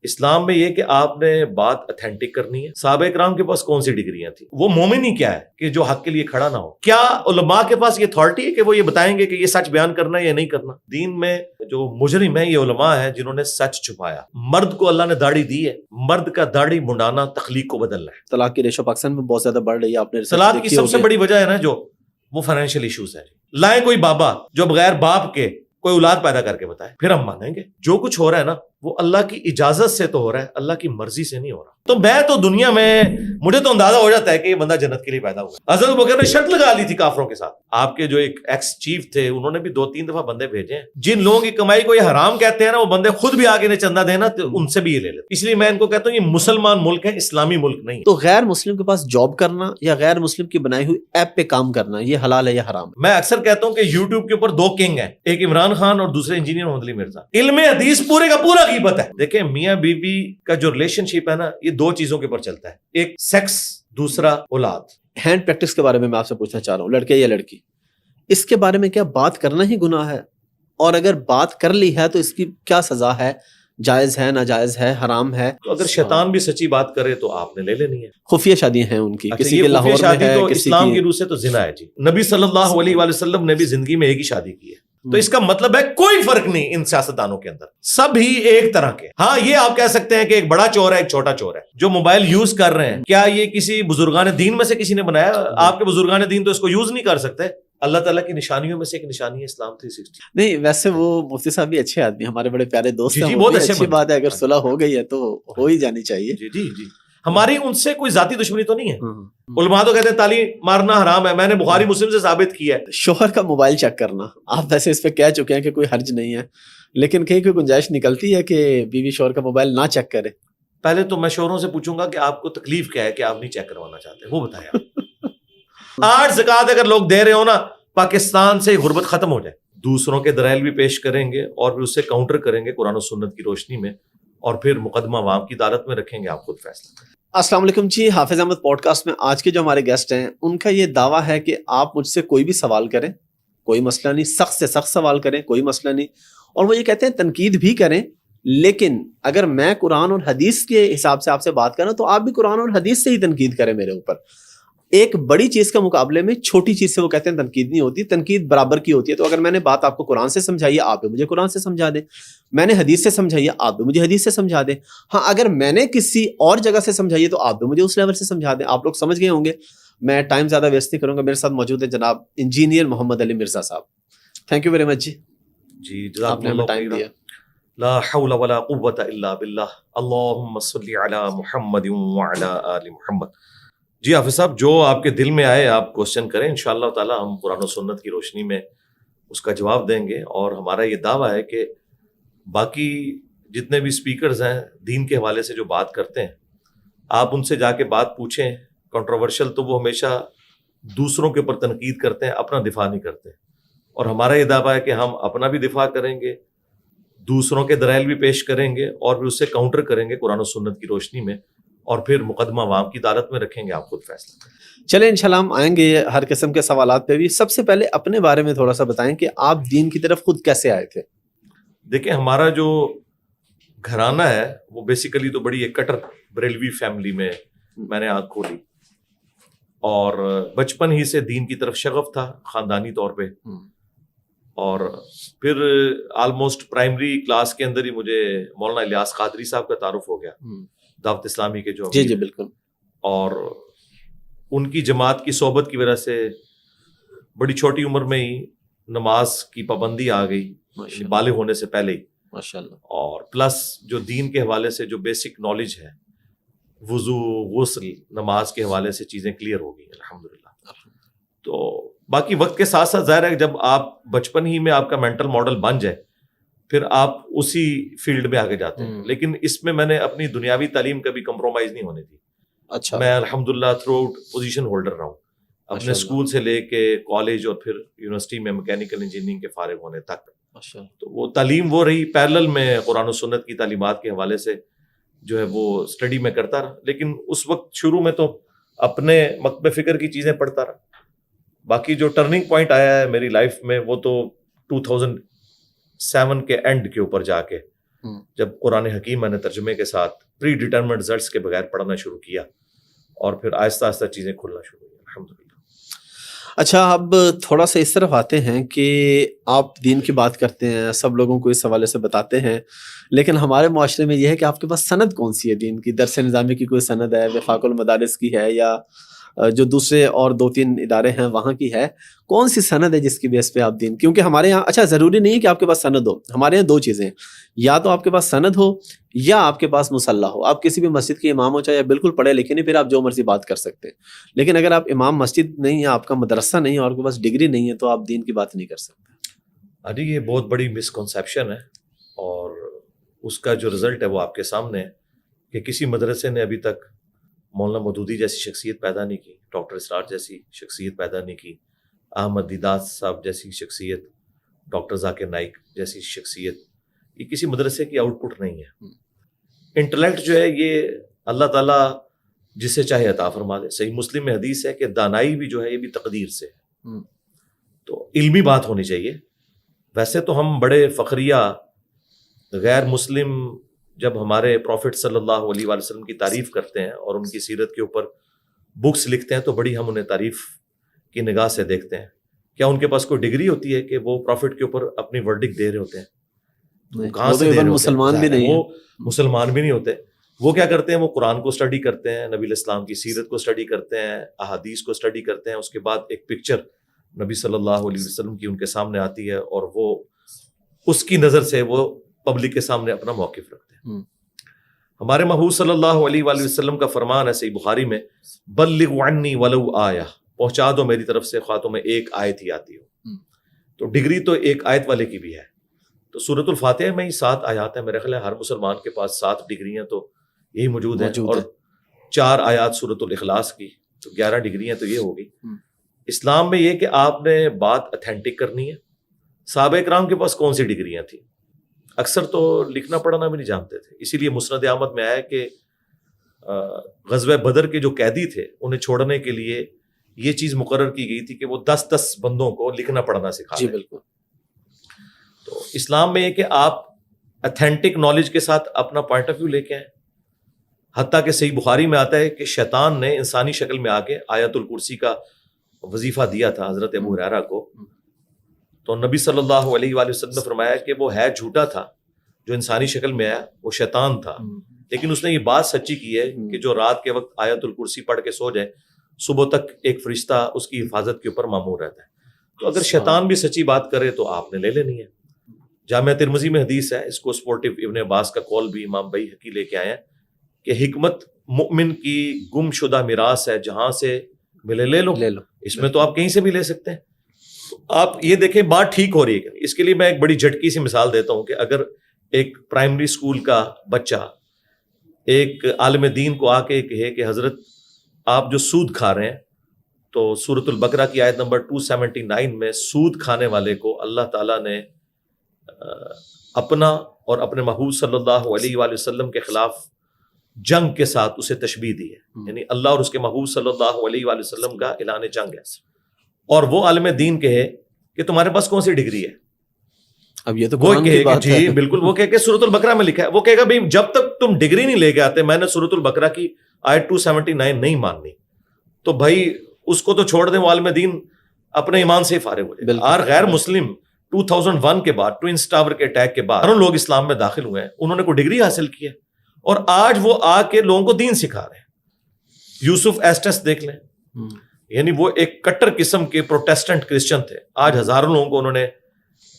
اسلام میں یہ کہ آپ نے بات اتھینٹک کرنی ہے. صحابہ کرام کے پاس کون سی ڈگریاں تھیں؟ وہ مومن ہی کیا ہے کہ جو حق کے لیے کھڑا نہ ہو؟ کیا علماء کے پاس یہ اتھارٹی ہے کہ وہ یہ بتائیں گے کہ یہ سچ بیان کرنا ہے یا نہیں کرنا؟ دین میں جو مجرم ہے یہ علماء ہیں جنہوں نے سچ چھپایا. مرد کو اللہ نے داڑھی دی ہے، مرد کا داڑھی منڈانا تخلیق کو بدلنا ہے. طلاق کی ریشو پاکستان میں بہت زیادہ بڑھ رہی ہے. آپ نے طلاق کی سب سے بڑی وجہ ہے نا جو وہ فائنینشیل ایشوز ہے. لائیں کوئی بابا جو بغیر باپ کے کوئی اولاد پیدا کر کے بتائے، پھر ہم مانیں گے. جو کچھ ہو رہا ہے نا وہ اللہ کی اجازت سے تو ہو رہا ہے، اللہ کی مرضی سے نہیں ہو رہا. تو میں تو دنیا میں مجھے تو اندازہ ہو جاتا ہے کہ یہ بندہ جنت کے لیے پیدا ہوا. حضرت ابوبکر نے شرط لگا لی تھی کافروں کے ساتھ. آپ کے جو ایک ایکس چیف تھے انہوں نے بھی 2-3 دفعہ بندے بھیجے ہیں. جن لوگوں کی کمائی کو یہ حرام کہتے ہیں نا وہ بندے خود بھی آگے نے چندہ دینا تو ان سے بھی یہ لے لیتے. اس لیے میں ان کو کہتا ہوں یہ مسلمان ملک ہے، اسلامی ملک نہیں. تو غیر مسلم کے پاس جاب کرنا یا غیر مسلم کی بنائی ہوئی ایپ پہ کام کرنا یہ حلال ہے یا حرام ہے؟ میں اکثر کہتا ہوں کہ یوٹیوب کے اوپر 2 کنگ ہیں، ایک عمران خان اور دوسرے انجینئر محمد علی مرزا. علم حدیث پورے کا پورا غیبت ہے. دیکھیں میاں بیوی کا جو ریلیشن شپ ہے نا یہ 2 چیزوں کے اوپر چلتا ہے، ایک سیکس، دوسرا اولاد. ہینڈ پریکٹس کے بارے میں آپ سے پوچھنا چاہ رہا ہوں، لڑکے یا لڑکی، اس کے بارے میں کیا بات کرنا ہی گناہ ہے؟ اور اگر بات کر لی ہے تو اس کی کیا سزا ہے؟ جائز ہے، ناجائز ہے، حرام ہے؟ تو اگر شیطان بھی سچی بات کرے تو آپ نے لے لینی ہے. خفیہ شادیاں ہیں ان کی، کسی یہ کے لاہور میں ہے، تو کسی اسلام کی روح سے تو زنا ہے جی. نبی صلی اللہ علیہ وآلہ وسلم نے بھی زندگی میں ایک ہی شادی کی ہے. تو اس کا مطلب ہے کوئی فرق نہیں ان سیاستدانوں کے اندر، سب ہی ایک طرح کے. ہاں یہ آپ کہہ سکتے ہیں کہ ایک بڑا چور ہے ایک چھوٹا چور ہے. جو موبائل یوز کر رہے ہیں کیا یہ کسی بزرگان دین میں سے کسی نے بنایا؟ آپ کے بزرگان دین تو اس کو یوز نہیں کر سکتے. اللہ تعالیٰ کی نشانیوں میں سے ایک نشانی ہے اسلام 360. نہیں ویسے وہ مفتی صاحب بھی اچھے آدمی، ہمارے بڑے پیارے دوست ہیں. بہت اچھی بات ہے، اگر صلح ہو گئی ہے تو ہو ہی جانی چاہیے. جی جی جی ہماری ان سے کوئی ذاتی دشمنی تو نہیں ہے. علماء تو کہتے ہیں تالی مارنا حرام ہے، میں نے بخاری مسلم سے ثابت کیا ہے. شوہر کا موبائل چیک کرنا، آپ ویسے اس پہ کہہ چکے ہیں کہ کوئی حرج نہیں ہے، لیکن کہیں کوئی گنجائش نکلتی ہے کہ بیوی شوہر کا موبائل نہ چیک کرے؟ پہلے تو میں شوہروں سے پوچھوں گا کہ آپ کو تکلیف کیا ہے کہ آپ نہیں چیک کروانا چاہتے، وہ بتائیں آپ. 8 زکوٰۃ اگر لوگ دے رہے ہو نا پاکستان سے غربت ختم ہو جائے. دوسروں کے دلائل بھی پیش کریں گے اور پھر اس سے کاؤنٹر کریں گے قرآن و سنت کی روشنی میں، اور پھر مقدمہ عوام کی عدالت میں رکھیں گے، آپ خود فیصلہ کریں. السلام علیکم جی، حافظ احمد پوڈ کاسٹ میں آج کے جو ہمارے گیسٹ ہیں ان کا یہ دعویٰ ہے کہ آپ مجھ سے کوئی بھی سوال کریں، کوئی مسئلہ نہیں، سخت سے سخت سوال کریں، کوئی مسئلہ نہیں. اور وہ یہ کہتے ہیں تنقید بھی کریں، لیکن اگر میں قرآن اور حدیث کے حساب سے آپ سے بات کروں تو آپ بھی قرآن اور حدیث سے ہی تنقید کریں میرے اوپر. ایک بڑی چیز کا مقابلے میں چھوٹی چیز سے وہ کہتے ہیں تنقید نہیں ہوتی، تنقید برابر کی ہوتی ہے. تو اگر میں نے بات آپ کو قرآن سے سمجھائی ہے آپ بھی مجھے قرآن سے سمجھا دیں، میں نے حدیث سے سمجھائی ہے آپ بھی مجھے حدیث سے سمجھا دیں. ہاں اگر میں نے کسی اور جگہ سے سمجھائی ہے تو آپ بھی مجھے اس لیول سے سمجھا دیں. آپ لوگ سمجھ گئے ہوں گے، میں ٹائم زیادہ ویسٹ نہیں کروں گا. میرے ساتھ موجود ہے جناب انجینئر محمد علی مرزا صاحب. تھینک یو ویری مچ جی آپ نے ہمیں ٹائم دیا. لا حول ولا قوة الا باللہ. اللہم صلی علی محمد وعلی آل محمد. جی حافظ صاحب جو آپ کے دل میں آئے آپ کوشچن کریں، انشاءاللہ تعالی ہم قرآن و سنت کی روشنی میں اس کا جواب دیں گے. اور ہمارا یہ دعویٰ ہے کہ باقی جتنے بھی سپیکرز ہیں دین کے حوالے سے جو بات کرتے ہیں آپ ان سے جا کے بات پوچھیں. کنٹروورشل تو وہ ہمیشہ دوسروں کے اوپر تنقید کرتے ہیں، اپنا دفاع نہیں کرتے. اور ہمارا یہ دعویٰ ہے کہ ہم اپنا بھی دفاع کریں گے، دوسروں کے دلائل بھی پیش کریں گے، اور پھر اس سے کاؤنٹر کریں گے قرآن و سنت کی روشنی میں، اور پھر مقدمہ عوام کی عدالت میں رکھیں گے، آپ خود فیصلہ کریں. چلیں انشاءاللہ ہم آئیں گے ہر قسم کے سوالات پہ بھی. سب سے پہلے اپنے بارے میں تھوڑا سا بتائیں کہ آپ دین کی طرف خود کیسے آئے تھے؟ دیکھیں ہمارا جو گھرانہ ہے وہ بیسیکلی تو بڑی ایک کٹر بریلوی فیملی میں میں نے آنکھ کھولی، اور بچپن ہی سے دین کی طرف شغف تھا خاندانی طور پہ. اور پھر آلموسٹ پرائمری کلاس کے اندر ہی مجھے مولانا الیاس قادری صاحب کا تعارف ہو گیا، دعوت اسلامی کے جو جی بالکل. اور ان کی جماعت کی صحبت کی وجہ سے بڑی چھوٹی عمر میں ہی نماز کی پابندی آ گئی، بالغ ہونے سے پہلے ہی ماشاءاللہ. اور پلس جو دین کے حوالے سے جو بیسک نالج ہے، وضو، غسل، نماز کے حوالے سے چیزیں کلیئر ہو گئی الحمدللہ. تو باقی وقت کے ساتھ ساتھ ظاہر ہے جب آپ بچپن ہی میں آپ کا مینٹل ماڈل بن جائے پھر آپ اسی فیلڈ میں آگے جاتے ہیں. لیکن اس میں میں نے اپنی دنیاوی تعلیم کبھی کمپرومائز نہیں ہونے دی. اچھا. میں الحمدللہ تھرو آؤٹ پوزیشن ہولڈر رہا ہوں، اپنے اسکول سے لے کے کالج اور پھر یونیورسٹی میں میکینیکل انجینئرنگ کے فارغ ہونے تک. تو وہ تعلیم وہ رہی، پیرلل میں قرآن و سنت کی تعلیمات کے حوالے سے جو ہے وہ اسٹڈی میں کرتا رہا. لیکن اس وقت شروع میں تو اپنے مکتب فکر کی چیزیں پڑھتا رہا. باقی جو ٹرننگ پوائنٹ آیا ہے میری لائف میں وہ تو 2007 کے اینڈ کے اوپر جا کے جب قرآن حکیم میں نے ترجمے کے ساتھ پری ڈیٹرمنڈ رزلٹس کے بغیر پڑھنا شروع کیا اور پھر آہستہ آہستہ چیزیں کھلنا شروع ہوئی الحمدللہ. اچھا اب تھوڑا سا اس طرف آتے ہیں کہ آپ دین کی بات کرتے ہیں, سب لوگوں کو اس حوالے سے بتاتے ہیں, لیکن ہمارے معاشرے میں یہ ہے کہ آپ کے پاس سند کون سی ہے دین کی؟ درس نظامی کی کوئی سند ہے, وفاق المدارس کی ہے, یا جو دوسرے اور 2-3 ادارے ہیں وہاں کی ہے؟ کون سی سند ہے جس کی بیس پہ آپ دین؟ کیونکہ ہمارے یہاں اچھا ضروری نہیں ہے کہ آپ کے پاس سند ہو, ہمارے یہاں 2 چیزیں ہیں, یا تو آپ کے پاس سند ہو یا آپ کے پاس مصلح ہو. آپ کسی بھی مسجد کے امام ہو چاہے بالکل پڑھے لکھے نہیں, پھر آپ جو مرضی بات کر سکتے ہیں, لیکن اگر آپ امام مسجد نہیں ہے, آپ کا مدرسہ نہیں ہے اور آپ کے پاس ڈگری نہیں ہے, تو آپ دین کی بات نہیں کر سکتے. جی یہ بہت بڑی مسکنسیپشن ہے, اور اس کا جو رزلٹ ہے وہ آپ کے سامنے ہے کہ کسی مدرسے نے ابھی تک مولانا مودودی جیسی شخصیت پیدا نہیں کی, ڈاکٹر اسرار جیسی شخصیت پیدا نہیں کی, احمد دیدات صاحب جیسی شخصیت, ڈاکٹر ذاکر نائک جیسی شخصیت, یہ کسی مدرسے کی آؤٹ پٹ نہیں ہے. انٹلیکٹ جو ہے یہ اللہ تعالیٰ جسے چاہے عطا فرما دے. صحیح مسلم میں حدیث ہے کہ دانائی بھی جو ہے یہ بھی تقدیر سے ہے, تو علمی بات ہونی چاہیے. ویسے تو ہم بڑے فخریہ غیر مسلم جب ہمارے پروفٹ صلی اللہ علیہ وآلہ وسلم کی تعریف کرتے ہیں اور ان کی سیرت کے اوپر بکس لکھتے ہیں تو بڑی ہم انہیں تعریف کی نگاہ سے دیکھتے ہیں. کیا ان کے پاس کوئی ڈگری ہوتی ہے کہ وہ پروفٹ کے اوپر اپنی ورڈکٹ دے رہے ہوتے ہیں؟ کہاں سے دے رہے ہوتے ہیں؟ مسلمان بھی نہیں, وہ مسلمان بھی نہیں ہوتے. وہ کیا کرتے ہیں؟ وہ قرآن کو اسٹڈی کرتے ہیں, نبی علیہ السلام کی سیرت کو اسٹڈی کرتے ہیں, احادیث کو اسٹڈی کرتے ہیں. اس کے بعد ایک پکچر نبی صلی اللہ علیہ وسلم کی ان کے سامنے آتی ہے اور وہ اس کی نظر سے وہ پبلک کے سامنے اپنا موقف رکھتے ہیں. ہمارے محبوب صلی اللہ علیہ وآلہ وسلم کا فرمان ہے صحیح بخاری میں, بلغوا عنی ولو آیہ, پہنچا دو میری طرف سے خواہ تمہیں ایک آیت ہی آتی ہو. تو ڈگری تو ایک آیت والے کی بھی ہے. تو سورۃ الفاتحہ میں ہی 7 آیات ہیں, میرے خیال ہے ہر مسلمان کے پاس 7 ڈگریاں تو یہی موجود ہیں, اور 4 آیات سورۃ الاخلاص کی, تو 11 ڈگریاں تو یہ ہوگی. اسلام میں یہ کہ آپ نے بات اتھینٹک کرنی ہے. صحابہ کرام کے پاس کون سی ڈگریاں تھیں؟ اکثر تو لکھنا پڑھنا بھی نہیں جانتے تھے. اسی لیے مسند احمد میں آیا کہ غزوہ بدر کے جو قیدی تھے انہیں چھوڑنے کے لیے یہ چیز مقرر کی گئی تھی کہ وہ 10 بندوں کو لکھنا پڑھنا سکھا دیں. بالکل. تو اسلام میں یہ کہ آپ اتھینٹک نالج کے ساتھ اپنا پوائنٹ آف ویو لے کے آئیں. حتیٰ کہ صحیح بخاری میں آتا ہے کہ شیطان نے انسانی شکل میں آ کے آیت الکرسی کا وظیفہ دیا تھا حضرت ابو ہریرہ کو. تو نبی صلی اللہ علیہ وآلہ وسلم نے فرمایا کہ وہ ہے جھوٹا تھا جو انسانی شکل میں آیا, وہ شیطان تھا, لیکن اس نے یہ بات سچی کی ہے کہ جو رات کے وقت آیت الکرسی پڑھ کے سو جائے صبح تک ایک فرشتہ اس کی حفاظت کے اوپر مامور رہتا ہے. تو اگر شیطان بھی سچی بات کرے تو آپ نے لے لینی ہے. جامعہ ترمذی میں حدیث ہے, اس کو سپورٹو ابن عباس کا قول بھی امام بیہقی لے کے آئے ہیں کہ حکمت مؤمن کی گم شدہ میراث ہے, جہاں سے ملے لے لو. اس میں تو آپ کہیں سے بھی لے سکتے ہیں. آپ یہ دیکھیں بات ٹھیک ہو رہی ہے. اس کے لیے میں ایک بڑی جھٹکی سی مثال دیتا ہوں کہ اگر ایک پرائمری اسکول کا بچہ ایک عالم دین کو آ کے کہے کہ حضرت آپ جو سود کھا رہے ہیں, تو سورۃ البقرہ کی آیت نمبر 279 میں سود کھانے والے کو اللہ تعالیٰ نے اپنا اور اپنے محبوب صلی اللہ علیہ وآلہ وسلم کے خلاف جنگ کے ساتھ اسے تشبیہ دی ہے, یعنی اللہ اور اس کے محبوب صلی اللہ علیہ وآلہ وسلم کا اعلان جنگ ہے. اور وہ عالم دین کہے کہ تمہارے پاس کون سی ڈگری ہے, اب یہ تو وہ کہے کہ جی بالکل, وہ کہے کہ سورۃ البقرہ میں لکھا ہے. وہ کہے گا بھائی جب تک تم ڈگری نہیں لے کے آتے میں نے سورۃ البقرہ کی آیت 279 نہیں ماننی. تو بھائی اس کو تو چھوڑ دیں, وہ عالم دین اپنے ایمان سے فارغ ہو جائے. اور غیر مسلم 2001 کے بعد ٹوئنس ٹاور کے اٹیک کے بعد ہر لوگ اسلام میں داخل ہوئے ہیں, انہوں نے کوئی ڈگری حاصل کی ہے اور آج وہ آ کے لوگوں کو دین سکھا رہے ہیں. یوسف ایسٹس دیکھ لیں, یعنی وہ ایک کٹر قسم کے پروٹیسٹنٹ کرسچن تھے, آج ہزاروں لوگوں کو انہوں نے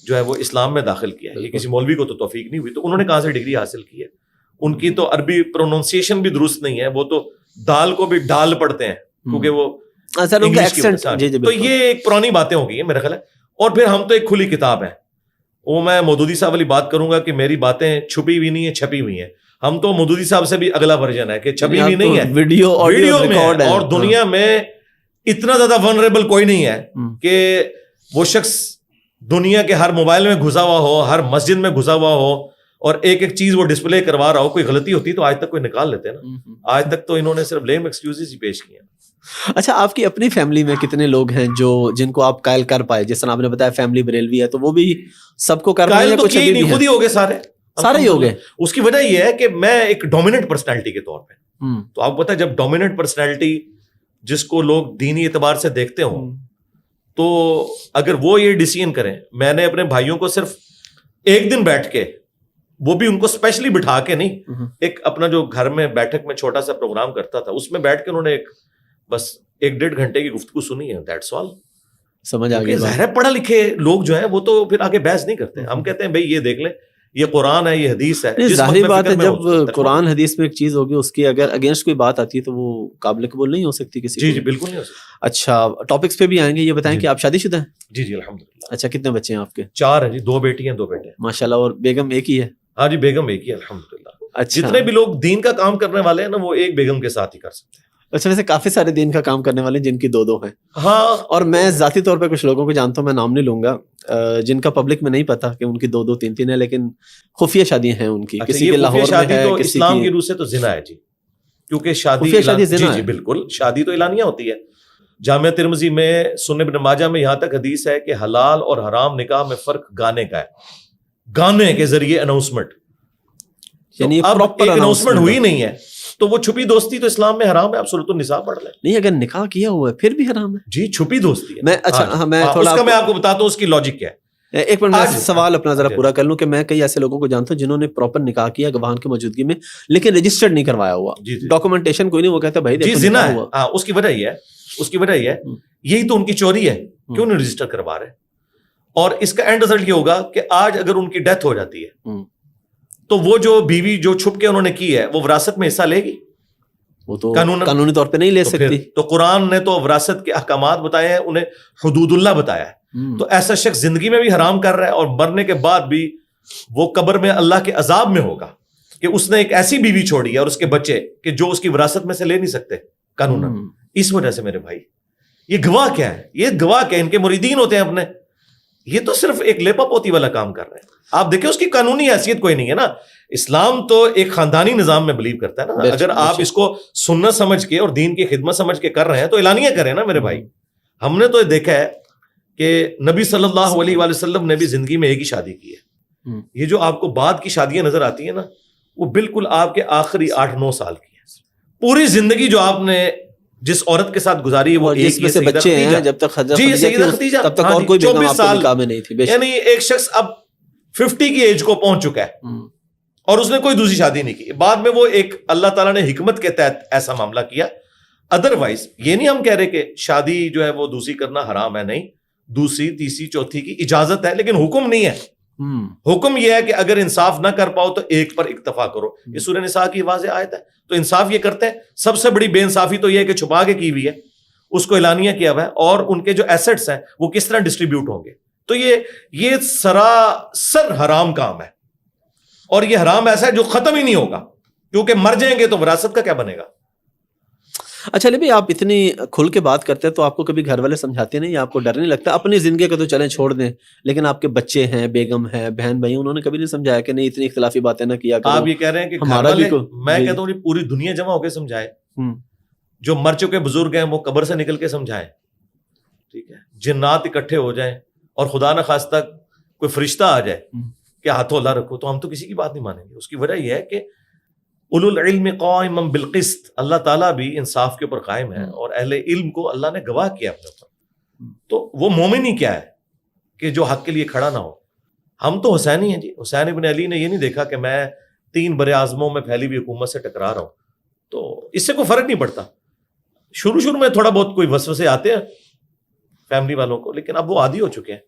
جو ہے وہ اسلام میں داخل کیا ہے. یہ کسی مولوی کو تو توفیق نہیں ہوئی, تو انہوں نے کہاں سے ڈگری حاصل کی ہے؟ ان کی تو عربی پروننسیشن بھی درست نہیں ہے, وہ تو دال کو بھی ڈال پڑھتے ہیں کیونکہ وہ تو یہ ایک پرانی باتیں ہو گئی ہیں میرا خیال ہے. اور پھر ہم تو ایک کھلی کتاب ہیں, وہ میں مودودی صاحب والی بات کروں گا کہ میری باتیں چھپی ہوئی نہیں ہیں, چھپی ہوئی ہیں. ہم تو مودودی صاحب سے بھی اگلا ورژن ہے کہ چھپی ہوئی نہیں ہے, ویڈیو میں. اور دنیا میں اتنا زیادہ ونریبل کوئی نہیں ہے کہ وہ شخص دنیا کے ہر موبائل میں گھسا ہوا ہو, ہر مسجد میں گھسا ہوا ہو, اور ایک ایک چیز وہ ڈسپلے کروا رہا ہو. کوئی غلطی ہوتی تو آج تک کوئی نکال لیتے نا. آج تک تو انہوں نے صرف لیم ایکسکیوزز ہی پیش کیے ہیں. اچھا, آپ کی اپنی فیملی میں کتنے لوگ ہیں جو جن کو آپ قائل کر پائے؟ جس طرح آپ نے بتایا فیملی بریلوی ہے, تو وہ بھی سب کو کر پائے, خود ہی ہو گئے سارے. سارے ہی ہو گئے. اس کی وجہ یہ ہے کہ میں ایک ڈومیننٹ پرسنالٹی کے طور پہ, تو آپ کو پتا ہے جب ڈومیننٹ پرسنالٹی جس کو لوگ دینی اعتبار سے دیکھتے ہوں, تو اگر وہ یہ ڈیسیژن کریں, میں نے اپنے بھائیوں کو صرف ایک دن بیٹھ کے, وہ بھی ان کو اسپیشلی بٹھا کے نہیں, ایک اپنا جو گھر میں بیٹھک میں چھوٹا سا پروگرام کرتا تھا, اس میں بیٹھ کے انہوں نے بس 1-1.5 گھنٹے کی گفتگو سنی ہے, دیٹس آل. سمجھ آ گئی. ظاہر ہے پڑھے لکھے لوگ جو ہیں وہ تو پھر آگے بحث نہیں کرتے. ہم کہتے ہیں بھائی یہ دیکھ لیں, یہ قرآن ہے, یہ حدیث ہے. ظاہری بات ہے جب قرآن حدیث میں ایک چیز ہوگی, اس کی اگر اگینسٹ کوئی بات آتی ہے تو وہ قابل قبول نہیں ہو سکتی کسی. جی بالکل نہیں ہو سکتی. اچھا, ٹاپکس پہ بھی آئیں گے. یہ بتائیں کہ آپ شادی شدہ ہیں؟ جی الحمدللہ. اچھا, کتنے بچے ہیں آپ کے؟ 4 ہیں جی, 2 بیٹی ہیں 2 بیٹے ہیں. ماشاءاللہ. اور بیگم ایک ہی ہے؟ ہاں جی, بیگم ایک ہی ہے الحمدللہ. اچھا, جتنے بھی لوگ دین کا کام کرنے والے ہیں نا, وہ ایک بیگم کے ساتھ ہی کر سکتے ہیں. اچھا, ویسے کافی سارے دین کا کام کرنے والے جن کی 2 ہیں. ہاں, اور میں ذاتی طور پہ کچھ لوگوں کو جانتا ہوں, میں نام نہیں لوں گا, جن کا پبلک میں نہیں پتا کہ ان کی 2 3 ہے, لیکن خفیہ شادیاں ہیں ان کی. کسی کے لاہور میں ہے, تو کسی اسلام کی کی روح سے تو زنا ہے جی, کیونکہ شادی جی بالکل, شادی تو اعلانیہ ہوتی ہے. جامعہ ترمذی میں, سنن ابن ماجہ میں یہاں تک حدیث ہے کہ حلال اور حرام نکاح میں فرق گانے کا ہے, گانے کے ذریعے اناؤنسمنٹ. یعنی اب ایک اناؤنسمنٹ ہوئی نہیں ہے, تو وہ چھپی دوستی تو اسلام میں حرام ہے. آپ سورۃ النساء پڑھ لیں. نہیں, اگر نکاح کیا ہوا ہے پھر بھی حرام ہے جی, چھپی دوستی ہے. میں اچھا میں تھوڑا میں آپ کو بتاتا ہوں اس کی لاجک کیا ہے. ایک منٹ میں سوال اپنا ذرا پورا کر لوں کہ میں کئی ایسے لوگوں کو جانتا ہوں جنہوں نے پراپر نکاح کیا گواہان کی موجودگی میں, لیکن رجسٹرڈ نہیں کروایا ہوا, ڈاکومنٹیشن کوئی نہیں. وہ کہتا ہے بھائی دیکھو زنا ہے. ہاں, اس کی وجہ یہ ہے, اس کی وجہ یہ ہے, یہی تو ان کی چوری ہے, کیوں نہیں رجسٹر کروا رہے. اور اس کا اینڈ رزلٹ یہ ہوگا کہ آج اگر ان کی ڈیتھ ہو جاتی ہے تو وہ جو بیوی جو چھپ کے انہوں نے کی ہے وہ وراثت میں حصہ لے گی. وہ تو قانونی طور پہ نہیں لے سکتی. تو قرآن نے تو وراثت کے احکامات بتائے ہیں, انہیں حدود اللہ بتایا ہے. تو ایسا شخص زندگی میں بھی حرام کر رہا ہے اور مرنے کے بعد بھی وہ قبر میں اللہ کے عذاب میں ہوگا کہ اس نے ایک ایسی بیوی چھوڑی ہے اور اس کے بچے کہ جو اس کی وراثت میں سے لے نہیں سکتے قانون. اس وجہ سے میرے بھائی, یہ گواہ کیا ہے, یہ گواہ کیا ہے, ان کے مریدین ہوتے ہیں اپنے, یہ تو صرف ایک لیپا پوتی والا کام کر رہے ہیں. آپ دیکھیں اس کی قانونی حیثیت کوئی نہیں ہے نا. اسلام تو ایک خاندانی نظام میں بلیو کرتا ہے نا. اگر آپ اس کو سنت سمجھ کے اور دین کی خدمت سمجھ کے کر رہے ہیں تو اعلانیہ کریں نا میرے بھائی. ہم نے تو دیکھا ہے کہ نبی صلی اللہ علیہ وآلہ وسلم نے بھی زندگی میں ایک ہی شادی کی ہے. یہ جو آپ کو بعد کی شادیاں نظر آتی ہیں نا, وہ بالکل آپ کے آخری 8-9 سال کی ہے. پوری زندگی جو آپ نے جس عورت کے ساتھ گزاری ہے وہ ایک ہی بچے ہیں, جب تک سیدہ خدیجہ تب تک اور کوئی 24 سال میں نہیں تھی. یعنی ایک شخص اب 50 کی ایج کو پہنچ چکا ہے اور اس نے کوئی دوسری شادی نہیں کی. بعد میں وہ ایک اللہ تعالیٰ نے حکمت کے تحت ایسا معاملہ کیا. ادروائز یہ نہیں ہم کہہ رہے کہ شادی جو ہے وہ دوسری کرنا حرام ہے, نہیں, دوسری تیسری چوتھی کی اجازت ہے, لیکن حکم نہیں ہے. حکم یہ ہے کہ اگر انصاف نہ کر پاؤ تو ایک پر اکتفا کرو. یہ سورہ نساء کی واضح آیت ہے. تو انصاف یہ کرتے ہیں. سب سے بڑی بے انصافی تو یہ ہے کہ چھپا کے کی ہوئی ہے, اس کو اعلانیہ کیا ہوا ہے, اور ان کے جو ایسٹس ہیں وہ کس طرح ڈسٹریبیوٹ ہوں گے. تو یہ سراسر حرام کام ہے, اور یہ حرام ایسا ہے جو ختم ہی نہیں ہوگا, کیونکہ مر جائیں گے تو وراثت کا کیا بنے گا. اچھا علی بھائی, آپ اتنی کھل کے بات کرتے ہیں تو آپ کو کبھی گھر والے سمجھاتے نہیں, آپ کو ڈر نہیں لگتا؟ اپنی زندگی کو تو چلیں چھوڑ دیں, لیکن آپ کے بچے ہیں, بیگم ہے, بہن بھائی, انہوں نے کبھی نہیں سمجھایا کہ نہیں اتنی اختلافی باتیں نہ کیا کرو؟ آپ یہ کہہ رہے ہیں کہ ہمارا بھی, میں کہتا ہوں پوری دنیا جمع ہو کے سمجھائے. جو مر چکے بزرگ ہیں وہ قبر سے نکل کے سمجھائیں, ٹھیک ہے, جنات اکٹھے ہو جائیں اور خدا نہ خواستہ کوئی فرشتہ آ جائے کہ ہاتھوں اللہ رکھو, تو ہم تو کسی کی بات نہیں مانیں گے. اس کی وجہ یہ ہے کہ اولو العلم قائما بالقسط, اللہ تعالیٰ بھی انصاف کے اوپر قائم ہے, اور اہل علم کو اللہ نے گواہ کیا اپنے اوپر. تو وہ مومن ہی کیا ہے کہ جو حق کے لیے کھڑا نہ ہو. ہم تو حسینی ہیں جی. حسین ابن علی نے یہ نہیں دیکھا کہ میں 3 بر اعظموں میں پھیلی ہوئی حکومت سے ٹکرا رہا ہوں, تو اس سے کوئی فرق نہیں پڑتا. شروع میں تھوڑا بہت کوئی وسوسے آتے ہیں فیملی والوں کو, لیکن اب وہ عادی ہو چکے ہیں,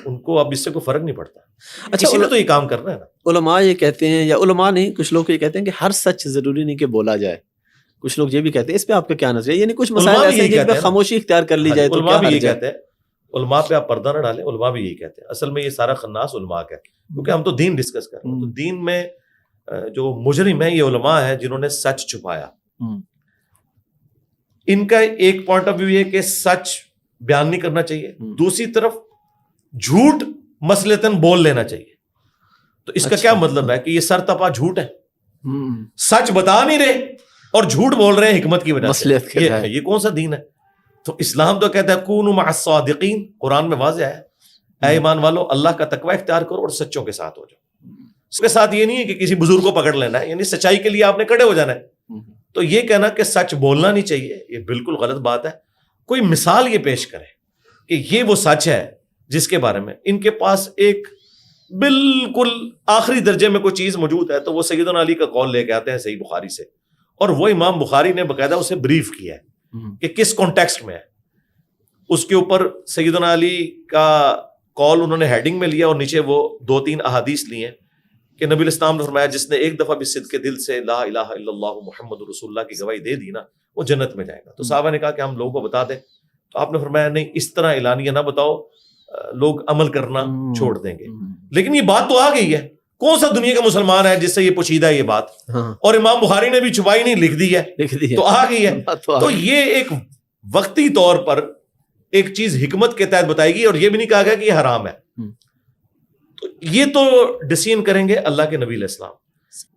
ان کو اب اس سے کوئی فرق نہیں پڑتا. اچھا, اسی نے تو یہ کام کرنا ہے نا. علماء یہ کہتے ہیں, یا علماء نہیں, کچھ لوگ یہ کہتے ہیں کہ ہر سچ ضروری نہیں کہ بولا جائے. کچھ لوگ یہ بھی کہتے ہیں, اس پہ آپ کا کیا نظریہ؟ یعنی کچھ مسائل ایسے ہیں جن پہ خاموشی اختیار کر لی جائے تو علماء بھی یہ کہتے ہیں, علماء پہ آپ پردہ نہ ڈالیں. علماء بھی یہی کہتے ہیں. اصل میں یہ سارا خناس علماء کا ہے, کیونکہ ہم تو دین ڈسکس کر رہے ہیں. تو دین میں جو مجرم ہیں یہ علماء ہیں جنہوں نے سچ چھپایا. ان کا ایک پوائنٹ آف ویو یہ کہ سچ بیان نہیں کرنا چاہیے, دوسری طرف جھوٹ مثلتاً بول لینا چاہیے. تو اس کا کیا مطلب ہے کہ یہ سر تپا جھوٹ ہے, سچ بتا نہیں رہے اور جھوٹ بول رہے ہیں حکمت کی وجہ سے. یہ کون سا دین ہے؟ تو اسلام تو کہتا ہے کونوا مع الصادقین. قرآن میں واضح ہے, اے ایمان والو اللہ کا تقوی اختیار کرو اور سچوں کے ساتھ ہو جاؤ. اس کے ساتھ یہ نہیں ہے کہ کسی بزرگ کو پکڑ لینا ہے، یعنی سچائی کے لیے آپ نے کھڑے ہو جانا ہے. تو یہ کہنا کہ سچ بولنا نہیں چاہیے، یہ بالکل غلط بات ہے. کوئی مثال یہ پیش کرے کہ یہ وہ سچ ہے جس کے بارے میں ان کے پاس ایک بالکل آخری درجے میں کوئی چیز موجود ہے، تو وہ سیدنا علی کا قول لے کے آتے ہیں صحیح بخاری سے، اور وہ امام بخاری نے باقاعدہ اسے بریف کیا ہے کہ کس کانٹیکسٹ میں ہے. اس کے اوپر سیدنا علی کا قول انہوں نے ہیڈنگ میں لیا اور نیچے وہ 2-3 احادیث لی ہیں کہ نبی الاسلام نے فرمایا جس نے ایک دفعہ بھی صدق کے دل سے لا الہ الا اللہ محمد رسول اللہ کی گواہی دے دی نا، وہ جنت میں جائے گا. تو صحابہ نے کہا کہ ہم لوگوں کو بتا دیں، تو آپ نے فرمایا نہیں، اس طرح اعلانیہ نہ بتاؤ، لوگ عمل کرنا چھوڑ دیں گے. لیکن یہ بات تو آ گئی ہے، کون سا دنیا کا مسلمان ہے جس سے یہ پوشیدہ ہے یہ بات، اور امام بخاری نے بھی چھپائی نہیں، لکھ دی ہے تو آ گئی ہے. تو یہ ایک وقتی طور پر ایک چیز حکمت کے تحت بتائے گی، اور یہ بھی نہیں کہا گیا کہ یہ حرام ہے. تو یہ تو ڈسین کریں گے اللہ کے نبی علیہ السلام.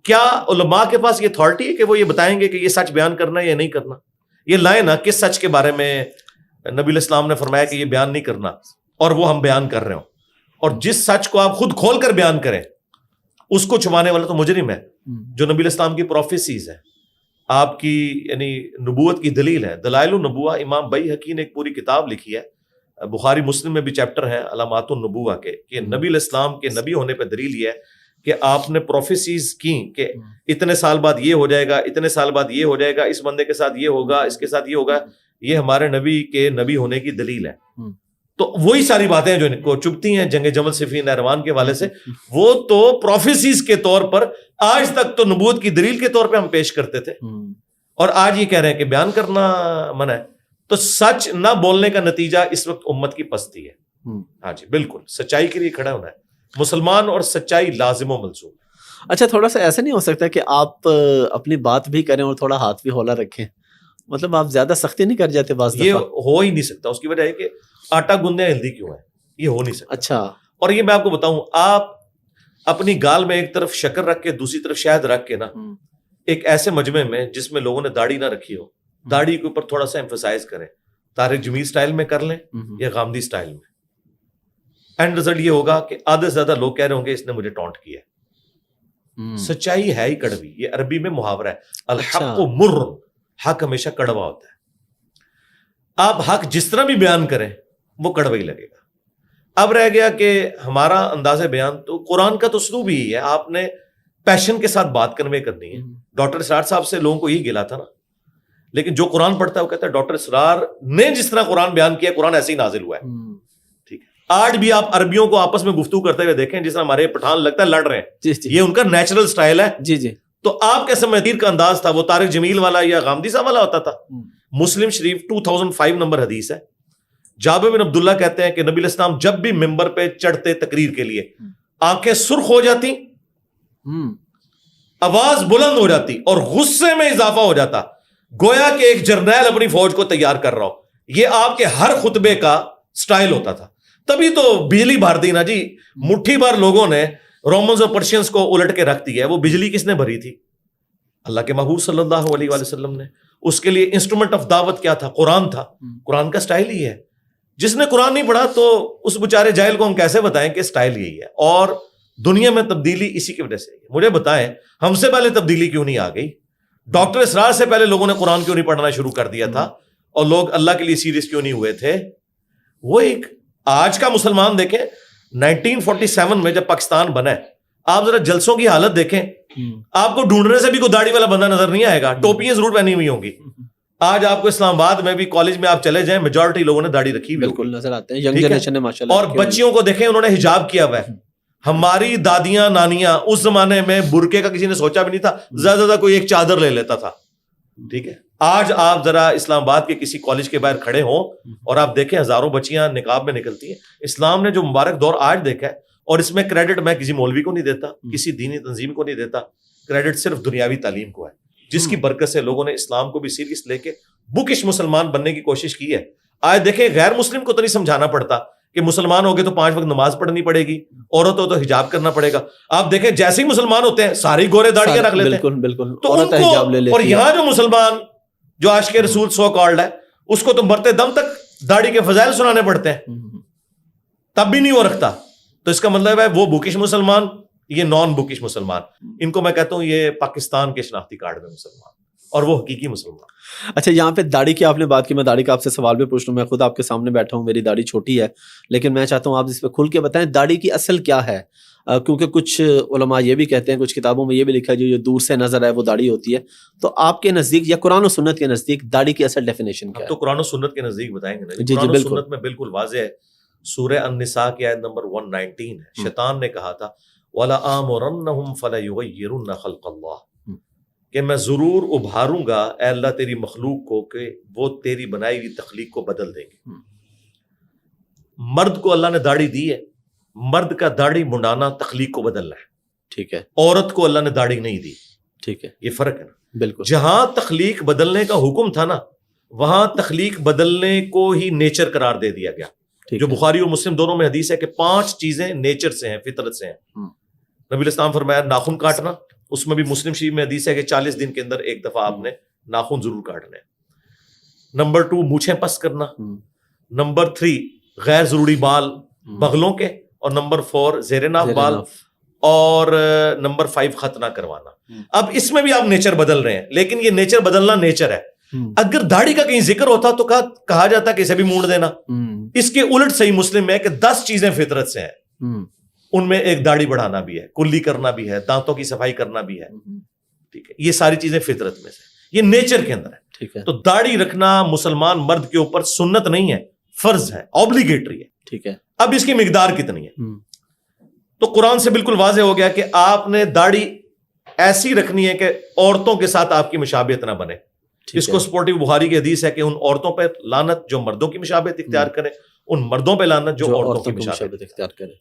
کیا علماء کے پاس یہ اتھارٹی ہے کہ وہ یہ بتائیں گے کہ یہ سچ بیان کرنا ہے یا نہیں کرنا؟ یہ لائیں نا کس سچ کے بارے میں نبی علیہ السلام نے فرمایا کہ یہ بیان نہیں کرنا، اور وہ ہم بیان کر رہے ہوں. اور جس سچ کو آپ خود کھول کر بیان کریں اس کو چھپانے والا تو مجرم ہے. جو نبی علیہ السلام کی پروفیسیز ہے، آپ کی یعنی نبوت کی دلیل ہے، دلائل النبوہ، امام بیہقی نے ایک پوری کتاب لکھی ہے، بخاری مسلم میں بھی چیپٹر ہے علامات النبوہ کے، کہ نبی علیہ السلام کے نبی ہونے پہ دلیل یہ ہے کہ آپ نے پروفیسیز کی کہ اتنے سال بعد یہ ہو جائے گا، اتنے سال بعد یہ ہو جائے گا، اس بندے کے ساتھ یہ ہوگا، اس کے ساتھ یہ ہوگا. یہ ہمارے نبی کے نبی ہونے کی دلیل ہے. تو وہی ساری باتیں جو ان کو چبھتی ہیں جنگ جمل صفین نہروان کے حوالے سے، وہ تو پروفیسیز کے طور پر آج تک تو نبوت کی دلیل کے طور پہ ہم پیش کرتے تھے، اور آج یہ کہہ رہے ہیں کہ بیان کرنا منع ہے. تو سچ نہ بولنے کا نتیجہ اس وقت امت کی پستی ہے. ہاں جی بالکل، سچائی کے لیے کھڑا ہونا ہے. مسلمان اور سچائی لازم و ملزوم. اچھا، تھوڑا سا ایسا نہیں ہو سکتا کہ آپ اپنی بات بھی کریں اور تھوڑا ہاتھ بھی ہولا رکھیں؟ مطلب آپ زیادہ سختی نہیں کر جاتے بعض دفعہ؟ یہ ہو ہی نہیں سکتا. اس کی وجہ ہے کہ آٹا گوندے ہلدی کیوں ہے، یہ ہو نہیں سکتا. اچھا. اور یہ میں آپ کو بتاؤں، آپ اپنی گال میں ایک طرف شکر رکھ کے دوسری طرف شہد رکھ کے نا، ایک ایسے مجمع میں جس میں لوگوں نے داڑھی نہ رکھی ہو، داڑھی کے اوپر تھوڑا سا ایمفسائز کریں، طارق جمیل سٹائل میں کر لیں یا غامدی سٹائل میں، اینڈ رزلٹ یہ ہوگا کہ آدھے سے زیادہ لوگ کہہ رہے ہوں گے اس نے مجھے ٹونٹ کیا ہے. سچائی ہے ہی کڑوی. یہ عربی میں محاورہ ہے، الحق مر، حق ہمیشہ کڑوا ہوتا ہے. آپ حق جس طرح بھی بیان کریں وہ کڑوا ہی لگے گا. اب رہ گیا کہ ہمارا انداز بیان، تو قرآن کا تو اسلوب ہی ہے، آپ نے پیشن کے ساتھ بات کنوے کرنی ہے. ڈاکٹر اسرار صاحب سے لوگوں کو یہی گلا تھا نا، لیکن جو قرآن پڑھتا ہے وہ کہتا ہے ڈاکٹر اسرار نے جس طرح قرآن بیان کیا قرآن ایسے ہی نازل ہوا ہے. ٹھیک ہے، آج بھی آپ عربیوں کو آپس میں گفتگو کرتے ہوئے دیکھیں جس طرح ہمارے پٹھان لگتا ہے لڑ رہے ہیں، یہ ان کا نیچرل سٹائل ہے. جی جی. تو آپ کے سمتیر کا انداز تھا وہ طارق جمیل والا یا غامدی صاحب والا ہوتا تھا. مسلم شریف 2005 نمبر حدیث ہے، جابر بن عبداللہ کہتے ہیں کہ نبی علیہ السلام جب بھی ممبر پہ چڑھتے تقریر کے لیے، آنکھیں سرخ ہو جاتی، آواز بلند ہو جاتی اور غصے میں اضافہ ہو جاتا، گویا کہ ایک جرنیل اپنی فوج کو تیار کر رہا ہو. یہ آپ کے ہر خطبے کا سٹائل ہوتا تھا. تبھی تو بجلی بھر دی نا جی، مٹھی بھر لوگوں نے رومنز اور پرشینز کو الٹ کے رکھ دیا. وہ بجلی کس نے بھری تھی؟ اللہ کے محبوب صلی اللہ علیہ وآلہ وسلم نے. اس کے لیے انسٹرومنٹ آف دعوت کیا تھا؟ قرآن تھا. قرآن کا سٹائل ہی ہے. جس نے قرآن نہیں پڑھا تو اس بیچارے جاہل کو ہم کیسے بتائیں کہ سٹائل یہی ہے؟ اور دنیا میں تبدیلی اسی کی وجہ سے. مجھے بتائیں ہم سے پہلے تبدیلی کیوں نہیں آ گئی؟ ڈاکٹر اسرار سے پہلے لوگوں نے قرآن کیوں نہیں پڑھنا شروع کر دیا تھا؟ اور لوگ اللہ کے لیے سیریس کیوں نہیں ہوئے تھے؟ وہ ایک آج کا مسلمان دیکھیں، 1947 میں جب پاکستان بنا ہے، آپ ذرا جلسوں کی حالت دیکھیں، آپ کو ڈھونڈنے سے بھی کوئی داڑھی والا بندہ نظر نہیں آئے گا. ٹوپیاں ضرور پہنی ہوئی ہوں گی. آج آپ کو اسلام آباد میں بھی کالج میں آپ چلے جائیں، میجورٹی لوگوں نے داڑھی رکھی ہوئی بالکل نظر آتے ہیں. ینگ جنریشن ہے ماشاءاللہ. اور بچیوں کو دیکھیں انہوں نے حجاب کیا ہوا ہے. ہماری دادیاں نانیاں اس زمانے میں برقعے کا کسی نے سوچا بھی نہیں تھا، زیادہ زیادہ کوئی ایک چادر لے لیتا تھا. ٹھیک ہے، آج آپ ذرا اسلام آباد کے کسی کالج کے باہر کھڑے ہوں اور آپ دیکھیں ہزاروں بچیاں نقاب میں نکلتی ہیں. اسلام نے جو مبارک دور آج دیکھا ہے، اور اس میں کریڈٹ میں کسی مولوی کو نہیں دیتا، کسی دینی تنظیم کو نہیں دیتا، کریڈٹ صرف دنیاوی تعلیم کو ہے، جس کی برکت سے لوگوں نے اسلام کو بھی سیریس لے کے بکش مسلمان بننے کی کوشش کی ہے. آج دیکھیں غیر مسلم کو تو نہیں سمجھانا پڑتا کہ مسلمان ہو گے تو 5 وقت نماز پڑھنی پڑے گی، عورت ہو تو حجاب کرنا پڑے گا. آپ دیکھیں جیسے ہی مسلمان ہوتے ہیں ساری گورے داڑیاں رکھ لیتے ہیں. بالکل. تو ان کو، اور یہاں جو مسلمان جو عاشق رسول سو کالڈ ہے، اس کو تو مرتے دم تک داڑھی کے فضائل سنانے پڑتے ہیں، تب بھی نہیں وہ رکھتا. تو اس کا مطلب ہے وہ بکش مسلمان یہ نان بکش مسلمان، ان کو میں کہتا ہوں یہ پاکستان کے شناختی کارڈ میں مسلمان، اور وہ حقیقی مسلمان۔ اچھا یہاں پہ داڑھی کی آپ نے بات کی، میں داڑھی کا آپ سے سوال بھی پوچھ لوں۔ میں خود آپ کے سامنے بیٹھا ہوں، میری داڑھی چھوٹی ہے، لیکن میں چاہتا ہوں آپ اس پہ کھل کے بتائیں داڑھی کی اصل کیا ہے، کیونکہ کچھ علماء یہ بھی کہتے ہیں، کچھ کتابوں میں یہ بھی لکھا ہے جو دور سے نظر آئے وہ داڑھی ہوتی ہے۔ تو آپ کے نزدیک یا قرآن و سنت کے نزدیک داڑھی کی اصل ڈیفینیشن کیا ہے؟ تو قرآن و سنت کے نزدیک بتائیں گے نا، جی قرآن و بالکل، سنت میں بالکل واضح ہے۔ سورہ النساء کی آیت نمبر 119 ہے، شیطان نے کہا تھا وَلَآمُرَنَّهُمْ فَلَيُغَيِّرُنَّ خَلْقَ اللَّهِ، کہ میں ضرور ابھاروں گا اے اللہ تیری مخلوق کو کہ وہ تیری بنائی ہوئی تخلیق کو بدل دیں گے۔ مرد کو اللہ نے داڑھی دی ہے، مرد کا داڑھی منڈانا تخلیق کو بدلنا ہے، ٹھیک ہے، عورت کو اللہ نے داڑھی نہیں دی، ٹھیک ہے، یہ فرق ہے نا۔ بالکل، جہاں تخلیق بدلنے کا حکم تھا نا، وہاں تخلیق بدلنے کو ہی نیچر قرار دے دیا گیا، جو بخاری اور مسلم دونوں میں حدیث ہے کہ 5 چیزیں نیچر سے ہیں، فطرت سے ہیں۔ نبی الاسلام فرمایا ناخن کاٹنا، اس میں بھی مسلم شریف میں حدیث ہے کہ 40 دن کے اندر ایک دفعہ آپ نے ناخن ضرور کاٹنے ہیں۔ نمبر 2 مونچھیں پس کرنا، نمبر 3 غیر ضروری بال بغلوں کے، اور نمبر 4 زیر ناف بال، اور نمبر 5 ختنہ کروانا۔ اب اس میں بھی آپ نیچر بدل رہے ہیں، لیکن یہ نیچر بدلنا نیچر ہے۔ اگر داڑھی کا کہیں ذکر ہوتا تو کہا جاتا کہ اسے بھی مونڈ دینا۔ اس کے الٹ صحیح مسلم میں ہے کہ 10 چیزیں فطرت سے ہیں، ان میں ایک داڑھی بڑھانا بھی ہے، کلی کرنا بھی ہے، دانتوں کی صفائی کرنا بھی ہے، ٹھیک ہے، یہ ساری چیزیں فطرت میں سے، یہ نیچر کے اندر ہے، ٹھیک ہے۔ تو داڑھی رکھنا مسلمان مرد کے اوپر سنت نہیں ہے، فرض ہے، اوبلیگیٹری ہے، ٹھیک ہے۔ اب اس کی مقدار کتنی ہے؟ تو قرآن سے بالکل واضح ہو گیا کہ آپ نے داڑھی ایسی رکھنی ہے کہ عورتوں کے ساتھ آپ کی مشابہت نہ بنے۔ اس کو سپورٹیو بخاری کی حدیث ہے کہ ان عورتوں پہ لعنت جو مردوں کی مشابہت اختیار کریں، ان مردوں پہ لعنت جو عورتوں کی مشابہت اختیار کریں۔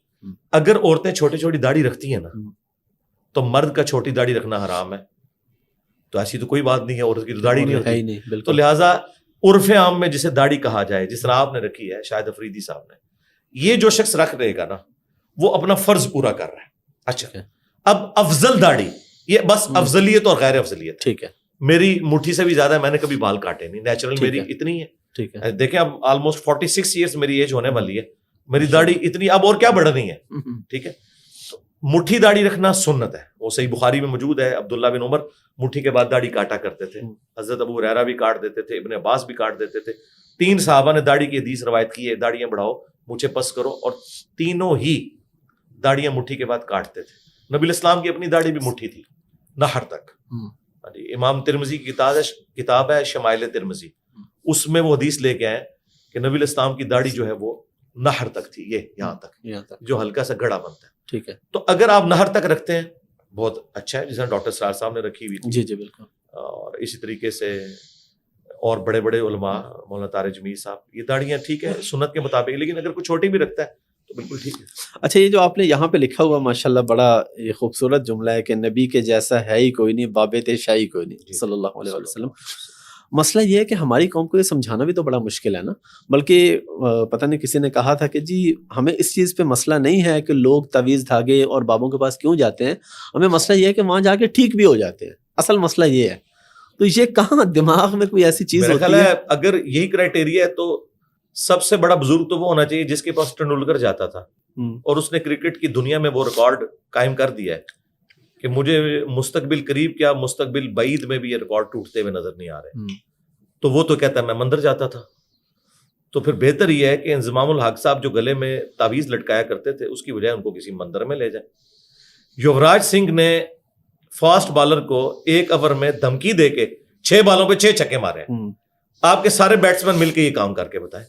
اگر عورتیں چھوٹی چھوٹی داڑھی رکھتی ہیں نا، تو مرد کا چھوٹی داڑھی رکھنا حرام ہے، تو ایسی تو کوئی بات نہیں ہے، عورت کی تو داڑھی نہیں ہوتی، تو لہٰذا عرف عام میں جسے داڑھی کہا جائے، جس طرح آپ نے رکھی ہے، شاید افریدی صاحب نے، یہ جو شخص رکھ رہے گا نا وہ اپنا فرض پورا کر رہا ہے۔ اچھا اب افضل داڑھی، یہ بس افضلیت اور غیر افضلیت، ٹھیک ہے۔ میری مٹھی سے بھی زیادہ ہے، میں نے کبھی بال کاٹے نہیں، نیچرل میری اتنی ہے، ٹھیک ہے۔ دیکھیں اب آلموسٹ 46 ایئرس میری ایج ہونے والی ہے، میری داڑھی اتنی اب اور کیا بڑھنی ہے، ٹھیک ہے۔ مٹھی داڑھی رکھنا سنت ہے، وہ صحیح بخاری میں موجود ہے، عبداللہ بن عمر مٹھی کے بعد داڑھی کاٹا کرتے تھے، حضرت ابو ہریرہ بھی کاٹ دیتے تھے، ابن عباس بھی کاٹ دیتے تھے، 3 صحابہ نے داڑھی کی حدیث روایت کی ہے، داڑیاں بڑھاؤ، مونچھیں پس کرو، اور تینوں ہی داڑیاں مٹھی کے بعد کاٹتے تھے۔ نبی الاسلام کی اپنی داڑھی بھی مٹھی تھی، نہر تک۔ امام ترمذی کی کتاب ہے شمائل ترمذی، اس میں وہ حدیث لے کے آئے کہ نبی الاسلام کی داڑھی جو ہے وہ نہر تک تھی، یہ یہاں تک جو ہلکا سا گڑھا بنتا ہے، ٹھیک ہے۔ تو اگر آپ نہر تک رکھتے ہیں بہت اچھا ہے، جس طرح ڈاکٹر سرار صاحب نے رکھی ہوئی تھی، جی جی بالکل، اور اسی طریقے سے اور بڑے بڑے علماء، مولانا طارق جمیل صاحب، یہ داڑیاں ٹھیک ہے سنت کے مطابق، لیکن اگر کوئی چھوٹی بھی رکھتا ہے تو بالکل ٹھیک ہے۔ اچھا یہ جو آپ نے یہاں پہ لکھا ہوا ماشاءاللہ بڑا یہ خوبصورت جملہ ہے کہ نبی کے جیسا ہے ہی کوئی نہیں، بابت شاہی کوئی نہیں، صلی اللہ علیہ وسلم۔ مسئلہ یہ ہے کہ ہماری قوم کو یہ سمجھانا بھی تو بڑا مشکل ہے نا، بلکہ پتہ نہیں کسی نے کہا تھا کہ جی ہمیں اس چیز پہ مسئلہ نہیں ہے کہ لوگ تعویذ دھاگے اور بابوں کے پاس کیوں جاتے ہیں، ہمیں مسئلہ یہ ہے کہ وہاں جا کے ٹھیک بھی ہو جاتے ہیں، اصل مسئلہ یہ ہے۔ تو یہ کہاں دماغ میں کوئی ایسی چیز ہوتی ہے؟ اگر یہی کرائٹیریا ہے تو سب سے بڑا بزرگ تو وہ ہونا چاہیے جس کے پاس ٹنڈولکر جاتا تھا اور اس نے کرکٹ کی دنیا میں وہ ریکارڈ قائم کر دیا ہے کہ مجھے مستقبل قریب کیا مستقبل بعید میں بھی یہ ریکارڈ ٹوٹتے ہوئے نظر نہیں آ رہے، تو وہ تو کہتا ہے میں مندر جاتا تھا۔ تو پھر بہتر یہ ہے کہ انضمام الحق صاحب جو گلے میں تعویذ لٹکایا کرتے تھے اس کی بجائے ان کو کسی مندر میں لے جائیں۔ یوراج سنگھ نے فاسٹ بالر کو 1 اوور میں دھمکی دے کے 6 بالوں پہ 6 چھکے مارے ہیں، آپ کے سارے بیٹسمین مل کے یہ کام کر کے بتائیں،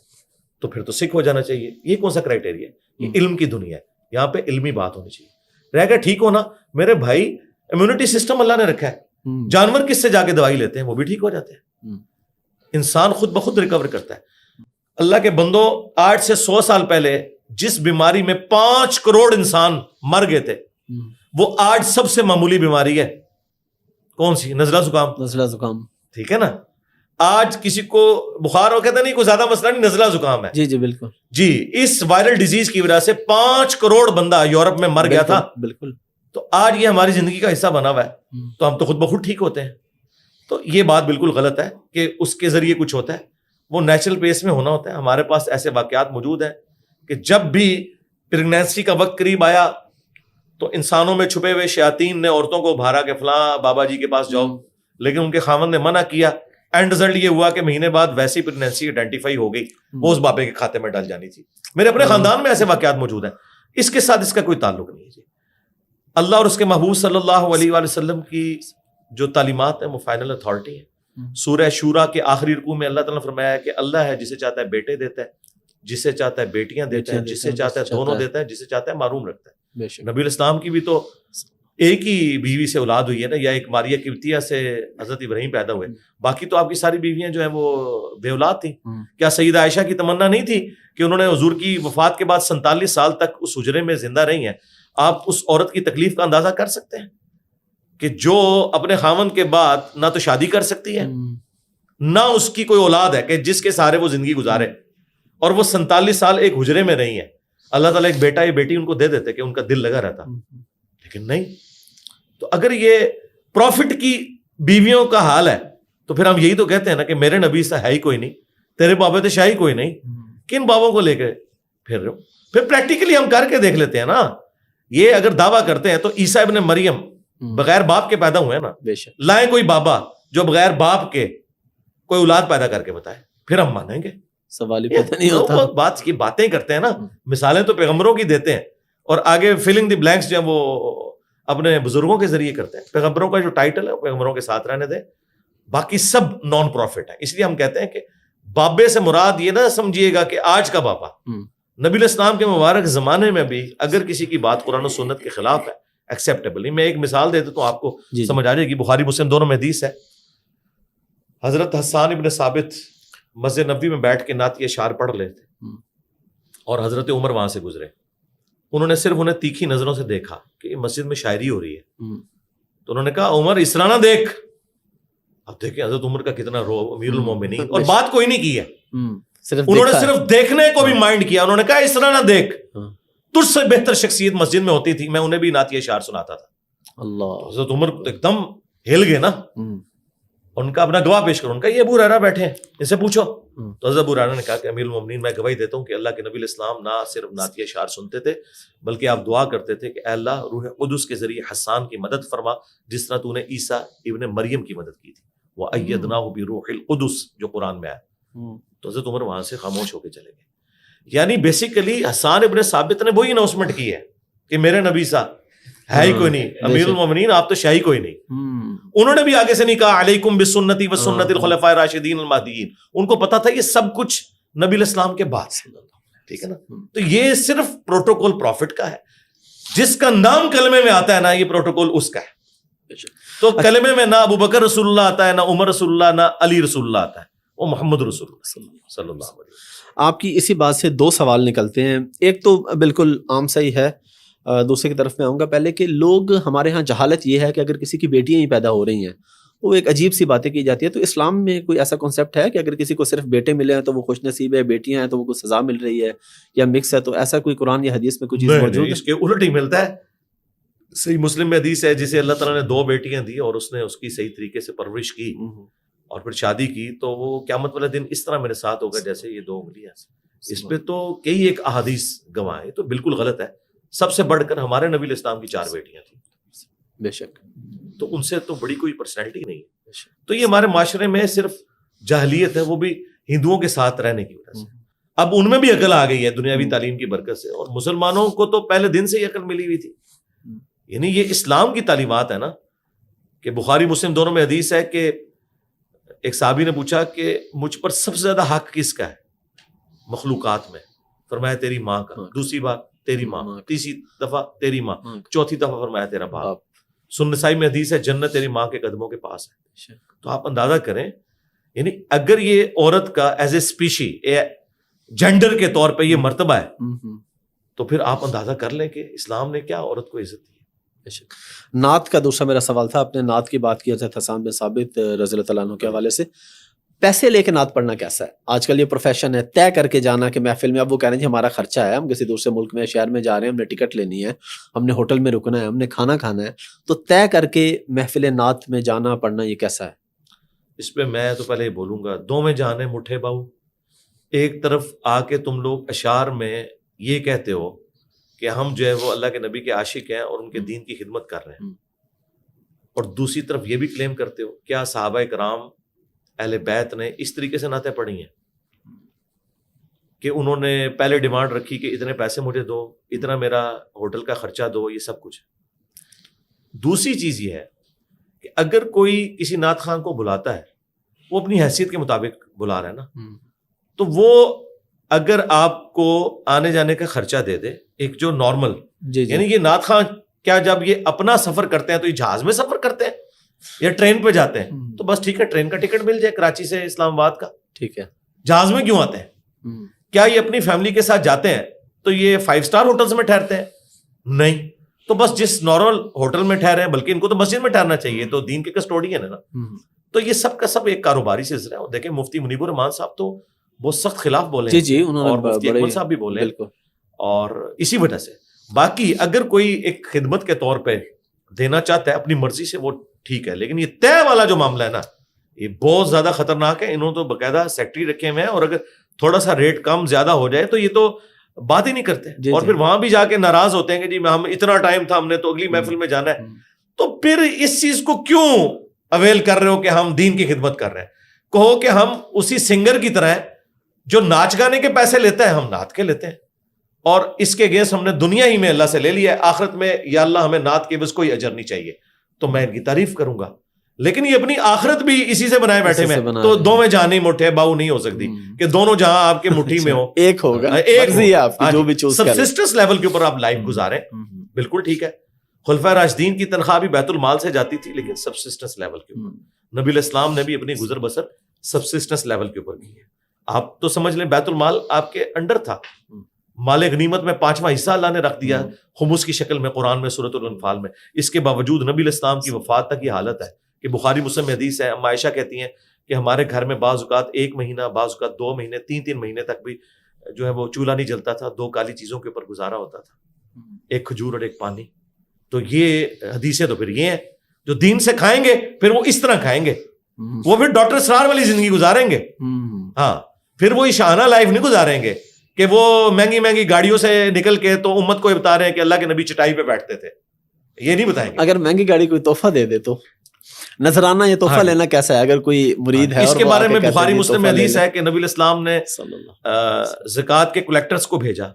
تو پھر تو سکھ ہو جانا چاہیے۔ یہ کون سا کرائٹیریا ہے؟ یہ علم کی دنیا ہے، یہاں پہ علمی بات ہونی چاہیے۔ رہ گیا ٹھیک ہونا، میرے بھائی امیونٹی سسٹم اللہ نے رکھا ہے، جانور کس سے جا کے دوائی لیتے ہیں وہ بھی ٹھیک ہو جاتے ہیں، انسان خود بخود ریکور کرتا ہے۔ اللہ کے بندوں، آج سے 100 سال پہلے جس بیماری میں 5 کروڑ انسان مر گئے تھے وہ آج سب سے معمولی بیماری ہے، کون سی؟ نزلہ زکام۔ نزلہ زکام، ٹھیک ہے نا، آج کسی کو بخار ہو کہتا نہیں کوئی زیادہ مسئلہ نہیں، نزلہ زکام ہے۔ جی جی بالکل جی، اس وائرل ڈیزیز کی وجہ سے 5 کروڑ بندہ یورپ میں مر گیا تھا، بالکل۔ تو آج یہ ہماری زندگی کا حصہ بنا ہوا ہے، تو ہم تو خود بخود ٹھیک ہوتے ہیں۔ تو یہ بات بالکل غلط ہے کہ اس کے ذریعے کچھ ہوتا ہے، وہ نیچرل پیس میں ہونا ہوتا ہے۔ ہمارے پاس ایسے واقعات موجود ہیں کہ جب بھی پریگنینسی کا وقت قریب آیا تو انسانوں میں چھپے ہوئے شیاطین نے عورتوں کو بھارا کہ فلاں بابا جی کے پاس جاؤ، لیکن ان کے خاوند نے منع کیا. اینڈ رزلٹ یہ ہوا کہ مہینے بعد ویسی پریگنینسی آئیڈینٹیفائی ہو گئی، وہ اس بابے کے کھاتے میں ڈال جانی تھی. میرے اپنے خاندان میں ایسے واقعات موجود ہیں. اس کے ساتھ اس کا کوئی تعلق نہیں ہے جی. اللہ اور اس کے محبوب صلی اللہ علیہ وآلہ وسلم کی جو تعلیمات ہیں وہ فائنل اتھارٹی ہیں. سورہ شورا کے آخری رکوع میں اللہ تعالیٰ نے فرمایا ہے کہ اللہ ہے جسے چاہتا ہے بیٹے دیتا ہے، جسے چاہتا ہے بیٹیاں دیتا ہے، جسے چاہتا ہے دونوں دیتا ہے، جسے چاہتا ہے معروم رکھتا ہے. نبی الاسلام کی بھی تو ایک ہی بیوی سے اولاد ہوئی ہے نا، یا ایک ماریہ قبطیہ سے حضرت ابراہیم پیدا ہوئے، باقی تو آپ کی ساری بیویاں جو ہیں وہ بے اولاد تھیں. کیا سیدہ عائشہ کی تمنا نہیں تھی کہ انہوں نے حضور کی وفات کے بعد 47 سال تک اس حجرے میں زندہ رہی ہیں؟ آپ اس عورت کی تکلیف کا اندازہ کر سکتے ہیں کہ جو اپنے خاوند کے بعد نہ تو شادی کر سکتی ہے، نہ اس کی کوئی اولاد ہے کہ جس کے سہارے وہ زندگی گزارے، اور وہ 47 سال ایک حجرے میں رہی ہیں. اللہ تعالیٰ ایک بیٹا یا بیٹی ان کو دے دیتے کہ ان کا دل لگا رہتا، لیکن نہیں. تو اگر یہ پروفٹ کی بیویوں کا حال ہے تو پھر ہم یہی تو کہتے ہیں نا کہ میرے نبی سے ہے ہی کوئی نہیں، تیرے بابے تو شاہی کوئی نہیں. کن بابوں کو لے کے پھر رہے ہو؟ پھر پریکٹیکلی ہم کر کے دیکھ لیتے ہیں نا. یہ اگر دعویٰ کرتے ہیں تو عیسیٰ ابن مریم بغیر باپ کے پیدا ہوئے ہیں نا، لائیں کوئی بابا جو بغیر باپ کے کوئی اولاد پیدا کر کے بتائے، پھر ہم مانیں گے. سوال ہی پیدا نہیں ہوتا. بات کی باتیں کرتے ہیں نا، مثالیں تو پیغمبروں کی دیتے ہیں اور آگے فلنگ دی بلینکس جو ہیں وہ اپنے بزرگوں کے ذریعے کرتے ہیں. پیغمبروں کا جو ٹائٹل ہے وہ پیغمبروں کے ساتھ رہنے دیں، باقی سب نان پروفٹ ہیں. اس لیے ہم کہتے ہیں کہ بابے سے مراد یہ نہ سمجھیے گا کہ آج کا بابا. نبی الاسلام کے مبارک زمانے میں بھی اگر کسی کی بات قرآن و سنت کے خلاف ہے ایکسیپٹیبل نہیں. میں ایک مثال دے دیتا ہوں آپ کو سمجھ آ جائے گی. بخاری مسلم دونوں میں حدیث ہے. حضرت حسان ابن ثابت مسجد نبوی میں بیٹھ کے نعت اشعار پڑھ رہے تھے اور حضرت عمر وہاں سے گزرے. انہوں نے صرف انہیں تیکھی نظروں سے دیکھا کہ مسجد میں شاعری ہو رہی ہے. تو انہوں نے کہا عمر اس طرح نہ دیکھ. اب دیکھیں حضرت عمر کا کتنا رو، امیر المومنین، اور بات کوئی نہیں کی ہے. انہوں نے صرف دیکھنے کو بھی مائنڈ کیا. انہوں نے کہا اس طرح نہ دیکھ، تجھ سے بہتر شخصیت مسجد میں ہوتی تھی، میں انہیں بھی نعت اشعار سناتا تھا. اللہ. حضرت عمر ایک دم ہل گئے نا. ان کا اپنا گواہ پیش کرو. ان کا یہ ابو ہریرہ بیٹھے ہیں، ان سے پوچھو. تو حضرت ابو ہریرہ نے کہا کہ امیر المومنین میں گواہی دیتا ہوں کہ اللہ کے نبی الاسلام نہ صرف نعت اشعار سنتے تھے بلکہ آپ دعا کرتے تھے کہ اے اللہ روح قدس کے ذریعے حسان کی مدد فرما جس طرح تو نے عیسیٰ ابن مریم کی مدد کی تھی. وَأَيَّدْنَاهُ بِرُوحِ الْقُدُسِ جو قرآن میں آیا. تو حضرت عمر وہاں سے خاموش ہو کے چلے گئے. یعنی بیسیکلی حسان ابن ثابت نے وہی اناؤنسمنٹ کی ہے کہ میرے نبی سا ہے ہی کوئی نہیں، امیر المومنین آپ تو شاہی کوئی نہیں. انہوں نے بھی آگے سے نہیں کہا علیکم بسنتی وسنت الخلفاء الراشدین المہدیین. ان کو پتا تھا یہ سب کچھ نبی الاسلام کے بعد سے. ٹھیک ہے نا. تو یہ صرف پروٹوکول پروفٹ کا ہے. جس کا نام کلمے میں آتا ہے نا یہ پروٹوکول اس کا ہے. تو کلمے میں نہ ابو بکر رسول اللہ آتا ہے، نہ عمر رسول اللہ، نہ علی رسول اللہ آتا ہے، وہ محمد رسول اللہ صلی اللہ علیہ وسلم. آپ کی اسی بات سے دو سوال نکلتے ہیں. ایک تو بالکل عام صحیح ہے، دوسرے کی طرف میں آؤں گا. پہلے کہ لوگ ہمارے ہاں جہالت یہ ہے کہ اگر کسی کی بیٹیاں ہی پیدا ہو رہی ہیں وہ ایک عجیب سی باتیں کی جاتی ہے. تو اسلام میں کوئی ایسا کنسیپٹ ہے کہ اگر کسی کو صرف بیٹے ملے ہیں تو وہ خوش نصیب ہے، بیٹیاں ہیں تو وہ کوئی سزا مل رہی ہے، یا مکس ہے؟ تو ایسا کوئی قرآن یا حدیث میں کوئی چیز موجود ہے؟ اس کے الٹ ہی ملتا ہے. صحیح مسلم میں حدیث ہے جسے اللہ تعالیٰ نے 2 بیٹیاں دی اور اس نے اس کی صحیح طریقے سے پرورش کی اور پھر شادی کی تو وہ قیامت والے دن اس طرح میرے ساتھ ہوگا جیسے یہ 2 انگلیاں. اس پہ تو کئی ایک احادیث گواہ ہے. تو بالکل غلط ہے. سب سے بڑھ کر ہمارے نبی الاسلام کی 4 بیٹیاں تھیں. بے شک. تو ان سے تو بڑی کوئی پرسنالٹی نہیں ہے. تو یہ ہمارے معاشرے میں صرف جاہلیت ہے، وہ بھی ہندوؤں کے ساتھ رہنے کی وجہ سے. اب ان میں بھی عقل آ گئی ہے دنیاوی تعلیم کی برکت سے، اور مسلمانوں کو تو پہلے دن سے ہی عقل ملی ہوئی تھی. یعنی یہ اسلام کی تعلیمات ہے نا کہ بخاری مسلم دونوں میں حدیث ہے کہ ایک صحابی نے پوچھا کہ مجھ پر سب سے زیادہ حق کس کا ہے مخلوقات میں؟ فرمایا تیری ماں کا. دوسری بار تیری ماں، تیسری دفعہ تیری ماں، چوتھی دفعہ فرمایا تیرا باپ. سنن نسائی میں حدیث ہے جنت تیری ماں کے قدموں کے پاس ہے. تو آپ اندازہ کریں یعنی اگر یہ عورت کا ایز اے اسپیشی جینڈر کے طور پہ یہ مرتبہ ہے تو پھر آپ اندازہ کر لیں کہ اسلام نے کیا عورت کو عزت دی. نعت کا دوسرا میرا سوال تھا. آپ نے نعت کی بات کی حضرت حسان بن ثابت رضی اللہ تعالیٰ عنہ کے حوالے سے. پیسے لے کے نعت پڑھنا کیسا ہے؟ آج کل یہ پروفیشن ہے، طے کر کے جانا کہ محفل میں اب وہ کہہ رہے ہیں جی ہمارا خرچہ ہے، ہم کسی دوسرے ملک میں شہر میں جا رہے ہیں، ہم نے ٹکٹ لینی ہے، ہم نے ہوٹل میں رکنا ہے، ہم نے کھانا کھانا ہے. تو طے کر کے محفل نعت میں جانا پڑھنا یہ کیسا ہے؟ اس پہ میں تو پہلے یہ بولوں گا، 2 میں جانے مٹھے باؤ. ایک طرف آ کے تم لوگ اشعار میں یہ کہتے ہو کہ ہم جو ہے وہ اللہ کے نبی کے عاشق ہیں اور ان کے دین کی خدمت کر رہے ہیں، اور دوسری طرف یہ بھی کلیم کرتے ہو کیا صحابہ کرام اہل بیت نے اس طریقے سے نعتیں پڑھی ہیں کہ انہوں نے پہلے ڈیمانڈ رکھی کہ اتنے پیسے مجھے دو، اتنا میرا ہوٹل کا خرچہ دو، یہ سب کچھ. دوسری چیز یہ ہے کہ اگر کوئی کسی نعت خان کو بلاتا ہے، وہ اپنی حیثیت کے مطابق بلا رہا ہے نا، تو وہ اگر آپ کو آنے جانے کا خرچہ دے دے ایک جو نارمل، یعنی یہ نعت خان کیا جب یہ اپنا سفر کرتے ہیں تو یہ جہاز میں سفر کرتے ہیں یا ٹرین پہ جاتے ہیں؟ تو بس ٹھیک ہے، ٹرین کا ٹکٹ مل جائے کراچی سے اسلام آباد کا، ٹھیک ہے. جہاز میں کیوں آتے ہیں؟ کیا یہ اپنی فیملی کے ساتھ جاتے ہیں تو یہ 5 اسٹار ہوٹلز میں ٹھہرتے ہیں؟ نہیں. تو بس جس نارمل ہوٹل میں ٹھہرے ہیں، بلکہ ان کو تو مسجد میں ٹھہرنا چاہیے، تو دین کے کسٹوڈین ہے نا. تو یہ سب کا سب ایک کاروباری سلسلہ ہے. دیکھیں مفتی منیب الرحمان صاحب تو بہت سخت خلاف بولے ہیں، جی انہوں نے، اور مفتی اکمل صاحب بھی بولے ہیں، اور اسی وجہ سے باقی اگر کوئی ایک خدمت کے طور پہ دینا چاہتا ہے اپنی مرضی سے وہ ٹھیک ہے، لیکن یہ طے والا جو معاملہ ہے نا یہ بہت زیادہ خطرناک ہے. انہوں نے تو باقاعدہ سیکٹری رکھے ہوئے ہیں، اور اگر تھوڑا سا ریٹ کم زیادہ ہو جائے تو یہ تو بات ہی نہیں کرتے، اور پھر وہاں بھی جا کے ناراض ہوتے ہیں کہ جی ہم اتنا ٹائم تھا، ہم نے تو اگلی محفل میں جانا ہے. تو پھر اس چیز کو کیوں اویل کر رہے ہو کہ ہم دین کی خدمت کر رہے ہیں؟ کہو کہ ہم اسی سنگر کی طرح ہیں جو ناچ گانے کے پیسے لیتا ہے، ہم نعت کے لیتے ہیں، اور اس کے اگینسٹ ہم نے دنیا ہی میں اللہ سے لے لیا ہے، آخرت میں یا اللہ ہمیں نعت کے بس کوئی اجر نہیں چاہیے، تو میں ان کی تعریف کروں گا. لیکن یہ اپنی آخرت بھی اسی سے بنائے بیٹھے میں، تو دو میں جہاں نہیں مٹھے باؤ نہیں ہو سکتی کہ دونوں جہاں آپ کے مٹھی میں ہو، ایک ہوگا، جو بھی سبسسٹنس لیول کے اوپر آپ لائف گزاریں. بالکل ٹھیک ہے، خلفائے راشدین کی تنخواہ بھی بیت المال سے جاتی تھی، لیکن سبسسٹنس لیول کے اوپر نبی علیہ السلام نے بھی اپنی گزر بسر سبسسٹنس لیول کے اوپر کی ہے. آپ تو سمجھ لیں بیت المال آپ کے انڈر تھا، مال غنیمت میں 5واں حصہ اللہ نے رکھ دیا خمس کی شکل میں قرآن میں سورۃ الانفال میں. اس کے باوجود نبی علیہ السلام کی وفات تک یہ حالت ہے کہ بخاری مسلم میں حدیث ہے، اما عائشہ کہتی ہیں کہ ہمارے گھر میں بعض اوقات 1 مہینہ، بعض اوقات 2 مہینے، 3 مہینے تک بھی جو ہے وہ چولہا نہیں جلتا تھا، 2 کالی چیزوں کے اوپر گزارا ہوتا تھا، ایک کھجور اور ایک پانی. تو یہ حدیثیں تو پھر یہ ہیں جو دین سے کھائیں گے پھر وہ اس طرح کھائیں گے، وہ پھر ڈاکٹر اسرار والی زندگی گزاریں گے. ہاں، پھر وہ شاہانہ لائف نہیں گزاریں گے کہ وہ مہنگی مہنگی گاڑیوں سے نکل کے تو امت کو بتا رہے ہیں کہ اللہ کے نبی چٹائی پہ بیٹھتے تھے، یہ نہیں بتائیں گے. اگر مہنگی گاڑی کوئی تحفہ دے دے تو نذرانہ یہ تحفہ لینا کیسا ہے؟ اگر کوئی مرید ہے، اس کے بارے میں بخاری مسلم میں حدیث ہے کہ نبی علیہ السلام نے زکوٰۃ کے کلیکٹرز کو بھیجا.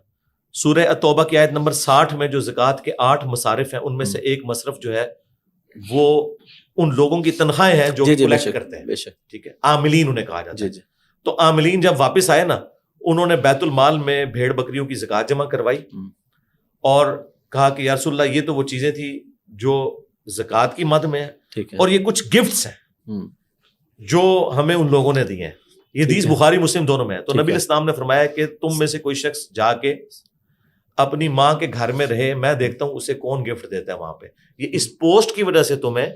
سورہ التوبہ کی آیت نمبر 60 میں جو زکوٰۃ کے 8 مصارف ہیں ان میں سے ایک مصرف جو ہے وہ ان لوگوں کی تنخواہیں ہیں جو کلیکٹ کرتے ہیں، ٹھیک ہے، عاملین انہیں کہا جاتا ہے. تو عاملین جب واپس آئے نا، انہوں نے بیت المال میں بھیڑ بکریوں کی زکوٰۃ جمع کروائی اور کہا کہ یا رسول اللہ یہ تو وہ چیزیں تھی جو زکوٰۃ کی مد میں ہے، اور یہ کچھ گفٹس ہیں جو ہمیں ان لوگوں نے دیے ہیں. یہ حدیث بخاری مسلم دونوں میں ہے. تو نبی علیہ السلام نے فرمایا کہ تم میں سے کوئی شخص جا کے اپنی ماں کے گھر میں رہے، میں دیکھتا ہوں اسے کون گفٹ دیتا ہے وہاں پہ. یہ اس پوسٹ کی وجہ سے تمہیں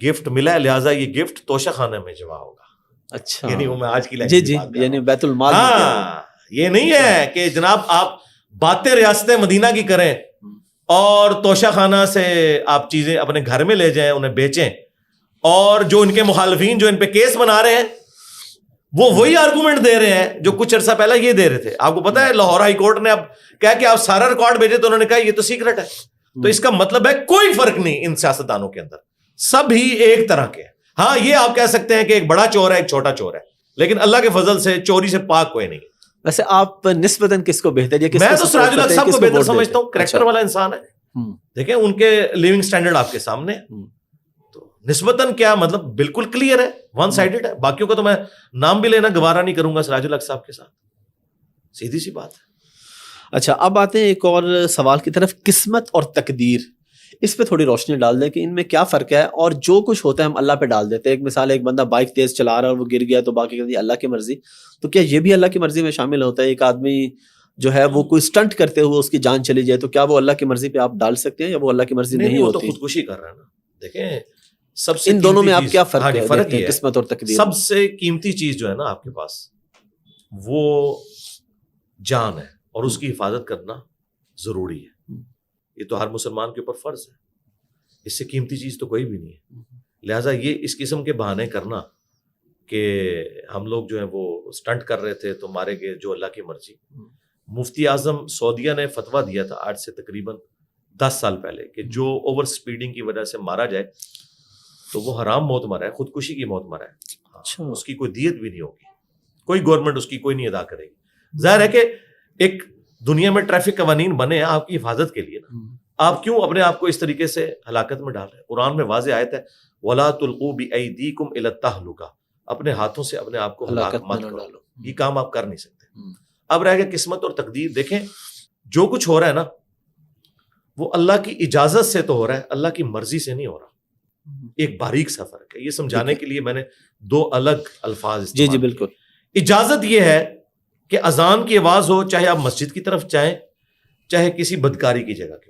گفٹ ملا ہے، لہٰذا یہ گفٹ توشہ خانے میں جمع ہوگا. اچھا، یعنی وہ میں آج کی لینگویج یعنی بیت المال. ہاں، یہ نہیں ہے کہ جناب آپ باتیں ریاست مدینہ کی کریں اور توشہ خانہ سے آپ چیزیں اپنے گھر میں لے جائیں، انہیں بیچیں، اور جو ان کے مخالفین جو ان پہ کیس بنا رہے ہیں وہ وہی آرگومنٹ دے رہے ہیں جو کچھ عرصہ پہلے یہ دے رہے تھے. آپ کو پتا ہے لاہور ہائی کورٹ نے اب کہا کہ آپ سارا ریکارڈ بھیجے، تو انہوں نے کہا یہ تو سیکرٹ ہے. تو اس کا مطلب ہے کوئی فرق نہیں ان سیاستدانوں کے اندر، سب ہی ایک طرح کے ہیں. ہاں، یہ آپ کہہ سکتے ہیں کہ ایک بڑا چور ہے ایک چھوٹا چور ہے، لیکن اللہ کے فضل سے چوری سے پاک کوئی نہیں. ویسے آپ نسبتاً کس کو بہتر، میں تو سراج الحق صاحب کو بہتر سمجھتا ہوں، کریکٹر والا انسان ہے. دیکھیں ان کے لیونگ سٹینڈرڈ آپ کے سامنے، تو نسبتاً کیا مطلب بالکل کلیئر ہے، ون سائیڈڈ ہے. باقیوں کا تو میں نام بھی لینا گوارا نہیں کروں گا سراج الحق صاحب کے ساتھ، سیدھی سی بات ہے. اچھا، اب آتے ہیں ایک اور سوال کی طرف، قسمت اور تقدیر. اس پہ تھوڑی روشنی ڈال دیں کہ ان میں کیا فرق ہے، اور جو کچھ ہوتا ہے ہم اللہ پہ ڈال دیتے ہیں. ایک مثال، ایک بندہ بائک تیز چلا رہا ہے اور وہ گر گیا تو باقی کہتے ہیں اللہ کی مرضی، تو کیا یہ بھی اللہ کی مرضی میں شامل ہوتا ہے؟ ایک آدمی جو ہے وہ کوئی سٹنٹ کرتے ہوئے اس کی جان چلی جائے تو کیا وہ اللہ کی مرضی پہ آپ ڈال سکتے ہیں، یا وہ اللہ کی مرضی نہیں ہوتی؟ وہ تو خودکشی کر رہا ہے نا. دیکھیں سب سے ان دونوں میں آپ کیا فرق ہے؟ فرق ہے قسمت اور تقدیر. سب سے قیمتی چیز جو ہے نا آپ کے پاس وہ جان ہے، اور اس کی حفاظت کرنا ضروری ہے. یہ تو ہر مسلمان کے اوپر فرض ہے، اس سے قیمتی چیز تو کوئی بھی نہیں ہے. لہٰذا یہ اس قسم کے بہانے کرنا کہ ہم لوگ جو ہیں وہ سٹنٹ کر رہے تھے تو مارے گئے جو اللہ کی مرضی، مفتی اعظم سعودیہ نے فتویٰ دیا تھا آج سے تقریباً 10 سال پہلے کہ جو اوور سپیڈنگ کی وجہ سے مارا جائے تو وہ حرام موت مرا ہے, خودکشی کی موت مرا ہے. اچھا. اس کی کوئی دیت بھی نہیں ہوگی, کوئی گورنمنٹ اس کی کوئی نہیں ادا کرے گی. ظاہر ہے کہ ایک دنیا میں ٹریفک قوانین بنے ہیں آپ کی حفاظت کے لیے نا, آپ کیوں اپنے آپ کو اس طریقے سے ہلاکت میں ڈال رہے ہیں؟ قرآن میں واضح آیت ہے وَلَا تُلْقُوا بِأَيْدِيكُمْ إِلَى التَّهْلُكَةِ, اپنے ہاتھوں سے اپنے آپ کو ہلاک مت کرو. یہ کام آپ کر نہیں سکتے. اب رہ گیا قسمت اور تقدیر. دیکھیں جو کچھ ہو رہا ہے نا وہ اللہ کی اجازت سے تو ہو رہا ہے, اللہ کی مرضی سے نہیں ہو رہا. ایک باریک سا فرق ہے, یہ سمجھانے کے لیے میں نے 2 الگ الفاظ استعمال جی بالکل. اجازت یہ ہے کہ اذان کی آواز ہو, چاہے آپ مسجد کی طرف چاہیں چاہے کسی بدکاری کی جگہ کی.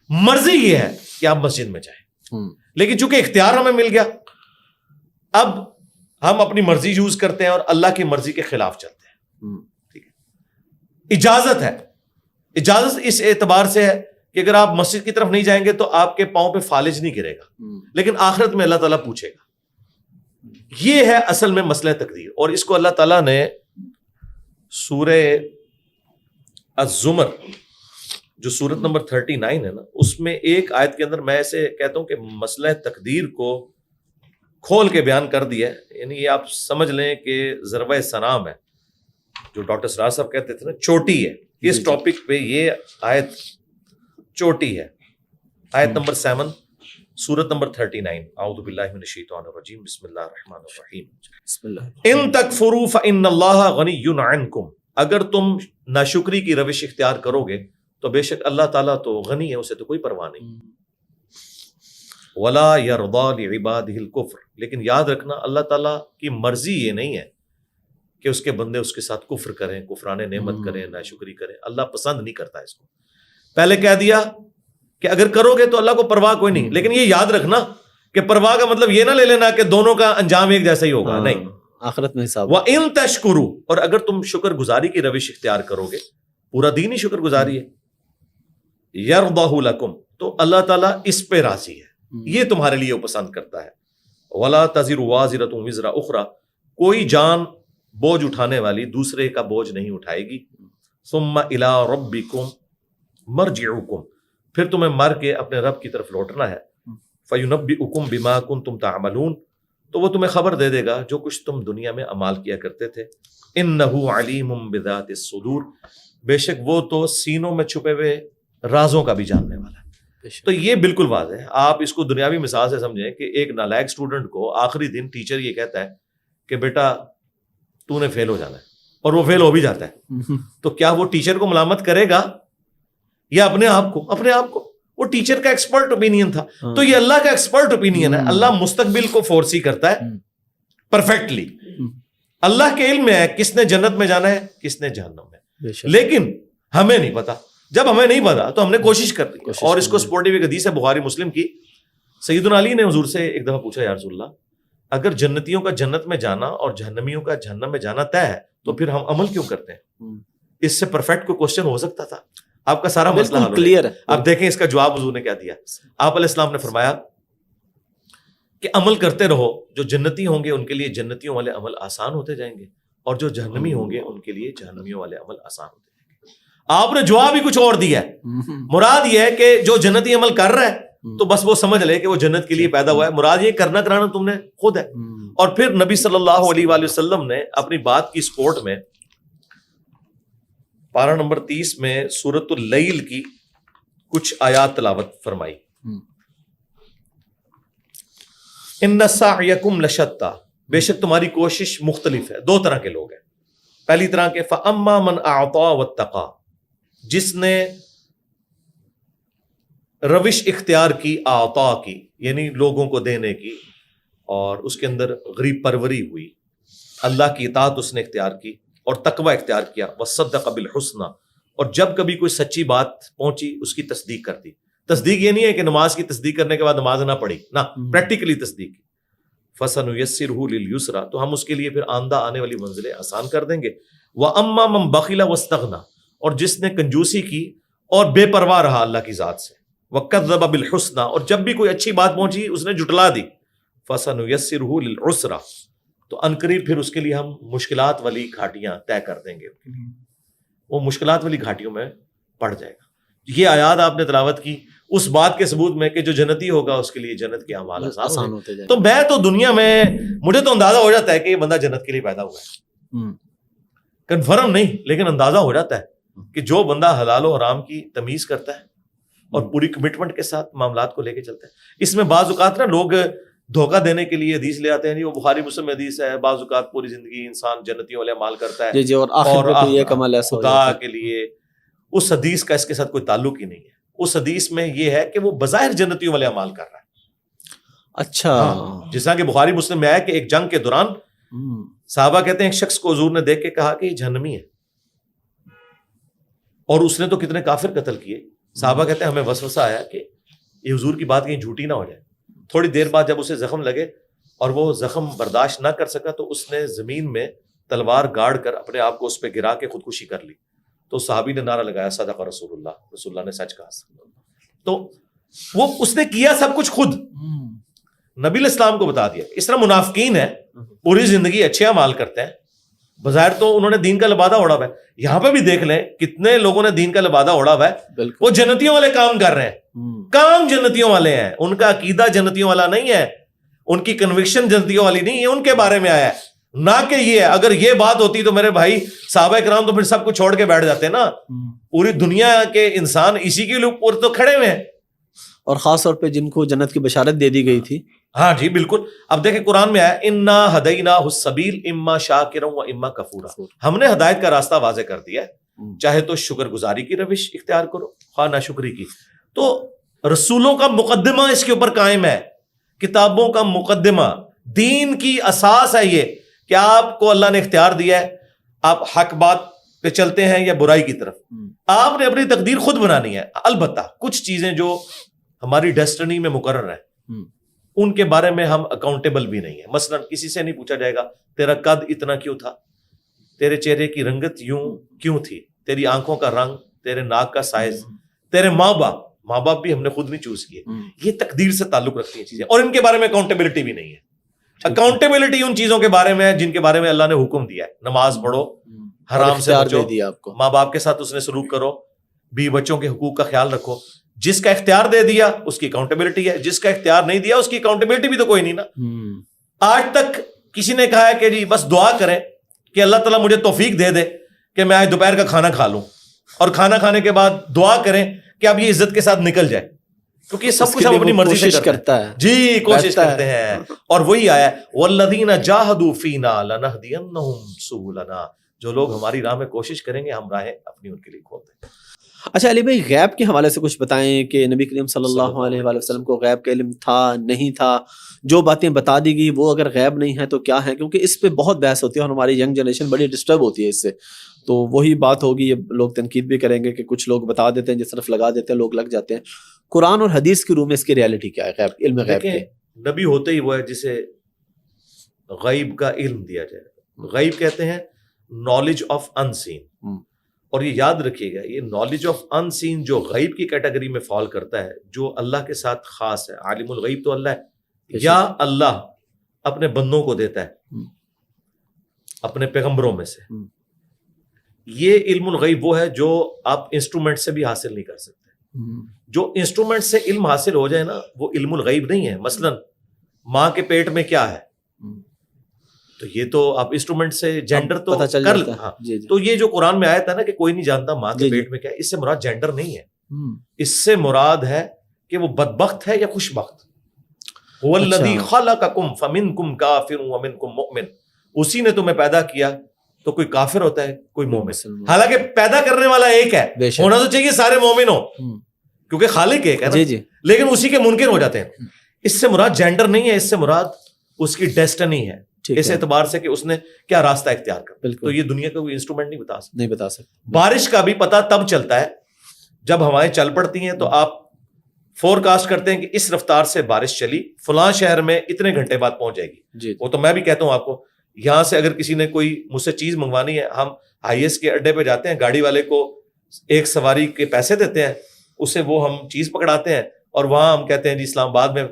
مرضی یہ ہے کہ آپ مسجد میں جائیں, لیکن چونکہ اختیار ہمیں مل گیا اب ہم اپنی مرضی یوز کرتے ہیں اور اللہ کی مرضی کے خلاف چلتے ہیں. ٹھیک ہے, اجازت ہے. اجازت اس اعتبار سے ہے کہ اگر آپ مسجد کی طرف نہیں جائیں گے تو آپ کے پاؤں پہ فالج نہیں گرے گا, لیکن آخرت میں اللہ تعالیٰ پوچھے گا. یہ ہے اصل میں مسئلہ تقدیر, اور اس کو اللہ تعالیٰ نے سورہ الزمر جو سورت نمبر 39 ہے نا, اس میں ایک آیت کے اندر میں ایسے کہتا ہوں کہ مسئلہ تقدیر کو کھول کے بیان کر دیا ہے. یعنی یہ آپ سمجھ لیں کہ ضربہ سنام ہے, جو ڈاکٹر سراج صاحب کہتے تھے نا چوٹی ہے. اس ٹاپک پہ یہ آیت چوٹی ہے. آیت نمبر 7 سورت نمبر 39. اعوذ باللہ من الشیطان الرجیم بسم اللہ الرحمن الرحیم. ان تکفروا فإن اللہ غنی عنکم, اگر تم ناشکری کی روش اختیار کرو گے تو بے شک اللہ تعالیٰ تو غنی ہے, اسے تو کوئی پرواہ نہیں. ولا یرضی لعبادہ الکفر, لیکن یاد رکھنا اللہ تعالیٰ کی مرضی یہ نہیں ہے کہ اس کے بندے اس کے ساتھ کفر کریں, کفران نعمت کریں, ناشکری کریں. اللہ پسند نہیں کرتا اس کو. پہلے کہہ دیا کہ اگر کرو گے تو اللہ کو پرواہ کوئی نہیں, لیکن یہ یاد رکھنا کہ پرواہ کا مطلب یہ نہ لے لینا کہ دونوں کا انجام ایک جیسا ہی ہوگا, نہیں, آخرت میں حساب. وَإِن تَشْكُرُوا, اور اگر تم شکر گزاری کی روش اختیار کرو گے, پورا دین ہی شکر گزاری ہے. يَرْضَهُ لَكُمْ, تو اللہ تعالیٰ اس پہ راضی ہے, یہ تمہارے لیے وہ پسند کرتا ہے. وَلَا تَزِرُ وَازِرَةٌ وِزْرَ أُخْرَى, کوئی جان بوجھ اٹھانے والی دوسرے کا بوجھ نہیں اٹھائے گی. ثُمَّ إِلَىٰ رَبِّكُمْ مَرْجِعُكُمْ, پھر تمہیں مر کے اپنے رب کی طرف لوٹنا ہے. فَيُنَبِّئُكُمْ بِمَا كُنتُمْ تَعْمَلُونَ, تو وہ تمہیں خبر دے دے گا جو کچھ تم دنیا میں اعمال کیا کرتے تھے. إِنَّهُ عَلِيمٌ بِذَاتِ الصُّدُورِ, بے شک وہ تو سینوں میں چھپے ہوئے رازوں کا بھی جاننے والا ہے. تو یہ بالکل واضح ہے. آپ اس کو دنیاوی مثال سے سمجھیں کہ ایک نالائق اسٹوڈنٹ کو آخری دن ٹیچر یہ کہتا ہے کہ بیٹا تو نے فیل ہو جانا ہے, اور وہ فیل ہو بھی جاتا ہے, تو کیا وہ ٹیچر کو ملامت کرے گا یا اپنے آپ کو؟ اپنے آپ کو. وہ ٹیچر کا ایکسپرٹ اوپینین تھا, تو یہ اللہ کا ایکسپرٹ اوپینین ہے. اللہ مستقبل کو فورسی کرتا ہے پرفیکٹلی. اللہ کے علم میں ہے کس نے جنت میں جانا ہے کس نے جہنم میں, لیکن ہمیں نہیں پتا. جب ہمیں نہیں پتا تو ہم نے کوشش کر دی, اور اس کو سپورٹیو ایک حدیث ہے بخاری مسلم کی. سیدنا علی نے حضور سے ایک دفعہ پوچھا یا رسول اللہ, اگر جنتیوں کا جنت میں جانا اور جہنمیوں کا جہنم میں جانا طے ہے تو پھر ہم عمل کیوں کرتے ہیں؟ اس سے پرفیکٹ کوئی کوشچن ہو سکتا تھا, آپ کا سارا مسئلہ کلیئر ہے. آپ دیکھیں اس کا جواب حضور نے کیا دیا. آپ علیہ السلام نے فرمایا کہ عمل کرتے رہو, جو جنتی ہوں گے ان کے لیے جنتیوں والے عمل آسان ہوتے جائیں گے, اور جو جہنمی ہوں گے ان کے لیے جہنمیوں والے عمل آسان ہوتے جائیں گے. آپ نے جواب ہی کچھ اور دیا ہے. مراد یہ ہے کہ جو جنتی عمل کر رہا ہے تو بس وہ سمجھ لے کہ وہ جنت کے لیے پیدا ہوا ہے. مراد یہ کرنا کرانا تم نے خود ہے. اور پھر نبی صلی اللہ علیہ وآلہ وسلم نے اپنی بات کی سپورٹ میں پارہ نمبر 30 میں سورۃ اللیل کی کچھ آیات تلاوت فرمائی. ان سعیکم لشتیٰ, بے شک تمہاری کوشش مختلف ہے. 2 طرح کے لوگ ہیں. پہلی طرح کے فاما من اعطى واتقى, جس نے روش اختیار کی اعطا کی, یعنی لوگوں کو دینے کی, اور اس کے اندر غریب پروری ہوئی, اللہ کی اطاعت اس نے اختیار کی اور تقوی اختیار کیا. وصدق بالحسنى, اور جب کبھی کوئی سچی بات پہنچی اس کی تصدیق کر دی. تصدیق یہ نہیں ہے کہ نماز کی تصدیق کرنے کے بعد نماز نہ پڑھی, نہ, پریکٹیکلی تصدیق کی. فَسَنُيَسِّرُهُ لِلْيُسْرَى, تو ہم اس کے لیے پھر آندہ آنے والی منزلیں آسان کر دیں گے. وَأَمَّا مَن بَخِلَ وَاسْتَغْنَى, اور جس نے کنجوسی کی اور بے پرواہ رہا اللہ کی ذات سے. وَكَذَّبَ بِالْحُسْنَى, اور جب بھی کوئی اچھی بات پہنچی اس نے جھٹلا دی. فَسَنُيَسِّرُهُ لِلْعُسْرَى, تو عنقریب پھر اس کے لیے ہم مشکلات والی گھاٹیاں طے کر دیں گے. وہ مشکلات والی گھاٹیوں میں پڑ جائے گا. یہ آیات آپ نے تلاوت کی اس بات کے ثبوت میں کہ جو جنتی ہوگا اس کے لیے جنت کے اعمال آسان ہوتے جائیں. تو میں تو دنیا میں مجھے تو اندازہ ہو جاتا ہے کہ یہ بندہ جنت کے لیے پیدا ہوا ہے, کنفرم نہیں لیکن اندازہ ہو جاتا ہے کہ جو بندہ حلال و حرام کی تمیز کرتا ہے اور پوری کمٹمنٹ کے ساتھ معاملات کو لے کے چلتا ہے. اس میں بعض اوقات نا لوگ دھوکہ دینے کے لیے حدیث لے آتے ہیں, وہ بخاری مسلم میں حدیث ہے, بعض اوقات پوری زندگی انسان جنتیوں والے اعمال کرتا ہے اور خدا کے لیے. اس حدیث کا اس کے ساتھ کوئی تعلق ہی نہیں ہے. اس حدیث میں یہ ہے کہ وہ بظاہر جنتیوں والے اعمال کر رہا ہے. اچھا, جس طرح کہ بخاری مسلم میں آیا کہ ایک جنگ کے دوران صحابہ کہتے ہیں ایک شخص کو حضور نے دیکھ کے کہا کہ یہ جہنمی ہے, اور اس نے تو کتنے کافر قتل کیے. صحابہ کہتے ہیں ہمیں وسوسہ آیا کہ یہ حضور کی بات کہیں جھوٹی نہ ہو جائے. تھوڑی دیر بعد جب اسے زخم لگے اور وہ زخم برداشت نہ کر سکا تو اس نے زمین میں تلوار گاڑ کر اپنے آپ کو اس پہ گرا کے خودکشی کر لی. تو صحابی نے نعرہ لگایا صدق رسول اللہ, رسول اللہ نے سچ کہا. تو وہ اس نے کیا سب کچھ خود, نبی الاسلام کو بتا دیا. اس طرح منافقین ہیں, پوری زندگی اچھے اعمال کرتے ہیں, بظاہر تو انہوں نے دین کا لبادہ اوڑھا ہوا ہے. یہاں پہ بھی دیکھ لیں کتنے لوگوں نے دین کا لبادہ اوڑھا ہوا ہے, وہ جنتیوں والے کام کر رہے ہیں. کام جنتیوں والے ہیں, ان کا عقیدہ جنتیوں والا نہیں ہے, ان کی کنوکشن جنتیوں والی نہیں ہے. ان کے بارے میں آیا ہے نہ کہ یہ. اگر یہ بات ہوتی تو میرے بھائی صحابہ کرام تو پھر سب کچھ چھوڑ کے بیٹھ جاتے نا. پوری دنیا کے انسان اسی کے اوپر تو کھڑے ہوئے ہیں, اور خاص طور پہ جن کو جنت کی بشارت دے دی گئی تھی. ہاں جی بالکل. اب دیکھیں قرآن میں آیا انا ہدیناہ السبیل اما شاکرا و اما کفورا. ہم نے ہدایت کا راستہ واضح کر دیا ہے, چاہے تو شکر گزاری کی روش اختیار کرو خواہ ناشکری کی. تو رسولوں کا مقدمہ اس کے اوپر قائم ہے, کتابوں کا مقدمہ, دین کی اساس ہے یہ کہ آپ کو اللہ نے اختیار دیا ہے, آپ حق بات پہ چلتے ہیں یا برائی کی طرف. آپ نے اپنی تقدیر خود بنانی ہے. البتہ کچھ چیزیں جو ہماری ڈیسٹنی میں مقرر ہیں ان کے بارے میں ہم اکاؤنٹیبل بھی نہیں ہیں. مثلا کسی سے نہیں پوچھا جائے گا تیرا قد اتنا کیوں تھا, تیرے چہرے کی رنگت یوں کیوں تھی, تیری آنکھوں کا رنگ, تیرے ناک کا سائز, تیرے ماں باپ بھی ہم نے خود نہیں چوز کیے. یہ تقدیر سے تعلق رکھتی ہیں چیزیں, اور ان کے بارے میں اکاؤنٹیبلٹی بھی نہیں ہے. اکاؤنٹیبلٹی ان چیزوں کے بارے میں ہے جن کے بارے میں اللہ نے حکم دیا ہے, نماز پڑھو, حرام سے بچو, ماں باپ کے ساتھ اس نے سلوک کرو, بیوی بچوں کے حقوق کا خیال رکھو. جس کا اختیار دے دیا اس کی اکاؤنٹیبلٹی ہے, جس کا اختیار نہیں دیا اس کی اکاؤنٹیبلٹی بھی تو کوئی نہیں نا. آج تک کسی نے کہا ہے کہ جی بس دعا کریں کہ اللہ تعالیٰ مجھے توفیق دے دے کہ میں آج دوپہر کا کھانا کھا لوں, اور کھانا کھانے کے بعد دعا کریں کہ اب یہ عزت کے ساتھ نکل جائے, کیونکہ یہ سب کچھ ہم اپنی مرضی سے کرتا ہے. جی کوشش کرتے ہیں, اور وہی آیا والذین جاہدوا فینا لنہدینہم سبلنا. جو لوگ ہماری راہ میں کوشش کریں گے ہم راہیں اپنی ان کے لیے کھول دیں. اچھا علی بھائی, غیب کے حوالے سے کچھ بتائیں کہ نبی کریم صلی اللہ علیہ وآلہ وسلم کو غیب کا علم تھا نہیں تھا, جو باتیں بتا دی گئی وہ اگر غیب نہیں ہے تو کیا ہے, کیونکہ اس پہ بہت بحث ہوتی ہے اور ہماری ینگ جنریشن بڑی ڈسٹرب ہوتی ہے اس سے. تو وہی بات ہوگی, یہ لوگ تنقید بھی کریں گے کہ کچھ لوگ بتا دیتے ہیں جس طرف لگا دیتے ہیں, لوگ لگ جاتے ہیں. قرآن اور حدیث کے روح میں اس کی ریالٹی کیا ہے غیب, علم غیب کے؟ نبی ہوتے ہی وہ ہے جسے غیب کا علم دیا جائے. غیب کہتے ہیں نالج آف ان سین, اور یہ یاد رکھیے گا یہ نالج آف ان سین جو غیب کی کیٹیگری میں فال کرتا ہے, جو اللہ کے ساتھ خاص ہے. عالم الغیب تو اللہ ہے, یا اللہ اپنے بندوں کو دیتا ہے اپنے پیغمبروں میں سے. یہ علم الغیب وہ ہے جو آپ انسٹرومنٹ سے بھی حاصل نہیں کر سکتے. جو انسٹرومنٹ سے علم حاصل ہو جائے نا وہ علم الغیب نہیں ہے. مثلا ماں کے پیٹ میں کیا ہے, تو یہ تو آپ انسٹرومنٹ سے جینڈر تو کر لیں. ہاں تو یہ جو قرآن میں آیا تھا نا کہ کوئی نہیں جانتا ماں کے پیٹ میں کیا ہے, اس سے مراد جینڈر نہیں ہے. اس سے مراد ہے کہ وہ بدبخت ہے یا خوش بخت. هو الذی خلقکم فمنکم کافر ومنکم مؤمن. اسی نے تمہیں پیدا کیا تو کوئی کافر ہوتا ہے کوئی مومن. حالانکہ پیدا کرنے والا ایک ہے, ہونا تو چاہیے سارے مومن ہو کیونکہ خالق ایک ہے نا, لیکن اسی کے منکر ہو جاتے ہیں. اس سے مراد جینڈر نہیں ہے, اس سے مراد اس کی ڈیسٹنی ہے, اس اعتبار سے کہ اس نے کیا راستہ اختیار کر. تو یہ دنیا کا کوئی انسٹرومنٹ نہیں بتا سکتا. بارش کا بھی پتہ تب چلتا ہے جب ہوائیں چل پڑتی ہیں, تو آپ فور کاسٹ کرتے ہیں کہ اس رفتار سے بارش چلی فلاں شہر میں اتنے گھنٹے بعد پہنچ جائے گی. وہ تو میں بھی کہتا ہوں آپ کو, یہاں سے اگر کسی نے کوئی مجھ سے چیز منگوانی ہے, ہم ہائی ایس کے اڈے پہ جاتے ہیں, گاڑی والے کو ایک سواری کے پیسے دیتے ہیں, اسے وہ ہم چیز پکڑاتے ہیں, اور وہاں ہم کہتے ہیں جی اسلام آباد میں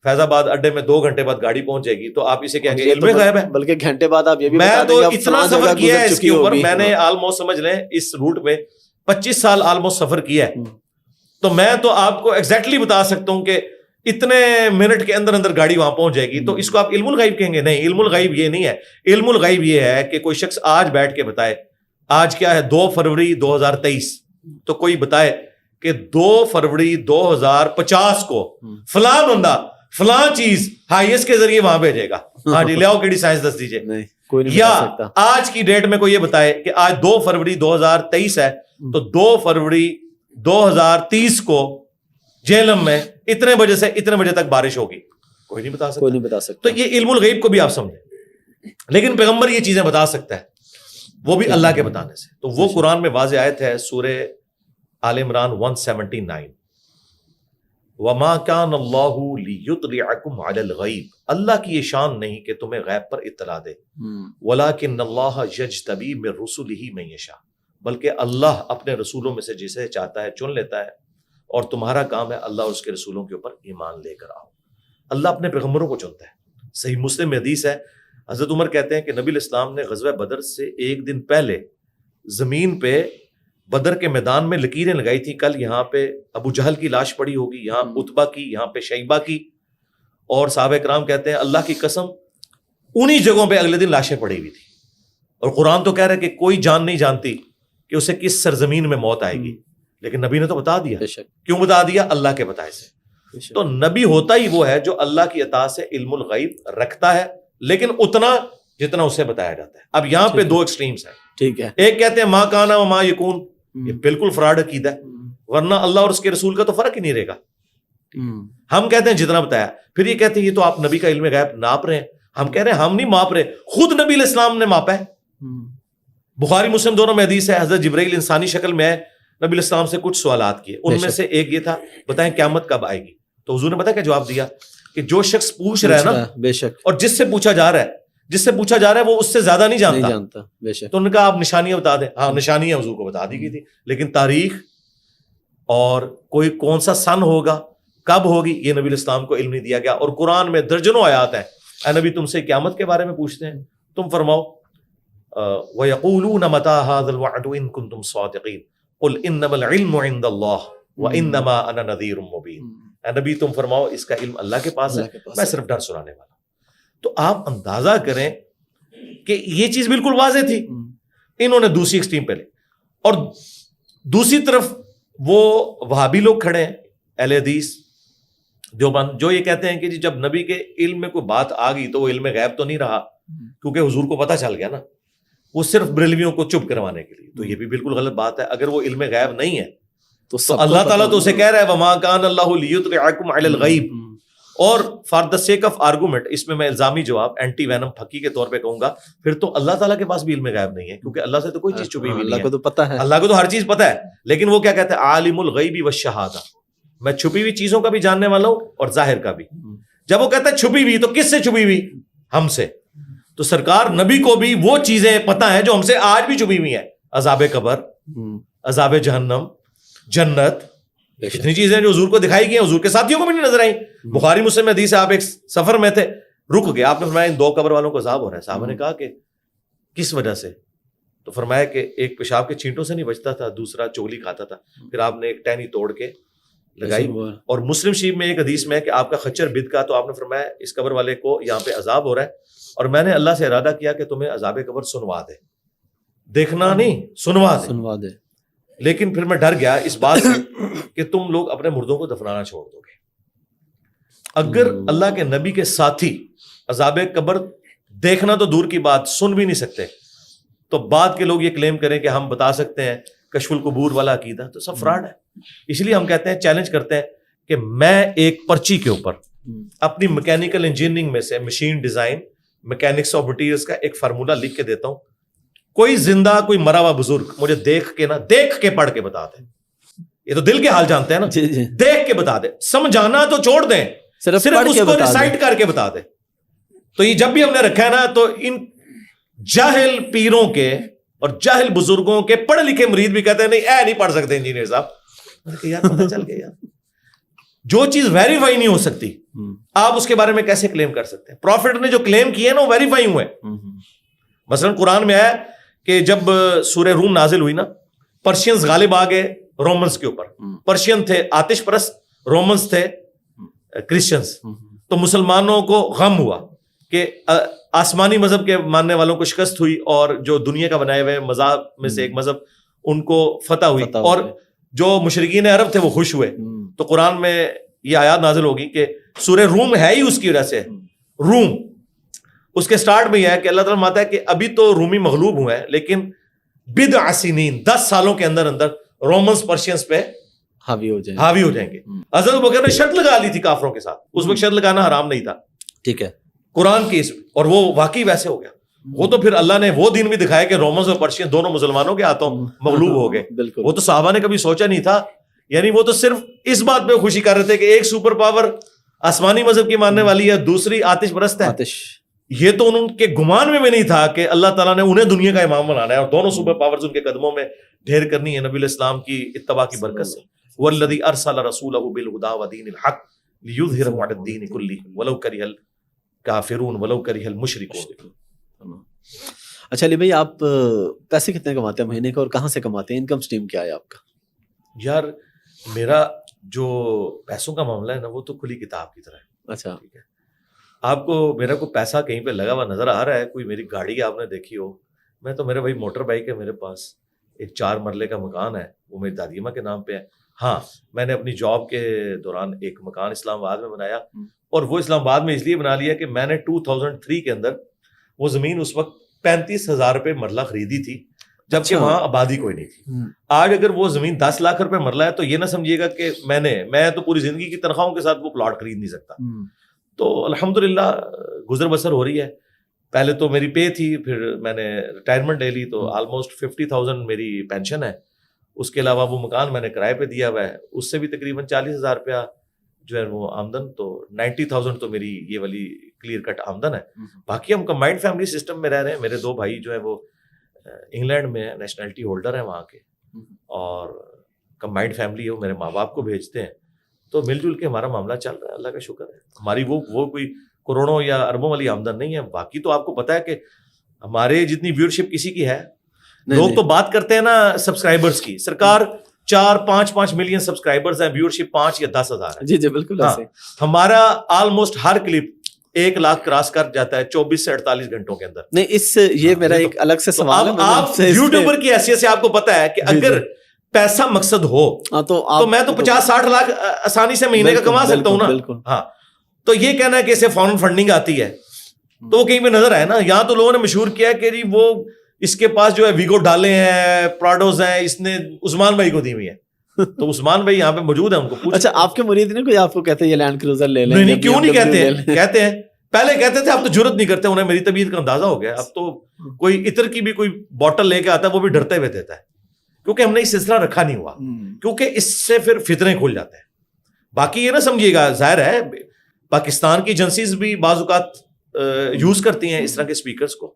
فیض آباد اڈے میں 2 گھنٹے بعد گاڑی پہنچ جائے گی تو آپ اسے کہیں گے علم غیب ہے. بلکہ گھنٹے بعد آپ یہ بھی میں تو بتا دیں اتنا سفر کیا ہے اس کے اوپر, میں نے آلموسٹ سمجھ لیں اس روٹ پہ 25 سال آلموسٹ سفر کیا ہے, تو میں تو آپ کو ایگزیکٹلی بتا سکتا ہوں کہ اتنے منٹ کے اندر اندر گاڑی وہاں پہنچ جائے گی. تو اس کو آپ علم الغیب کہیں گے؟ نہیں, علم الغیب یہ نہیں ہے. علم الغیب یہ ہے کہ کوئی شخص آج بیٹھ کے بتائے, آج کیا ہے 2 فروری 2023, تو کوئی بتائے کہ 2 فروری 2050 کو فلاں بندہ فلاں چیز ہائیس کے ذریعے وہاں بھیجے گا. ہاں جی, لیاؤ کیڑی سائنس دس دیجیے. یا آج کی ڈیٹ میں کوئی یہ بتائے کہ آج 2 فروری 2023 ہے, تو 2 فروری 2030 کو جہلم میں اتنے بجے سے اتنے بجے تک بارش ہوگی. کوئی نہیں بتا سکتا. کوئی نہیں بتا سکتا. تو یہ علم الغیب کو بھی آپ سمجھیں, لیکن پیغمبر یہ چیزیں بتا سکتا ہے, وہ بھی اللہ کے بتانے سے. تو وہ قرآن میں واضح آیت ہے سورہ آل عمران 179, وَمَا كَانَ اللَّهُ لِيُطْلِعَكُمْ عَلَى الْغَيْبِ, اللہ کی یہ شان نہیں کہ تمہیں غیب پر اطلاع دے. وَلَكِنَّ اللَّهَ يَجْتَبِي مِن رُّسُلِهِ مَن يَشَاءُ, بلکہ اللہ اپنے رسولوں میں سے جسے چاہتا ہے چن لیتا ہے, اور تمہارا کام ہے اللہ اس کے رسولوں کے اوپر ایمان لے کر آؤ. اللہ اپنے پیغمبروں کو چنتا ہے. صحیح مسلم میں حدیث ہے, حضرت عمر کہتے ہیں کہ نبی الاسلام نے غزوہ بدر سے 1 دن پہلے زمین پہ بدر کے میدان میں لکیریں لگائی تھی. کل یہاں پہ ابو جہل کی لاش پڑی ہوگی, یہاں عتبہ کی, یہاں پہ شیبہ کی, اور صحابہ کرام کہتے ہیں اللہ کی قسم انہی جگہوں پہ اگلے دن لاشیں پڑی ہوئی تھی. اور قرآن تو کہہ رہا ہے کہ کوئی جان نہیں جانتی کہ اسے کس سرزمین میں موت آئے گی, لیکن نبی نے تو بتا دیا. کیوں بتا دیا؟ اللہ کے بتائے سے. تو نبی ہوتا ہی وہ ہے جو اللہ کی عطا سے علم الغیب رکھتا ہے, لیکن اتنا جتنا اسے بتایا جاتا ہے. اب یہاں پہ 2 ایکسٹریمز ہیں. ٹھیک ہے, ایک کہتے ہیں ما کانا و ما یکون, یہ بالکل فراڈ عقیدہ ہے, ورنہ اللہ اور اس کے رسول کا تو فرق ہی نہیں رہے گا. ہم کہتے ہیں جتنا بتایا, پھر یہ کہتے ہیں یہ تو آپ نبی کا علم غیب ناپ رہے ہیں. ہم کہہ رہے ہیں ہم نہیں ماپ رہے, خود نبی علیہ السلام نے ماپا ہے. بخاری مسلم دونوں میں حدیث ہے, حضرت جبرائیل انسانی شکل میں نبی علیہ السلام سے کچھ سوالات کیے, ان میں سے ایک یہ تھا بتائیں قیامت کب آئے گی. تو حضور نے پتا کیا جواب دیا کہ جو شخص پوچھ رہا ہے نا, بے شک, اور جس سے پوچھا جا رہا ہے وہ اس سے زیادہ نہیں جانتا. بے شک. تو ان کا آپ نشانیاں بتا دیں. ہاں نشانیاں حضور کو بتا دی گئی تھی, لیکن تاریخ اور کوئی کون سا سن ہوگا, کب ہوگی, یہ نبی علیہ السلام کو علم نہیں دیا گیا. اور قرآن میں درجنوں آیات ہیں, اے نبی تم سے قیامت کے بارے میں پوچھتے ہیں, تم فرماؤ وَيَقُولُونَ مَتَىٰ هَٰذَا الْوَعْدُ إِن كُنتُمْ صَادِقِينَ قُلْ إِنَّمَا الْعِلْمُ عِندَ اللَّهِ وَإِنَّمَا أَنَا نَذِيرٌ مُّبِينٌ. اے نبی تم فرماؤ اس کا علم اللہ کے پاس ہے, میں صرف ڈر سنانے والا ہوں. تو آپ اندازہ کریں کہ یہ چیز بالکل واضح تھی. انہوں نے دوسری ایکسٹریم پہ لے, اور دوسری طرف وہ وہابی لوگ کھڑے ہیں اہل حدیث دیوبند, جو یہ کہتے ہیں کہ جی جب نبی کے علم میں کوئی بات آ گئی تو وہ علم غیب تو نہیں رہا, کیونکہ حضور کو پتہ چل گیا نا, وہ صرف بریلویوں کو چپ کروانے کے لیے. تو یہ بھی بالکل غلط بات ہے. اگر وہ علم غیب نہیں ہے تو اللہ تعالیٰ تو اسے کہہ رہا ہے وما کان اللہ لیطلعکم علی الغیب. اور for the sake of argument, اس میں الزامی جواب اینٹی وینم پھکی کے طور پہ کہوں گا, پھر تو اللہ تعالیٰ کے پاس بھی علم غیب نہیں ہے, کیونکہ اللہ سے تو کوئی چیز چھپی ہوئی نہیں ہے. اللہ کو تو پتہ ہے, اللہ کو تو ہر چیز پتہ ہے. لیکن وہ کیا کہتے ہیں عالم الغیب والشہادہ, میں چھپی ہوئی چیزوں کا بھی جاننے والا ہوں اور ظاہر کا بھی. جب وہ کہتا ہے چھپی ہوئی, تو کس سے چھپی ہوئی؟ ہم سے. تو سرکار نبی کو بھی وہ چیزیں پتہ ہیں جو ہم سے آج بھی چھپی ہوئی ہیں, عذاب قبر, عذاب جہنم, جنت, اتنی چیزیں جو حضور کو دکھائی گئی ہیں, حضور کے ساتھیوں کو بھی نہیں نظر آئیں. بخاری مسلم میں حدیث ہے, آپ ایک سفر میں تھے, رک گئے, آپ نے فرمایا ان 2 قبر والوں کو عذاب ہو رہا ہے. صحابہ نے کہا کہ کس وجہ سے؟ تو فرمایا کہ ایک پیشاب کے چینٹوں سے نہیں بچتا تھا, دوسرا چگلی کھاتا تھا. پھر آپ نے ایک ٹہنی توڑ کے لگائی. اور مسلم شریف میں ایک حدیث میں ہے کہ آپ کا خچر بد کا, تو آپ نے فرمایا اس قبر والے کو یہاں پہ عذاب ہو رہا ہے, اور میں نے اللہ سے ارادہ کیا کہ تمہیں عذاب قبر سنوا دے, دیکھنا نہیں, سنوا دے. لیکن پھر میں ڈر گیا اس بات سے کہ تم لوگ اپنے مردوں کو دفنانا چھوڑ دو گے. اگر اللہ کے نبی کے ساتھی عذاب قبر دیکھنا تو دور کی بات, سن بھی نہیں سکتے, تو بعد کے لوگ یہ کلیم کریں کہ ہم بتا سکتے ہیں کشف القبور والا عقیدہ, تو سب فراڈ ہے. اس لیے ہم کہتے ہیں, چیلنج کرتے ہیں کہ میں ایک پرچی کے اوپر اپنی میکینیکل انجینئرنگ میں سے machine design, mechanics of materials کا ایک فارمولا لکھ کے دیتا ہوں. کوئی زندہ کوئی مرا ہوا بزرگ مجھے دیکھ کے پڑھ کے بتا دے, یہ تو دل کے حال جانتے ہیں نا, دیکھ کے بتا دے, سمجھانا تو چھوڑ دیں, صرف اس کو ریسائٹ کر کے بتا دے. تو یہ جب بھی ہم نے رکھا ہے نا, تو ان جاہل پیروں کے اور جاہل بزرگوں کے پڑھے لکھے مرید بھی کہتے ہیں نہیں اے نہیں پڑھ سکتے انجینئر صاحب. یار پتہ چل گیا, جو چیز ویریفائی نہیں ہو سکتی آپ اس کے بارے میں کیسے کلیم کر سکتے ہیں؟ پروفٹ نے جو کلیم کیے نا وہ ویریفائی ہوئے. مثلا قرآن میں آیا کہ جب سورہ روم نازل ہوئی نا پرشینز غالب آ گئے رومنز کے اوپر. پرشین تھے آتش پرست, رومنز تھے کرسچنز. تو مسلمانوں کو غم ہوا کہ آسمانی مذہب کے ماننے والوں کو شکست ہوئی اور جو دنیا کا بنائے ہوئے مذہب میں سے ایک مذہب ان کو فتح ہوئی, اور جو مشرکین عرب تھے وہ خوش ہوئے. تو قرآن میں یہ آیات نازل ہوگی کہ سورہ روم ہے ہی اس کی وجہ سے روم. اس کے سٹارٹ میں یہ ہے کہ اللہ تعالیٰ ماتا ہے کہ ابھی تو رومی مغلوب ہوئے ہیں لیکن بضع سنین 10 سالوں کے اندر اندر رومنز پرشینز پہ حاوی ہو جائیں گے. حضرت ابوبکر نے شرط لگا لی تھی کافروں کے ساتھ, اس وقت شرط لگانا حرام نہیں تھا. ٹھیک ہے, قرآن کی اور وہ واقعی ویسے ہو گیا. وہ تو پھر اللہ نے وہ دن بھی دکھایا کہ رومنز اور پرشین دونوں مسلمانوں کے ہاتھوں مغلوب ہو گئے. وہ تو صحابہ نے کبھی سوچا نہیں تھا. یعنی وہ تو صرف اس بات پہ خوشی کر رہے تھے کہ ایک سپر پاور آسمانی مذہب کی ماننے والی ہے, دوسری آتش پرست ہے. یہ تو ان کے گمان میں بھی نہیں تھا کہ اللہ تعالیٰ نے انہیں دنیا کا امام بنانا ہے اور دونوں سپر پاورز ان کے قدموں میں ڈھیر کرنی ہے نبی علیہ السلام کی اتباع کی برکت سے. والذی ارسل رسولہ بالہدی ودین الحق لیظہرہ علی الدین کلہ ولو کرہ الکافرون ولو کرہ المشرکون. اچھا علی بھائی, آپ پیسے کتنے کماتے ہیں مہینے کا اور کہاں سے کماتے ہیں؟ انکم سٹریم کیا ہے آپ کا؟ یار میرا جو پیسوں کا معاملہ ہے نا وہ تو کھلی کتاب کی طرح ہے. اچھا, ٹھیک ہے, آپ کو میرا کوئی پیسہ کہیں پہ لگا ہوا نظر آ رہا ہے, کوئی میری گاڑی آپ نے دیکھی ہو, میں تو میرے بھائی موٹر بائک ہے میرے پاس, ایک 4 مرلے کا مکان ہے وہ میری دادی ماں کے نام پہ ہے. ہاں میں نے اپنی جاب کے دوران ایک مکان اسلام آباد میں بنایا, اور وہ اسلام آباد میں اس لیے بنا لیا کہ میں نے 2003 کے اندر وہ زمین اس وقت 35,000 روپے مرلہ خریدی تھی جبکہ وہاں آبادی کوئی نہیں تھی. آج اگر وہ زمین 10 لاکھ روپے مرلہ ہے تو یہ نہ سمجھیے گا کہ میں تو پوری زندگی کی تنخواہوں کے ساتھ وہ پلاٹ خرید نہیں سکتا. تو الحمدللہ گزر بسر ہو رہی ہے. پہلے تو میری پے تھی, پھر میں نے ریٹائرمنٹ لے لی تو آلموسٹ 50,000 میری پینشن ہے. اس کے علاوہ وہ مکان میں نے کرائے پہ دیا ہوا ہے, اس سے بھی تقریباً 40,000 روپیہ جو ہے وہ آمدن, تو 90,000 تو میری یہ والی کلیئر کٹ آمدن ہے. باقی ہم کمبائنڈ فیملی سسٹم میں رہ رہے ہیں. میرے 2 بھائی جو ہے وہ انگلینڈ میں نیشنلٹی ہولڈر ہیں وہاں کے, اور کمبائنڈ فیملی ہے, وہ میرے ماں باپ کو بھیجتے ہیں. تو مل جل کے ہمارا معاملہ چل رہا ہے, اللہ کا شکر ہے. ہماری وہ کوئی کروڑوں یا اربوں والی آمدن نہیں ہے. باقی تو آپ کو پتا ہے کہ ہمارے جتنی ویورشپ کسی کی ہے, لوگ تو بات کرتے ہیں نا سبسکرائبرز کی, سرکار 4-5 ملین سبسکرائبرز ہیں, ویورشپ 5 یا 10 ہزار ہے. جی جی بالکل. ہمارا آلموسٹ ہر کلپ 1 لاکھ کراس کر جاتا ہے 24 سے 48 گھنٹوں کے اندر. نہیں اس یہ میرا ایک الگ سے سوال ہے. آپ یوٹیوبر کی حیثیت سے آپ کو پتا ہے کہ اگر پیسہ مقصد ہو تو میں تو 50-60 لاکھ آسانی سے مہینے کا کما سکتا ہوں نا. ہاں تو یہ کہنا ہے کہ اسے فورن فنڈنگ آتی ہے تو وہ کہیں پہ نظر آئے نا. یہاں تو لوگوں نے مشہور کیا کہ جی وہ اس کے پاس جو ہے ویگو ڈالے ہیں, پراڈوز ہیں, اس نے عثمان بھائی کو دی ہوئی ہے. تو عثمان بھائی یہاں پہ موجود ہیں, ان کو پوچھ. اچھا آپ کے مرید نے کوئی آپ کو کہتے ہیں یہ لینڈ کروزر لے لیں؟ نہیں, کیوں نہیں کہتے ہیں, کہتے ہیں. پہلے کہتے تھے, اب تو جرت نہیں کرتے. انہیں میری طبیعت کا اندازہ ہو گیا. اب تو کوئی عطر کی بھی کوئی بوٹل لے کے آتا ہے وہ بھی ڈرتے ہوئے دیتا ہے, کیونکہ ہم نے یہ سلسلہ رکھا نہیں ہوا, کیونکہ اس سے پھر فتنے کھل جاتے ہیں. باقی یہ نہ سمجھیے گا, ظاہر ہے پاکستان کی ایجنسیز بھی بعض اوقات یوز کرتی ہیں اس طرح کے اسپیکرز کو.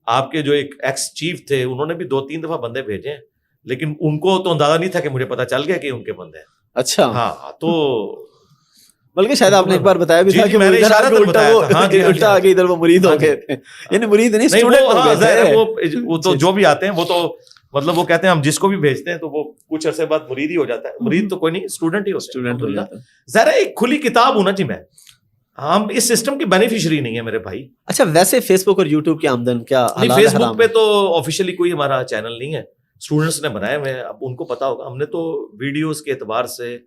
آپ کے جو ایک ایکس چیف تھے انہوں نے بھی 2-3 دفعہ بندے بھیجے ہیں, لیکن ان کو تو اندازہ نہیں تھا کہ مجھے پتا چل گیا کہ ان کے بندے ہیں. اچھا ہاں, تو بلکہ شاید آپ نے ایک بار بتایا بھی تھا کہ الٹا آگے ادھر وہ مرید ہو گئے تھے. یعنی مرید نہیں اسٹوڈنٹ ہو گئے تھے. وہ تو جو بھی آتے ہیں وہ تو مطلب وہ کہتے ہیں ہم جس کو بھی بھیجتے ہیں تو وہ کچھ عرصے بعد مرید ہی ہو جاتا ہے. مرید تو کوئی نہیں, اسٹوڈنٹ ہی ہو جاتا ہے. ذرا ایک کھلی کتاب ہونا چاہیے. میں ہم اس سسٹم کی بینیفیشری نہیں ہے میرے بھائی. اچھا ویسے فیس بک اور یوٹیوب کی آمدن کیا حلال ہے؟ فیس بک پہ تو آفیشیلی کوئی ہمارا چینل نہیں ہے, اسٹوڈنٹس نے بنائے ہوئے ہیں. اب ان کو پتا ہوگا. ہم نے تو ویڈیوز کے اعتبار سے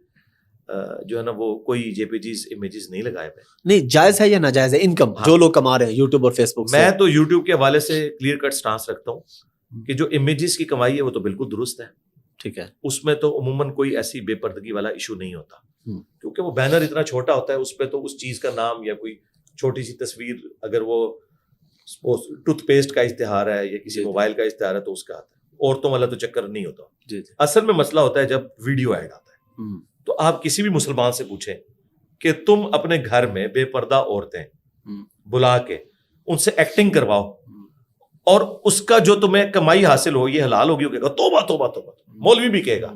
جو ہے نا وہ کوئی جے پی جیز امیجز نہیں لگائے ہوئے. نہیں جائز ہے یا ناجائز ہے انکم جو لوگ کما رہے ہیں یوٹیوب اور فیس بک سے؟ میں تو یوٹیوب کے حوالے سے کلیئر کٹ سٹانس رکھتا ہوں کہ جو امیجز کی کمائی ہے وہ تو بالکل درست ہے. ٹھیک ہے, اس میں تو عموماً کوئی ایسی بے پردگی والا ایشو نہیں ہوتا, کیونکہ وہ بینر اتنا چھوٹا ہوتا ہے, اس پہ تو اس چیز کا نام یا کوئی چھوٹی سی تصویر, اگر وہ ٹوتھ پیسٹ کا اشتہار ہے یا کسی موبائل کا اشتہار ہے تو اس کا آتا ہے. عورتوں والا تو چکر نہیں ہوتا. اصل میں مسئلہ ہوتا ہے جب ویڈیو ایڈ آتا ہے. تو آپ کسی بھی مسلمان سے پوچھیں کہ تم اپنے گھر میں بے پردہ عورتیں بلا کے ان سے ایکٹنگ کرواؤ اور اس کا جو تمہیں کمائی حاصل ہو یہ حلال ہوگی, توبہ توبہ توبہ. مولوی بھی کہے گا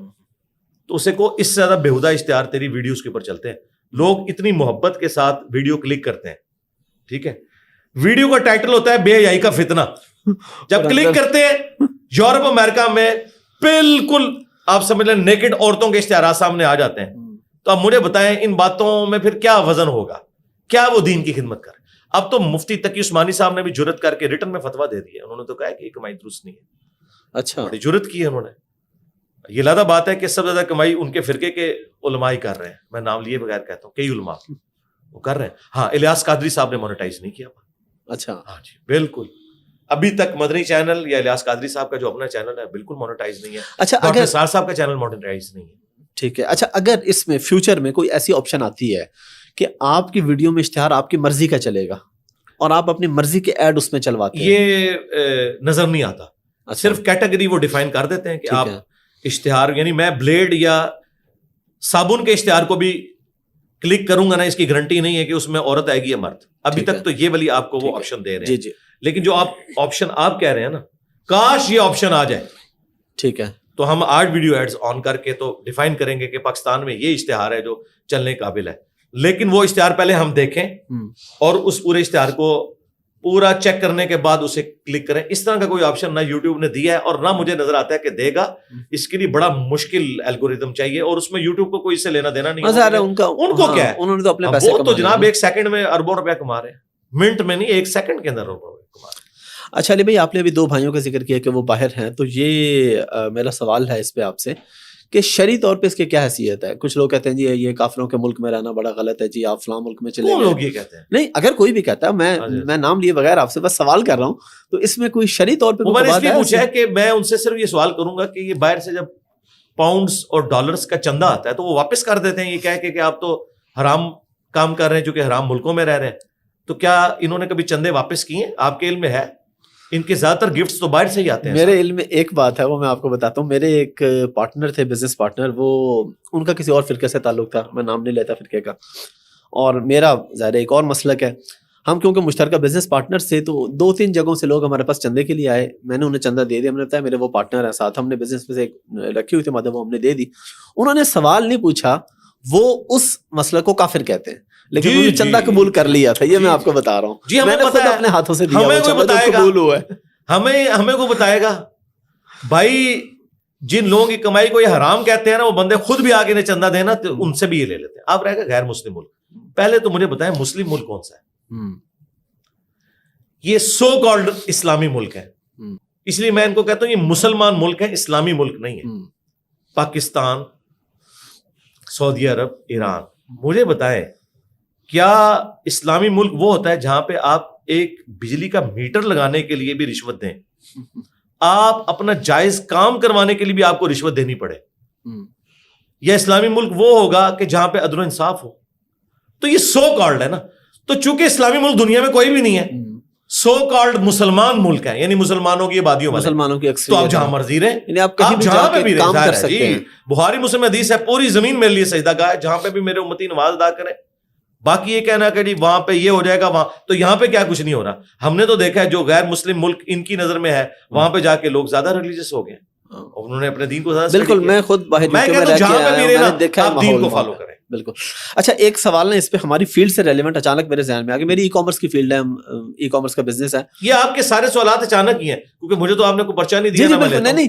تو اسے کو اس سے زیادہ بیہودہ اشتہار تیری ویڈیوز کے اوپر چلتے ہیں. لوگ اتنی محبت کے ساتھ ویڈیو کلک کرتے ہیں, ٹھیک ہے, ویڈیو کا ٹائٹل ہوتا ہے بے حیائی کا فتنہ. جب کلک کرتے ہیں یورپ امریکہ میں بالکل آپ سمجھ لیں نیکڈ عورتوں کے اشتہارات سامنے آ جاتے ہیں. تو اب مجھے بتائیں ان باتوں میں پھر کیا وزن ہوگا, کیا وہ دین کی خدمت کر. اب تو مفتی تقی عثمانی صاحب نے بھی جرت کر کے ریٹن میں فتویٰ دے دیا. انہوں نے تو کہا کہ یہ کمائی درست نہیں ہے. اچھا, بڑی جرت کی ہے انہوں نے. یہ لادہ بات ہے کہ سب زیادہ کمائی ان کے فرقے کے علماء ہی کر رہے ہیں. میں نام لیے بغیر کہتا ہوں, کئی علماء وہ کر رہے ہیں. ہاں, الیاس قادری صاحب نے مونیٹائز نہیں کیا. اچھا, ہاں جی بالکل, ابھی تک مدنی چینل یا الیاس قادری صاحب کا جو اپنا چینل ہے بالکل مونیٹائز نہیں ہے. اچھا, ڈاکٹر سار صاحب کا چینل مونیٹائز نہیں ہے. ٹھیک ہے. اچھا, اگر اس میں فیوچر میں کوئی ایسی آپشن آتی ہے کہ آپ کی ویڈیو میں اشتہار آپ کی مرضی کا چلے گا اور آپ اپنی مرضی کے ایڈ اس میں چلواتے ہیں, یہ نظر نہیں آتا. صرف کیٹیگری وہ ڈیفائن کر دیتے ہیں کہ آپ اشتہار, یعنی میں بلیڈ یا صابن کے اشتہار کو بھی کلک کروں گا نا, اس کی گارنٹی نہیں ہے کہ اس میں عورت آئے گی یا مرد. ابھی تک تو یہ والی آپ کو وہ آپشن دے رہے ہیں. جی, لیکن جو آپ آپشن آپ کہہ رہے ہیں نا, کاش یہ آپشن آ جائے. ٹھیک ہے, تو ہم آج ویڈیو ایڈز آن کر کے تو ڈیفائن کریں گے کہ پاکستان میں یہ اشتہار ہے جو چلنے قابل ہے. لیکن وہ اشتہار پہلے ہم دیکھیں اور اس پورے اشتہار کو پورا چیک کرنے کے بعد اسے کلک کریں. اس طرح کا کوئی آپشن نہ یوٹیوب نے دیا ہے اور نہ مجھے نظر آتا ہے کہ دے گا. اس کے لیے بڑا مشکل الگوریتم چاہیے اور اس میں یوٹیوب کو کوئی اس سے لینا دینا نہیں. ان کو کیا ہے, انہوں نے تو اپنے پیسے وہ تو جناب ایک سیکنڈ میں اربوں روپیہ کما رہے ہیں, منٹ میں نہیں, ایک سیکنڈ کے اندر اربوں روپیہ کما رہے ہیں. اچھا علی بھائی, آپ نے ابھی 2 بھائیوں کا ذکر کیا کہ وہ باہر ہیں, تو یہ میرا سوال ہے اس پہ آپ سے کہ شرعی طور پہ اس کی کیا حیثیت ہے. کچھ لوگ کہتے ہیں جی یہ کافروں کے ملک میں رہنا بڑا غلط ہے, جی آپ فلاں ملک میں چلے گئے. لوگ یہ کہتے ہیں نہیں, اگر کوئی بھی کہتا ہے, میں نام لیے بغیر آپ سے بس سوال کر رہا ہوں, تو اس میں کوئی شرعی طور پہ میں نے اس لیے پوچھا ہے کہ میں ان سے صرف یہ سوال کروں گا کہ یہ باہر سے جب پاؤنڈز اور ڈالرز کا چندہ آتا ہے تو وہ واپس کر دیتے ہیں یہ کہہ کے کہ آپ تو حرام کام کر رہے ہیں, جو کہ حرام ملکوں میں رہ رہے ہیں. تو کیا انہوں نے کبھی چندے واپس کیے؟ آپ کے علم میں ہے؟ ان کے زیادہ تر گفٹس تو باہر سے ہی آتے ہیں. میرے علم میں ایک بات ہے, وہ میں آپ کو بتاتا ہوں. میرے ایک پارٹنر تھے, بزنس پارٹنر, وہ ان کا کسی اور فرقے سے تعلق تھا, میں نام نہیں لیتا فرقے کا, اور میرا ظاہر ایک اور مسلک ہے. ہم کیونکہ مشترکہ بزنس پارٹنر سے, تو 2-3 جگہوں سے لوگ ہمارے پاس چندے کے لیے آئے. میں نے انہیں چندہ دے دیا. ہم نے بتایا میرے وہ پارٹنر ہیں ساتھ, ہم نے بزنس میں سے رکھی ہوئی تھی مدد, وہ ہم نے دے دی. انہوں نے سوال نہیں پوچھا, وہ اس مسلک کو کافر کہتے ہیں, لیکن انہوں نے چندہ قبول کر لیا تھا. یہ میں آپ کو بتا رہا ہوں, جی میں نے خود اپنے ہاتھوں سے دیا, قبول ہوا ہے. ہمیں کو بتائے گا بھائی, جن لوگوں کی کمائی کو یہ حرام کہتے ہیں نا, وہ بندے خود بھی آگے چندہ دینا تو ان سے بھی یہ لے لیتے ہیں. اب رہے گا غیر مسلم ملک. پہلے تو مجھے بتائیں مسلم ملک کون سا ہے؟ یہ سو کالڈ اسلامی ملک ہے. اس لیے میں ان کو کہتا ہوں یہ مسلمان ملک ہے, اسلامی ملک نہیں ہے. پاکستان, سعودی عرب, ایران. مجھے بتائیں کیا اسلامی ملک وہ ہوتا ہے جہاں پہ آپ ایک بجلی کا میٹر لگانے کے لیے بھی رشوت دیں, آپ اپنا جائز کام کروانے کے لیے بھی آپ کو رشوت دینی پڑے؟ یا اسلامی ملک وہ ہوگا کہ جہاں پہ عدل و انصاف ہو؟ تو یہ سو کالڈ ہے نا. تو چونکہ اسلامی ملک دنیا میں کوئی بھی نہیں ہے, سو کالڈ مسلمان ملک ہے, یعنی مسلمانوں کی آبادیوں والے, مسلمانوں کی اکثریت. تو آپ جہاں مرضی رہیں, یعنی آپ جہاں پہ بھی کام کر سکتے ہیں. بخاری مسلم حدیث ہے, پوری زمین میرے لیے سجدہ گاہ ہے, جہاں پہ بھی میرے امتی نماز ادا کریں. باقی یہ کہنا کہ جی وہاں پہ یہ ہو جائے گا, وہاں تو یہاں پہ کیا کچھ نہیں ہو رہا. ہم نے تو دیکھا ہے جو غیر مسلم ملک ان کی نظر میں ہے, وہاں پہ جا کے لوگ زیادہ ریلیجس ہو گئے, انہوں نے اپنے دین کو زیادہ. بالکل, میں خود باہر دیکھا دین کو فالو کریں. بالکل. اچھا, ایک سوال ہے اس پہ ہماری فیلڈ سے ریلیونٹ اچانک میرے ذہن میں آ گیا. میری ای کامرس کی فیلڈ ہے, ای کامرس کا بزنس ہے. یہ آپ کے سارے سوالات اچانک ہی ہیں کیونکہ مجھے تو آپ نے کوئی پرچہ نہیں دیا. نہیں,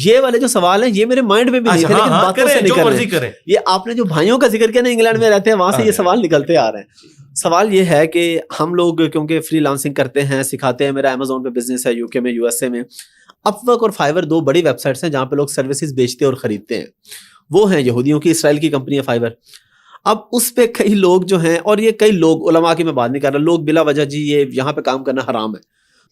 یہ والے جو سوال ہیں یہ میرے مائنڈ میں بھی نہیں تھے, لیکن باتوں سے نکل رہے. یہ آپ نے جو بھائیوں کا ذکر کیا نا, انگلینڈ میں رہتے ہیں, وہاں سے یہ سوال نکلتے آ رہے ہیں. سوال یہ ہے کہ ہم لوگ کیونکہ فری لانسنگ کرتے ہیں, سکھاتے ہیں. میرا امیزون پہ بزنس ہے, یو کے میں, یو ایس اے میں. اپ ورک اور فائیور 2 بڑی ویب سائٹس ہیں جہاں پہ لوگ سروسز بیچتے اور خریدتے ہیں. وہ ہیں یہودیوں کی, اسرائیل کی کمپنی ہے فائیور. اب اس پہ کئی لوگ جو ہیں, اور یہ کئی لوگ, علماء کی میں بات نہیں کر رہا, لوگ بلا وجہ جی یہ یہاں پہ کام کرنا حرام ہے.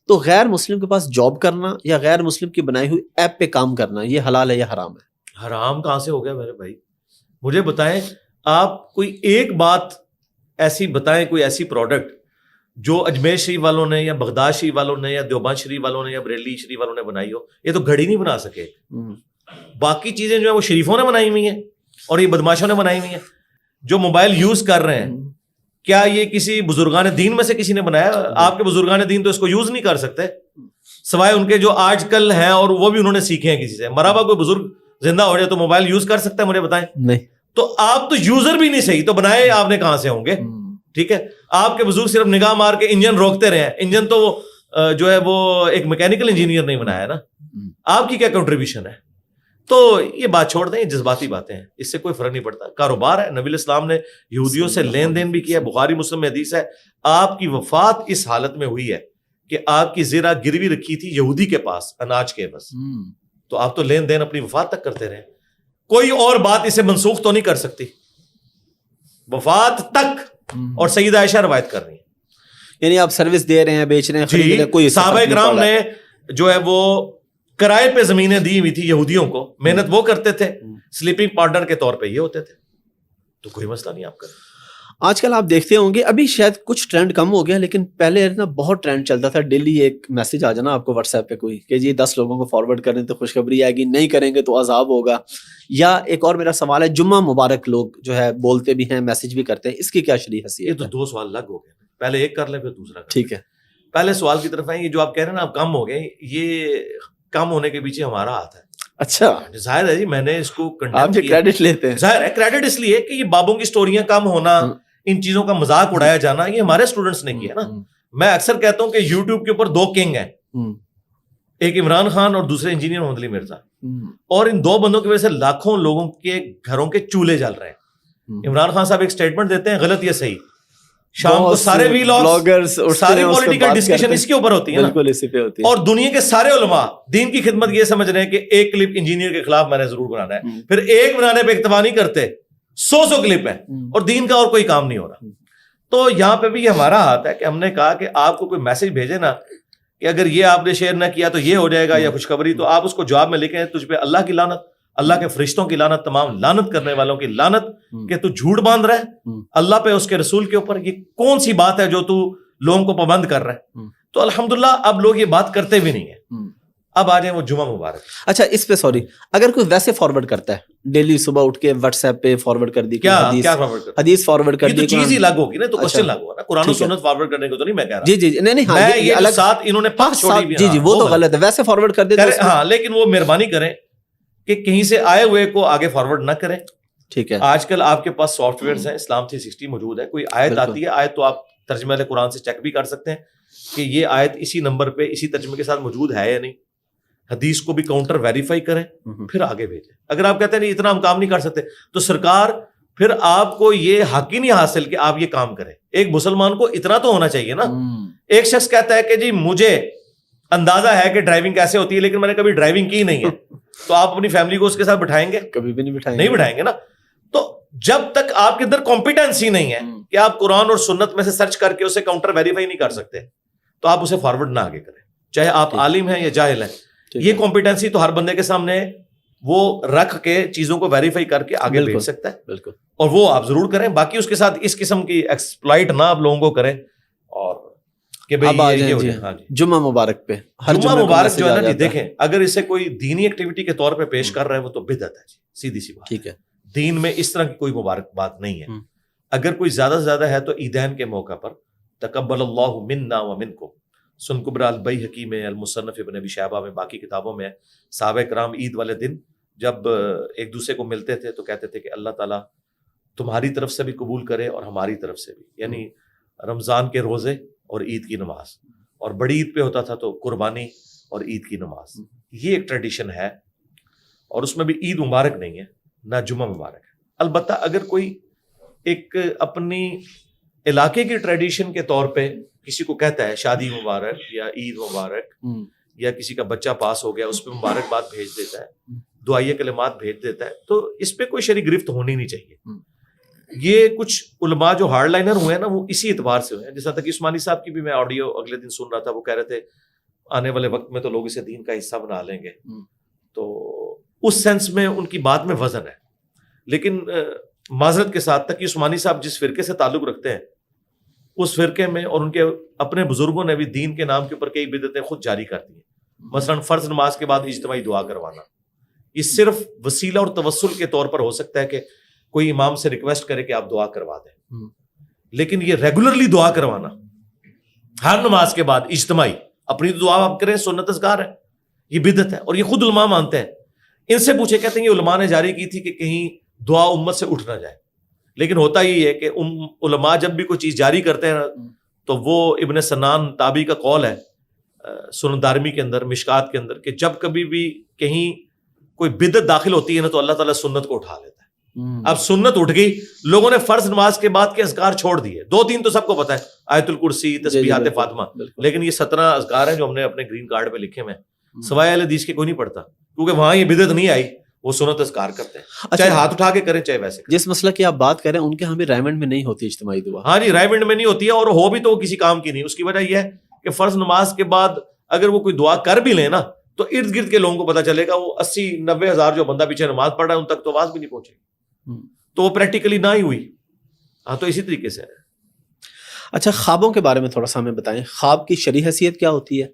تو غیر مسلم کے پاس جاب کرنا یا غیر مسلم کی بنائی ہوئی ایپ پہ کام کرنا, یہ حلال ہے یا حرام ہے؟ حرام کہاں سے ہو گیا میرے بھائی؟ مجھے بتائیں, آپ کوئی ایک بات ایسی بتائیں, کوئی ایسی پروڈکٹ جو اجمیر شریف والوں نے یا بغداد شریف والوں نے یا دیوبند شریف والوں نے یا بریلی شریف والوں نے بنائی ہو. یہ تو گھڑی نہیں بنا سکے. باقی چیزیں جو ہیں وہ شریفوں نے بنائی ہوئی ہیں اور یہ بدماشوں نے بنائی ہوئی ہیں. جو موبائل یوز کر رہے ہیں, کیا یہ کسی بزرگان دین میں سے کسی نے بنایا؟ آپ کے بزرگان دین تو اس کو یوز نہیں کر سکتے سوائے ان کے جو آج کل ہیں, اور وہ بھی انہوں نے سیکھے ہیں کسی سے. مرحبا کوئی بزرگ زندہ ہو جائے تو موبائل یوز کر سکتا ہے؟ مجھے بتائیں. نہیں. تو آپ تو یوزر بھی نہیں صحیح, تو بنائے آپ نے کہاں سے ہوں گے؟ ٹھیک ہے, آپ کے بزرگ صرف نگاہ مار کے انجن روکتے رہے ہیں. انجن تو جو ہے وہ ایک میکینیکل انجینئر نہیں بنایا نا, آپ کی کیا کنٹریبیوشن ہے؟ تو یہ بات چھوڑ دیں, یہ جذباتی باتیں ہیں, اس سے کوئی فرق نہیں پڑتا. کاروبار ہے, نبی الاسلام نے یہودیوں سے لین دین بھی کیا, بخاری مسلم میں حدیث ہے. آپ کی وفات اس حالت میں ہوئی ہے کہ آپ کی زیرہ گروی رکھی تھی یہودی کے پاس اناج کے بس, تو آپ تو لین دین اپنی وفات تک کرتے رہے. کوئی اور بات اسے منسوخ تو نہیں کر سکتی, وفات تک. اور سیدہ عائشہ روایت کر رہی ہیں, یعنی آپ سروس دے رہے ہیں, بیچ رہے ہیں, خرید رہے ہیں, کوئی صحابہ کرام نے جو ہے وہ کرائے پہ زمینیں دی ہوئی تھی یہودیوں کو, محنت وہ کرتے تھے, سلیپنگ پارٹنر کے طور پہ یہ ہوتے تھے, تو کوئی مسئلہ نہیں آپ کا. آج کل آپ دیکھتے ہوں گے, ابھی شاید کچھ ٹرینڈ کم ہو گیا, لیکن پہلے نا بہت ٹرینڈ چلتا تھا. ڈیلی ایک میسج آ جانا آپ کو واٹس ایپ پہ کوئی کہ جی 10 لوگوں کو فارورڈ کریں تو خوشخبری آئے گی, نہیں کریں گے تو عذاب ہوگا. یا ایک اور میرا سوال ہے, جمعہ مبارک لوگ جو ہے بولتے بھی ہیں, میسج بھی کرتے ہیں, اس کی کیا شرعی حیثیت ہے؟ یہ تو 2 سوال الگ ہو گئے, پہلے ایک کر لیں پھر دوسرا. ٹھیک ہے, پہلے سوال کی طرف آئیں. یہ جو آپ کہہ رہے ہیں نا آپ کم ہو گئے, یہ کم ہونے کے پیچھے ہمارا ہاتھ ہے. اچھا, ظاہر ہے جی, میں نے اس کو آپ جو کریڈٹ لیتے ہیں, ظاہر ہے کریڈٹ اس لیے کہ یہ بابوں کی سٹوریاں کم ہونا, ان چیزوں کا مذاق اڑایا جانا, یہ ہمارے اسٹوڈنٹس نے کیا نا. میں اکثر کہتا ہوں کہ یوٹیوب کے اوپر 2 کنگ ہیں, ایک عمران خان اور دوسرے انجینئر محمد علی مرزا, اور ان 2 بندوں کی وجہ سے لاکھوں لوگوں کے گھروں کے چولہے جل رہے ہیں. عمران خان صاحب ایک سٹیٹمنٹ دیتے ہیں, غلط یا صحیح, شام کو سارے ویلاگز, ساری پولیٹیکل ڈسکشن اس کے اوپر ہوتی ہے نا, اسی پہ ہوتی ہے. اور دنیا کے سارے علماء دین کی خدمت یہ سمجھ رہے ہیں کہ ایک کلپ انجینئر کے خلاف میں نے ضرور بنانا ہے, پھر ایک بنانے پہ اکتفا نہیں کرتے, 100 کلپ ہے, اور دین کا اور کوئی کام نہیں ہو رہا. تو یہاں پہ بھی یہ ہمارا ہاتھ ہے کہ ہم نے کہا کہ آپ کو کوئی میسج بھیجے نا کہ اگر یہ آپ نے شیئر نہ کیا تو یہ ہو جائے گا یا خوشخبری, تو آپ اس کو جواب میں لکھیں تجھ پہ اللہ کی لعنت, اللہ کے فرشتوں کی لعنت, تمام لعنت کرنے والوں کی لعنت کہ تو جھوٹ باندھ رہا ہے اللہ پہ, اس کے رسول کے اوپر. یہ کون سی بات ہے جو تو لوگوں کو پابند کر رہا ہے؟ تو الحمدللہ اب لوگ یہ بات کرتے بھی نہیں ہیں. اب آ جائیں وہ جمعہ مبارک. اچھا, اس پہ سوری, اگر کوئی ویسے فارورڈ کرتا ہے ڈیلی صبح اٹھ کے واٹس ایپ پہ فارورڈ کر دی, کیا فارورڈ کرتا ہے؟ حدیث فارورڈ کر دی, یہ تو چیز ہی لاگو ہوگی نا, تو کوسچن لاگو ہے نا. قرآن و سنت فارورڈ کرنے کو تو نہیں میں کہہ رہا. جی جی نہیں, ہاں یہ الگ ساتھ انہوں نے پاک چھوڑی بھی, جی وہ تو غلط ہے, ویسے فارورڈ کر دے. ہاں, لیکن وہ مہربانی کریں کہ کہیں سے آئے ہوئے کو آگے فارورڈ نہ کریں. ٹھیک ہے, آج کل آپ کے پاس سافٹ ویئرز ہیں, اسلام 360 موجود ہے, کوئی آیت آتی ہے, آیت تو آپ ترجمہ قرآن سے چیک بھی کر سکتے ہیں کہ یہ آیت اسی نمبر پہ اسی ترجمے کے ساتھ موجود ہے یا نہیں. حدیث کو بھی کاؤنٹر ویریفائی کریں, پھر آگے بھیجیں. اگر آپ کہتے ہیں نہیں اتنا ہم کام نہیں کر سکتے, تو سرکار پھر آپ کو یہ حق ہی نہیں حاصل کہ آپ یہ کام کریں. ایک مسلمان کو اتنا تو ہونا چاہیے نا. ایک شخص کہتا ہے کہ جی مجھے اندازہ ہے کہ ڈرائیونگ کیسے ہوتی ہے, لیکن میں نے کبھی ڈرائیونگ کی نہیں ہے, تو آپ اپنی فیملی کو اس کے ساتھ بٹھائیں گے؟ کبھی بھی نہیں بٹھائیں گے نا. تو جب تک آپ کے اندر کمپیٹنسی نہیں ہے کہ آپ قرآن اور سنت میں سے سرچ کر کے اسے کاؤنٹر ویریفائی نہیں کر سکتے, تو آپ اسے فارورڈ نہ آگے کریں, چاہے آپ عالم ہیں یا جاہل ہیں. یہ کمپیٹنسی تو ہر بندے کے سامنے وہ رکھ کے چیزوں کو ویریفائی کر کے آگے بھیج سکتا ہے, بالکل, اور وہ آپ ضرور کریں. باقی اس کے ساتھ اس قسم کی ایکسپلائٹ نہ آپ لوگوں کو کریں. اور کہ جمعہ مبارک پہ, جمعہ مبارک جو ہے نا جی, دیکھیں اگر اسے کوئی دینی ایکٹیویٹی کے طور پہ پیش کر رہے ہیں وہ تو بدعت ہے جی, سیدھی سی بات. ٹھیک ہے, دین میں اس طرح کی کوئی مبارک بات نہیں ہے. اگر کوئی زیادہ سے زیادہ ہے تو عیدین کے موقع پر تقبل اللہ منا ومنکم, سن کبرا البیہقی میں, المصنف ابن ابی شیبہ میں, باقی کتابوں میں, صحابہ کرام عید والے دن جب ایک دوسرے کو ملتے تھے تو کہتے تھے کہ اللہ تعالیٰ تمہاری طرف سے بھی قبول کرے اور ہماری طرف سے بھی, یعنی رمضان کے روزے اور عید کی نماز, اور بڑی عید پہ ہوتا تھا تو قربانی اور عید کی نماز. یہ ایک ٹریڈیشن ہے, اور اس میں بھی عید مبارک نہیں ہے نہ جمعہ مبارک ہے. البتہ اگر کوئی ایک اپنی علاقے کی ٹریڈیشن کے طور پہ کسی کو کہتا ہے شادی مبارک یا عید مبارک, یا کسی کا بچہ پاس ہو گیا اس پہ مبارکباد بھیج دیتا ہے, دعائیہ کلمات بھیج دیتا ہے, تو اس پہ کوئی شرعی گرفت ہونی نہیں چاہیے. یہ کچھ علماء جو ہارڈ لائنر ہوئے ہیں نا, وہ اسی اعتبار سے ہوئے ہیں. جیسا تقی عثمانی صاحب کی بھی میں آڈیو اگلے دن سن رہا تھا, وہ کہہ رہے تھے آنے والے وقت میں تو لوگ اسے دین کا حصہ بنا لیں گے, تو اس سینس میں ان کی بات میں وزن ہے. لیکن معذرت کے ساتھ تقی عثمانی صاحب جس فرقے سے تعلق رکھتے ہیں, اس فرقے میں اور ان کے اپنے بزرگوں نے بھی دین کے نام کے اوپر کئی بدعتیں خود جاری کر دی ہیں. مثلا فرض نماز کے بعد اجتماعی دعا کروانا, یہ صرف وسیلہ اور توسل کے طور پر ہو سکتا ہے کہ کوئی امام سے ریکویسٹ کرے کہ آپ دعا کروا دیں, لیکن یہ ریگولرلی دعا کروانا ہر نماز کے بعد اجتماعی, اپنی دعا آپ کریں, سنت اذکار ہے, یہ بدعت ہے. اور یہ خود علماء مانتے ہیں ان سے پوچھے، کہتے ہیں یہ علماء نے جاری کی تھی کہ کہیں دعا امت سے اٹھ نہ جائے. لیکن ہوتا یہ ہے کہ علماء جب بھی کوئی چیز جاری کرتے ہیں تو وہ ابن سنان تابعی کا قول ہے سنن دارمی کے اندر، مشکات کے اندر، کہ جب کبھی بھی کہیں کوئی بدعت داخل ہوتی ہے نا تو اللہ تعالیٰ سنت کو اٹھا لیتا ہے. اب سنت اٹھ گئی، لوگوں نے فرض نماز کے بعد کے اذکار چھوڑ دیے. 2-3 تو سب کو پتہ ہے، آیت الکرسی، تسبیحات فاطمہ، لیکن یہ 17 اذکار ہیں جو ہم نے اپنے گرین کارڈ پہ لکھے ہوئے ہیں، سوائے اہل حدیث کے کوئی نہیں پڑھتا، کیونکہ وہاں یہ بدعت نہیں آئی. وہ سنت اذکار کرتے ہیں، چاہے ہاتھ اٹھا کے کریں چاہے ویسے. جس مسئلہ کی آپ بات کریں ان کے ہمیں رائمنڈ میں نہیں ہوتی اجتماعی دعا. ہاں جی، رائمنڈ میں نہیں ہوتی ہے، اور ہو بھی تو وہ کسی کام کی نہیں. اس کی وجہ یہ ہے کہ فرض نماز کے بعد اگر وہ کوئی دعا کر بھی لیں نا تو ارد گرد کے لوگوں کو پتا چلے گا، وہ 80-90 ہزار جو بندہ پیچھے نماز پڑھ رہا ہے ان تک تو آواز بھی نہیں پہنچے گی، تو وہ پریکٹیکلی نہ ہی ہوئی. ہاں تو اسی طریقے سے. اچھا، خوابوں کے بارے میں تھوڑا سا ہمیں بتائیں، خواب کی شرعی حیثیت کیا ہوتی ہے،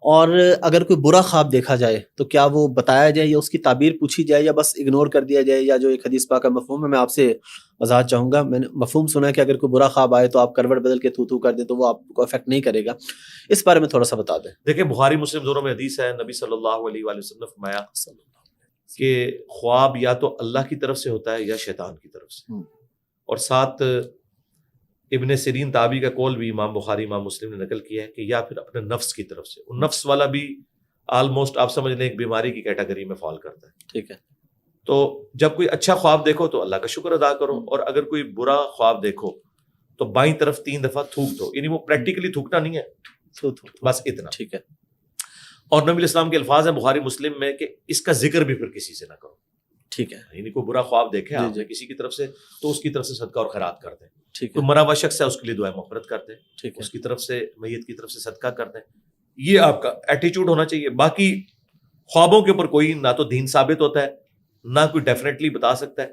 اور اگر کوئی برا خواب دیکھا جائے تو کیا وہ بتایا جائے یا اس کی تعبیر پوچھی جائے یا بس اگنور کر دیا جائے، یا جو ایک حدیث پاک کا مفہوم ہے، میں آپ سے وضاحت چاہوں گا. میں نے مفہوم سنا ہے کہ اگر کوئی برا خواب آئے تو آپ کروٹ بدل کے تھو کر دیں تو وہ آپ کو افیکٹ نہیں کرے گا. اس بارے میں تھوڑا سا بتا دیں. دیکھیں، بخاری مسلم دونوں میں حدیث ہے، نبی صلی اللہ علیہ وآلہ وسلم نے فرمایا کہ خواب یا تو اللہ کی طرف سے ہوتا ہے یا شیطان کی طرف سے. اور ساتھ ابن سیرین تابعی کا قول بھی امام بخاری امام مسلم نے نقل کیا ہے کہ یا پھر اپنے نفس کی طرف سے. نفس والا بھی آلموسٹ آپ سمجھ لیں ایک بیماری کی کیٹیگری میں فال کرتا ہے. ٹھیک ہے. تو جب کوئی اچھا خواب دیکھو تو اللہ کا شکر ادا کرو، اور اگر کوئی برا خواب دیکھو تو بائیں طرف 3 دفعہ تھوک دو. یعنی وہ پریکٹیکلی تھوکنا نہیں ہے، بس اتنا. ٹھیک ہے. اور نبی الاسلام کے الفاظ ہیں بخاری مسلم میں کہ اس کا ذکر بھی پھر کسی سے نہ کرو. ٹھیک ہے. یعنی کوئی برا خواب دیکھے آپ نے کسی کی طرف سے تو اس کی طرف سے صدقہ اور خیرات کر دیں. ٹھیک ہے. کوئی مرا ہوا شخص ہے اس کے لیے دعائیں مغفرت کر دیں. ٹھیک ہے. اس کی طرف سے میت کی طرف سے صدقہ کر دیں. یہ آپ کا ایٹیچیوڈ ہونا چاہیے. باقی خوابوں کے اوپر کوئی نہ تو دین ثابت ہوتا ہے نہ کوئی ڈیفینیٹلی بتا سکتا ہے.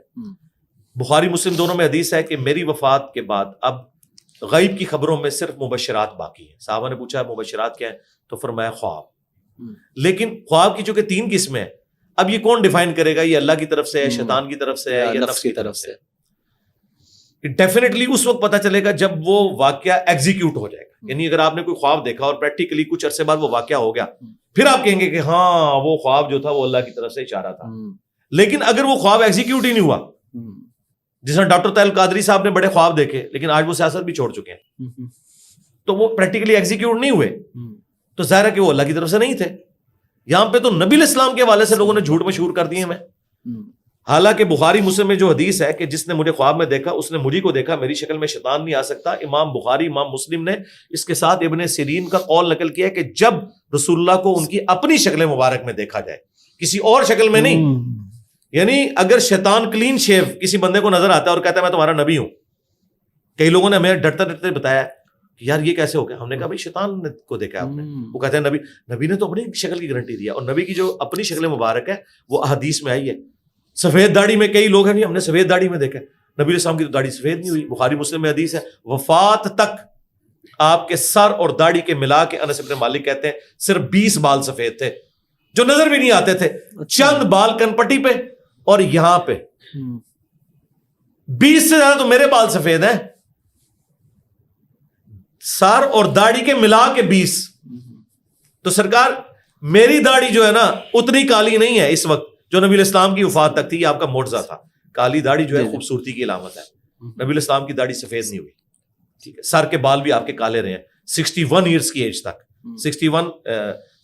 بخاری مسلم دونوں میں حدیث ہے کہ میری وفات کے بعد اب غیب کی خبروں میں صرف مبشرات باقی ہیں. صحابہ نے پوچھا مبشرات کیا ہیں تو فرمایا خواب. لیکن خواب کی چونکہ 3 قسمیں ہیں، اب یہ کون ڈیفائن کرے گا یہ اللہ کی طرف سے ہے، شیطان کی طرف سے ہے یا نفس کی طرف سے. ڈیفینیٹلی اس وقت پتہ چلے گا جب وہ واقعہ ایگزیکیوٹ ہو جائے گا. یعنی اگر آپ نے کوئی خواب دیکھا اور پریکٹیکلی کچھ عرصے بعد وہ واقعہ ہو گیا، پھر آپ کہیں گے کہ ہاں وہ خواب جو تھا وہ اللہ کی طرف سے اشارہ تھا. لیکن اگر وہ خواب ایگزیکیوٹ ہی نہیں ہوا، جس میں ڈاکٹر طاہر القادری صاحب نے بڑے خواب دیکھے لیکن آج وہ سیاست بھی چھوڑ چکے ہیں، تو وہ پریکٹیکلی ایگزیکیوٹ نہیں ہوئے، تو ظاہر ہے کہ وہ اللہ کی طرف سے نہیں تھے. یہاں پہ تو نبی الاسلام کے حوالے سے لوگوں نے جھوٹ مشہور کر دیے. میں حالانکہ بخاری مسلم میں جو حدیث ہے کہ جس نے مجھے خواب میں دیکھا اس نے مجھے کو دیکھا، میری شکل میں شیطان نہیں آ سکتا. امام بخاری امام مسلم نے اس کے ساتھ ابن سیرین کا قول نقل کیا کہ جب رسول اللہ کو ان کی اپنی شکل مبارک میں دیکھا جائے، کسی اور شکل میں نہیں. یعنی اگر شیطان کلین شیو کسی بندے کو نظر آتا ہے اور کہتا ہے میں تمہارا نبی ہوں، کئی لوگوں نے ہمیں ڈرتے ڈرتے بتایا کہ یار یہ کیسے ہو گیا. ہم نے کہا بھائی شیطان کو دیکھا آپ نے. وہ کہتے ہیں نبی نے تو اپنی شکل کی گارنٹی دیا، اور نبی کی جو اپنی شکل مبارک ہے وہ احادیث میں آئی ہے. سفید داڑھی میں کئی لوگ ہیں ہم نے سفید داڑھی میں دیکھا، نبی علیہ السلام کی تو داڑھی سفید نہیں ہوئی. بخاری مسلم میں حدیث ہے وفات تک آپ کے سر اور داڑھی کے ملا کے انس بن مالک کہتے ہیں صرف 20 بال سفید تھے جو نظر بھی نہیں آتے تھے. چند بال کن پٹی پہ اور یہاں پہ 20 سے زیادہ تو میرے بال سفید ہیں، سر اور داڑھی کے ملا کے 20. تو سرکار میری داڑھی جو ہے نا اتنی کالی نہیں ہے اس وقت جو نبی الاسلام کی وفات تک تھی. یہ آپ کا معجزہ تھا. کالی داڑھی جو ہے خوبصورتی کی علامت ہے. نبی الاسلام کی داڑھی سفید نہیں ہوئی. ٹھیک ہے. سر کے بال بھی آپ کے کالے رہے ہیں 61 ایئرس کی ایج تک. 61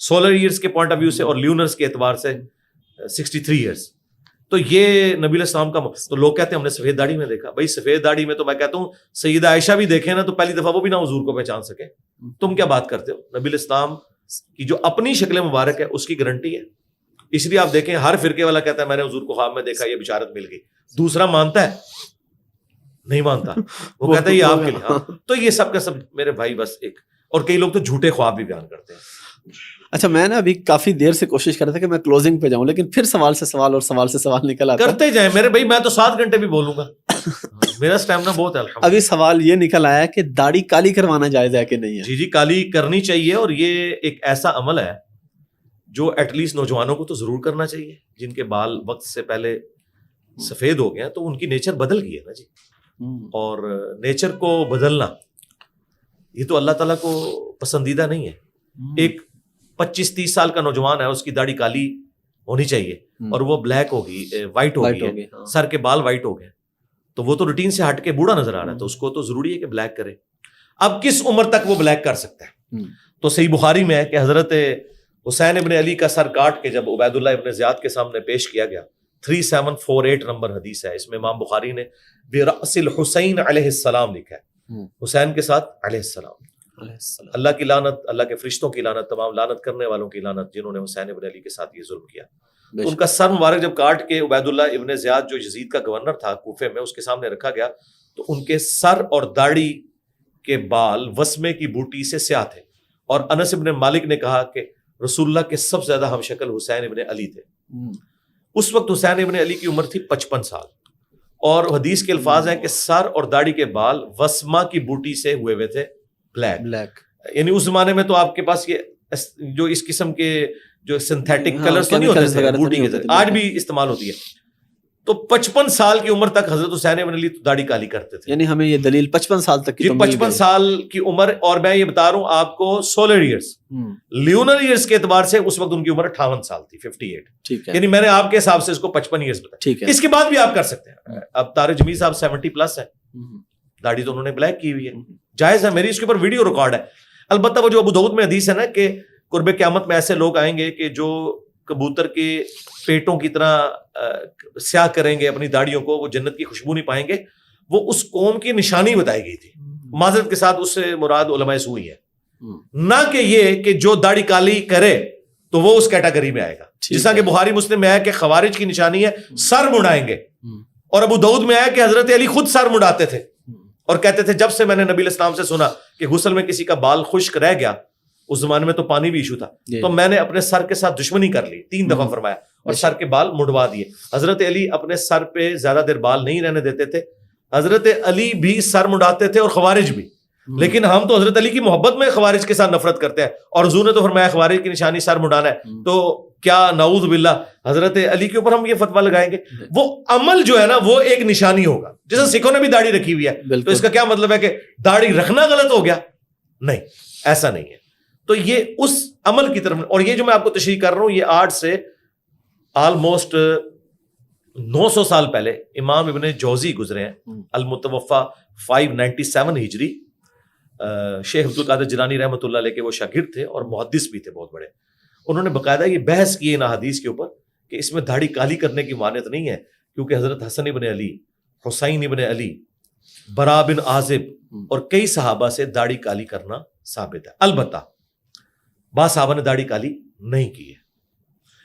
سولر ایئرس کے پوائنٹ آف ویو سے اور لیونرس کے اعتبار سے 63 ایئرس. تو یہ نبی علیہ السلام کا تو لوگ کہتے ہیں ہم نے سفید داڑھی میں دیکھا. بھائی سفید داڑھی میں تو میں کہتا ہوں سیدہ عائشہ بھی دیکھیں نا تو پہلی دفعہ وہ بھی نہ حضور کو پہچان سکے. تم کیا بات کرتے ہو؟ نبی علیہ السلام کی جو اپنی شکل مبارک ہے اس کی گارنٹی ہے. اس لیے آپ دیکھیں ہر فرقے والا کہتا ہے میں نے حضور کو خواب میں دیکھا، یہ بشارت مل گئی. دوسرا مانتا ہے نہیں مانتا، وہ کہتا ہے یہ آپ کے لیے. تو یہ سب کا سب میرے بھائی بس ایک، اور کئی لوگ تو جھوٹے خواب بھی بیان کرتے ہیں. اچھا، میں نا ابھی کافی دیر سے کوشش کر رہا تھا کہ میں کلوزنگ پہ جاؤں، لیکن پھر سوال سے سوال اور سوال سے سوال نکل آتا ہے. کرتے جائیں میرے بھائی، میں تو 7 گھنٹے بھی بولوں گا، میرا اسٹیمنا بہت ہے. ابھی سوال یہ نکل آیا کہ داڑھی کالی کروانا جائز ہے کہ نہیں ہے؟ جی کالی کرنی چاہیے، اور یہ ایک ایسا عمل ہے جو ایٹ لیسٹ نوجوانوں کو تو ضرور کرنا چاہیے جن کے بال وقت سے پہلے سفید ہو گئے ہیں. تو ان کی نیچر بدل گئی ہے نا جی. اور نیچر کو بدلنا یہ تو اللہ تعالیٰ کو پسندیدہ نہیں ہے. ایک 25-30 سال کا نوجوان ہے، اس کی داڑھی کالی ہونی چاہیے اور وہ بلیک ہوگی, وائٹ ہو گئی ہے, سر کے بال وائٹ ہو گئے, تو وہ تو روٹین سے ہٹ کے بوڑھا نظر آ رہا ہے, تو اس کو تو ضروری ہے کہ بلیک کرے. اب کس عمر تک وہ بلیک کر سکتا ہے؟ تو صحیح بخاری میں ہے کہ حضرت حسین ابن علی کا سر کاٹ کے جب عبید اللہ ابن زیاد کے سامنے پیش کیا گیا, 3748 نمبر حدیث ہے, اس میں امام بخاری نے برأس الحسین علیہ السلام لکھا ہے, حسین کے ساتھ علیہ السلام. اللہ کی لعنت, اللہ کے فرشتوں کی لعنت, تمام لعنت کرنے والوں کی لعنت جنہوں نے حسین ابن علی کے ساتھ یہ ظلم کیا. ان کا سر مبارک جب کاٹ کے عبید اللہ ابن زیاد جو یزید کا گورنر تھا کوفے میں, اس کے سامنے رکھا گیا, تو ان کے سر اور داڑھی کے بال وسمے کی بوٹی سے سیاہ تھے. اور انس ابن مالک نے کہا کہ رسول اللہ کے سب سے زیادہ ہم شکل حسین ابن علی تھے. اس وقت حسین ابن علی کی عمر تھی 55 سال, اور حدیث کے الفاظ ہیں کہ سر اور داڑھی کے بال وسما کی بوٹی سے ہوئے ہوئے تھے بلیک. یعنی اس زمانے میں تو آپ کے پاس یہ جو اس قسم کے جو سنتھیٹک کلرز تو نہیں ہوتے تھے بوٹی کے ذریعے, آج بھی استعمال ہوتی ہے. تو 55 سال کی عمر تک حضرت حسین ابن علی داڑھی کالی کرتے تھے. یعنی ہمیں یہ دلیل 55 سال تک کی 55 سال کی عمر, اور میں یہ بتا رہا ہوں آپ کو سولر ایئرز, لیونر ایئرز کے اعتبار سے اس وقت ان کی عمر 58 سال تھی, 58. ٹھیک ہے, یعنی میں نے آپ کے حساب سے اس کو 55 ایئرز بتایا. ٹھیک ہے, اس کے بعد بھی آپ کر سکتے ہیں. اب طارق جمیل صاحب 70 پلس ہے, داڑھی تو انہوں نے بلیک کی ہوئی ہے, جائز ہے, میری اس کے اوپر ویڈیو ریکارڈ ہے. البتہ وہ جو ابو داؤد میں حدیث ہے نا کہ قرب قیامت میں ایسے لوگ آئیں گے کہ جو کبوتر کے پیٹوں کی طرح سیاہ کریں گے اپنی داڑھیوں کو, وہ جنت کی خوشبو نہیں پائیں گے. وہ اس قوم کی نشانی بتائی گئی تھی, معذرت کے ساتھ اس سے مراد علماء سو ہی ہے, نہ کہ یہ کہ جو داڑھی کالی کرے تو وہ اس کیٹیگری میں آئے گا. جس طرح کہ بخاری مسلم میں ہے کہ خوارج کی نشانی ہے سر مڑائیں گے, اور ابو داؤد میں ہے کہ حضرت علی خود سر مڑاتے تھے اور کہتے تھے جب سے میں نے نبی علیہ السلام سے سنا کہ غسل میں کسی کا بال خشک رہ گیا, اس زمانے میں تو پانی بھی ایشو تھا, تو میں نے اپنے سر کے ساتھ دشمنی کر لی, 3 دفعہ فرمایا, اور سر کے بال مڑوا دیے. حضرت علی اپنے سر پہ زیادہ دیر بال نہیں رہنے دیتے تھے. حضرت علی بھی سر مڑاتے تھے اور خوارج بھی, لیکن ہم تو حضرت علی کی محبت میں خوارج کے ساتھ نفرت کرتے ہیں, اور حضور نے تو فرمایا خوارج کی نشانی سر مڑانا ہے, تو کیا نعوذ باللہ حضرت علی کے اوپر ہم یہ فتویٰ لگائیں گے؟ وہ عمل جو ہے نا وہ ایک نشانی ہوگا. جیسے سکھوں نے بھی داڑھی رکھی ہوئی ہے, تو اس کا کیا مطلب ہے کہ داڑھی رکھنا غلط ہو گیا؟ نہیں, ایسا نہیں ہے. تو یہ اس عمل کی طرف, اور یہ جو میں آپ کو تشریح کر رہا ہوں یہ آج سے آلموسٹ 900 سال پہلے امام ابن جوزی گزرے ہیں, المتوفا 597 ہجری. شیخ عبد القادر جیلانی رحمۃ اللہ علیہ کے وہ شاگرد تھے اور محدث بھی تھے بہت بڑے. انہوں نے باقاعدہ یہ بحث کی ان حدیث کے اوپر کہ اس میں داڑھی کالی کرنے کی مانیت نہیں ہے, کیونکہ حضرت حسن ابن علی, حسین ابن علی, برا بن عازب اور کئی صحابہ سے داڑھی کالی کرنا ثابت ہے. البتہ بعض صحابہ نے داڑھی کالی نہیں کی ہے,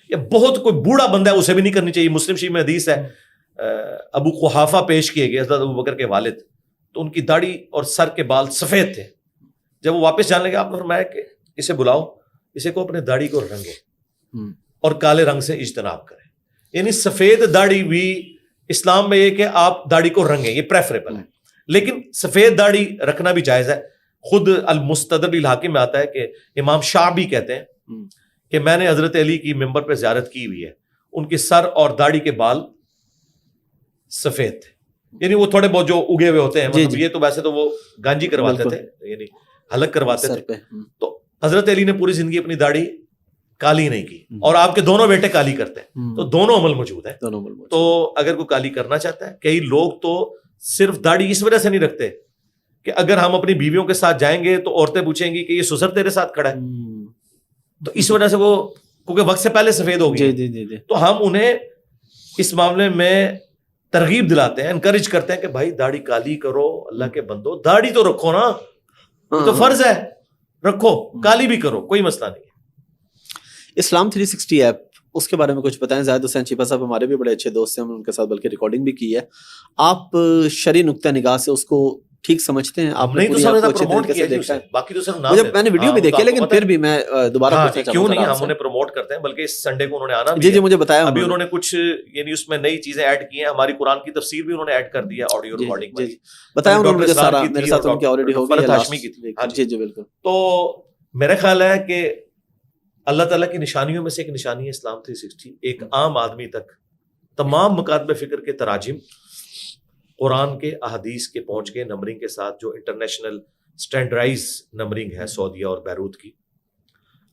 یا بہت کوئی بوڑھا بندہ ہے اسے بھی نہیں کرنی چاہیے. مسلم شریف میں حدیث ہے, ابو قحافہ پیش کیے گئے حضرت ابو بکر کے والد, تو ان کی داڑھی اور سر کے بال سفید تھے. جب وہ واپس جانے لگے آپ نے فرمایا کہ اسے بلاؤ, اسے کو اپنے داڑھی کو رنگے اور کالے رنگ سے اجتناب کریں. یعنی سفید داڑھی بھی اسلام میں یہ کہ آپ داڑھی کو رنگیں, یہ پریفریبل ہے, لیکن سفید داڑھی رکھنا بھی جائز ہے. خود المستدرک الحاکم میں آتا ہے کہ امام شعبی کہتے ہیں کہ میں نے حضرت علی کی ممبر پہ زیارت کی ہوئی ہے, ان کے سر اور داڑھی کے بال سفید تھے, یعنی وہ تھوڑے بہت جو اگے ہوئے ہوتے ہیں, مطلب یہ تو ویسے تو وہ گانجی کرواتے تھے, یعنی حلق کرواتے تھے. تو حضرت علی نے پوری زندگی اپنی داڑھی کالی نہیں کی, اور آپ کے دونوں بیٹے کالی کرتے ہیں, تو دونوں عمل موجود ہیں. تو اگر کوئی کالی کرنا چاہتا ہے, کئی لوگ تو صرف داڑھی اس وجہ سے نہیں رکھتے کہ اگر ہم اپنی بیویوں کے ساتھ جائیں گے تو عورتیں پوچھیں گی کہ یہ سسر تیرے ساتھ کھڑا ہے, تو اس وجہ سے وہ کیونکہ وقت سے پہلے سفید ہو گئی, تو ہم انہیں اس معاملے میں ترغیب دلاتے ہیں, انکریج کرتے ہیں کہ بھائی داڑھی کالی کرو, اللہ کے بندو داڑھی تو رکھو نا, تو فرض ہے رکھو, کالی بھی کرو, کوئی مسئلہ نہیں ہے. اسلام 360 ایپ, اس کے بارے میں کچھ بتائیں. زاہد حسین چیپا صاحب ہمارے بھی بڑے اچھے دوست ہیں, ہم ان کے ساتھ بلکہ ریکارڈنگ بھی کی ہے. آپ شرعی نقطہ نگاہ سے اس کو ٹھیک سمجھتے ہیں؟ آپ نہیں تو سمجھتا پروموٹ کیا ہے, باقی تو صرف نام ہے. میں نے ویڈیو بھی دیکھی, لیکن پھر بھی میں دوبارہ پوچھنا چاہتا ہوں. کیوں نہیں, ہم انہیں پروموٹ کرتے ہیں, بلکہ اس سنڈے کو انہوں نے آنا بھی. جی مجھے بتایا, ابھی انہوں نے کچھ یعنی اس میں نئی چیزیں ایڈ کی ہیں, ہماری قرآن کی تفسیر بھی انہوں نے ایڈ کر دی ہے آڈیو ریکارڈنگ میں. بتایا انہوں نے مجھے سارا, میرے ساتھ ان کی آلریڈی ہو گئی ہے. جی بالکل. تو میرا خیال ہے کہ اللہ تعالیٰ کی نشانیوں میں سے ایک نشانی ہے اسلام 360. ایک عام آدمی تک تمام مکاتب فکر کے تراجم قرآن کے احادیث کے پہنچ گئے, نمبرنگ کے ساتھ, جو انٹرنیشنل اسٹینڈرڈائز نمبرنگ ہے سعودیہ اور بیروت کی.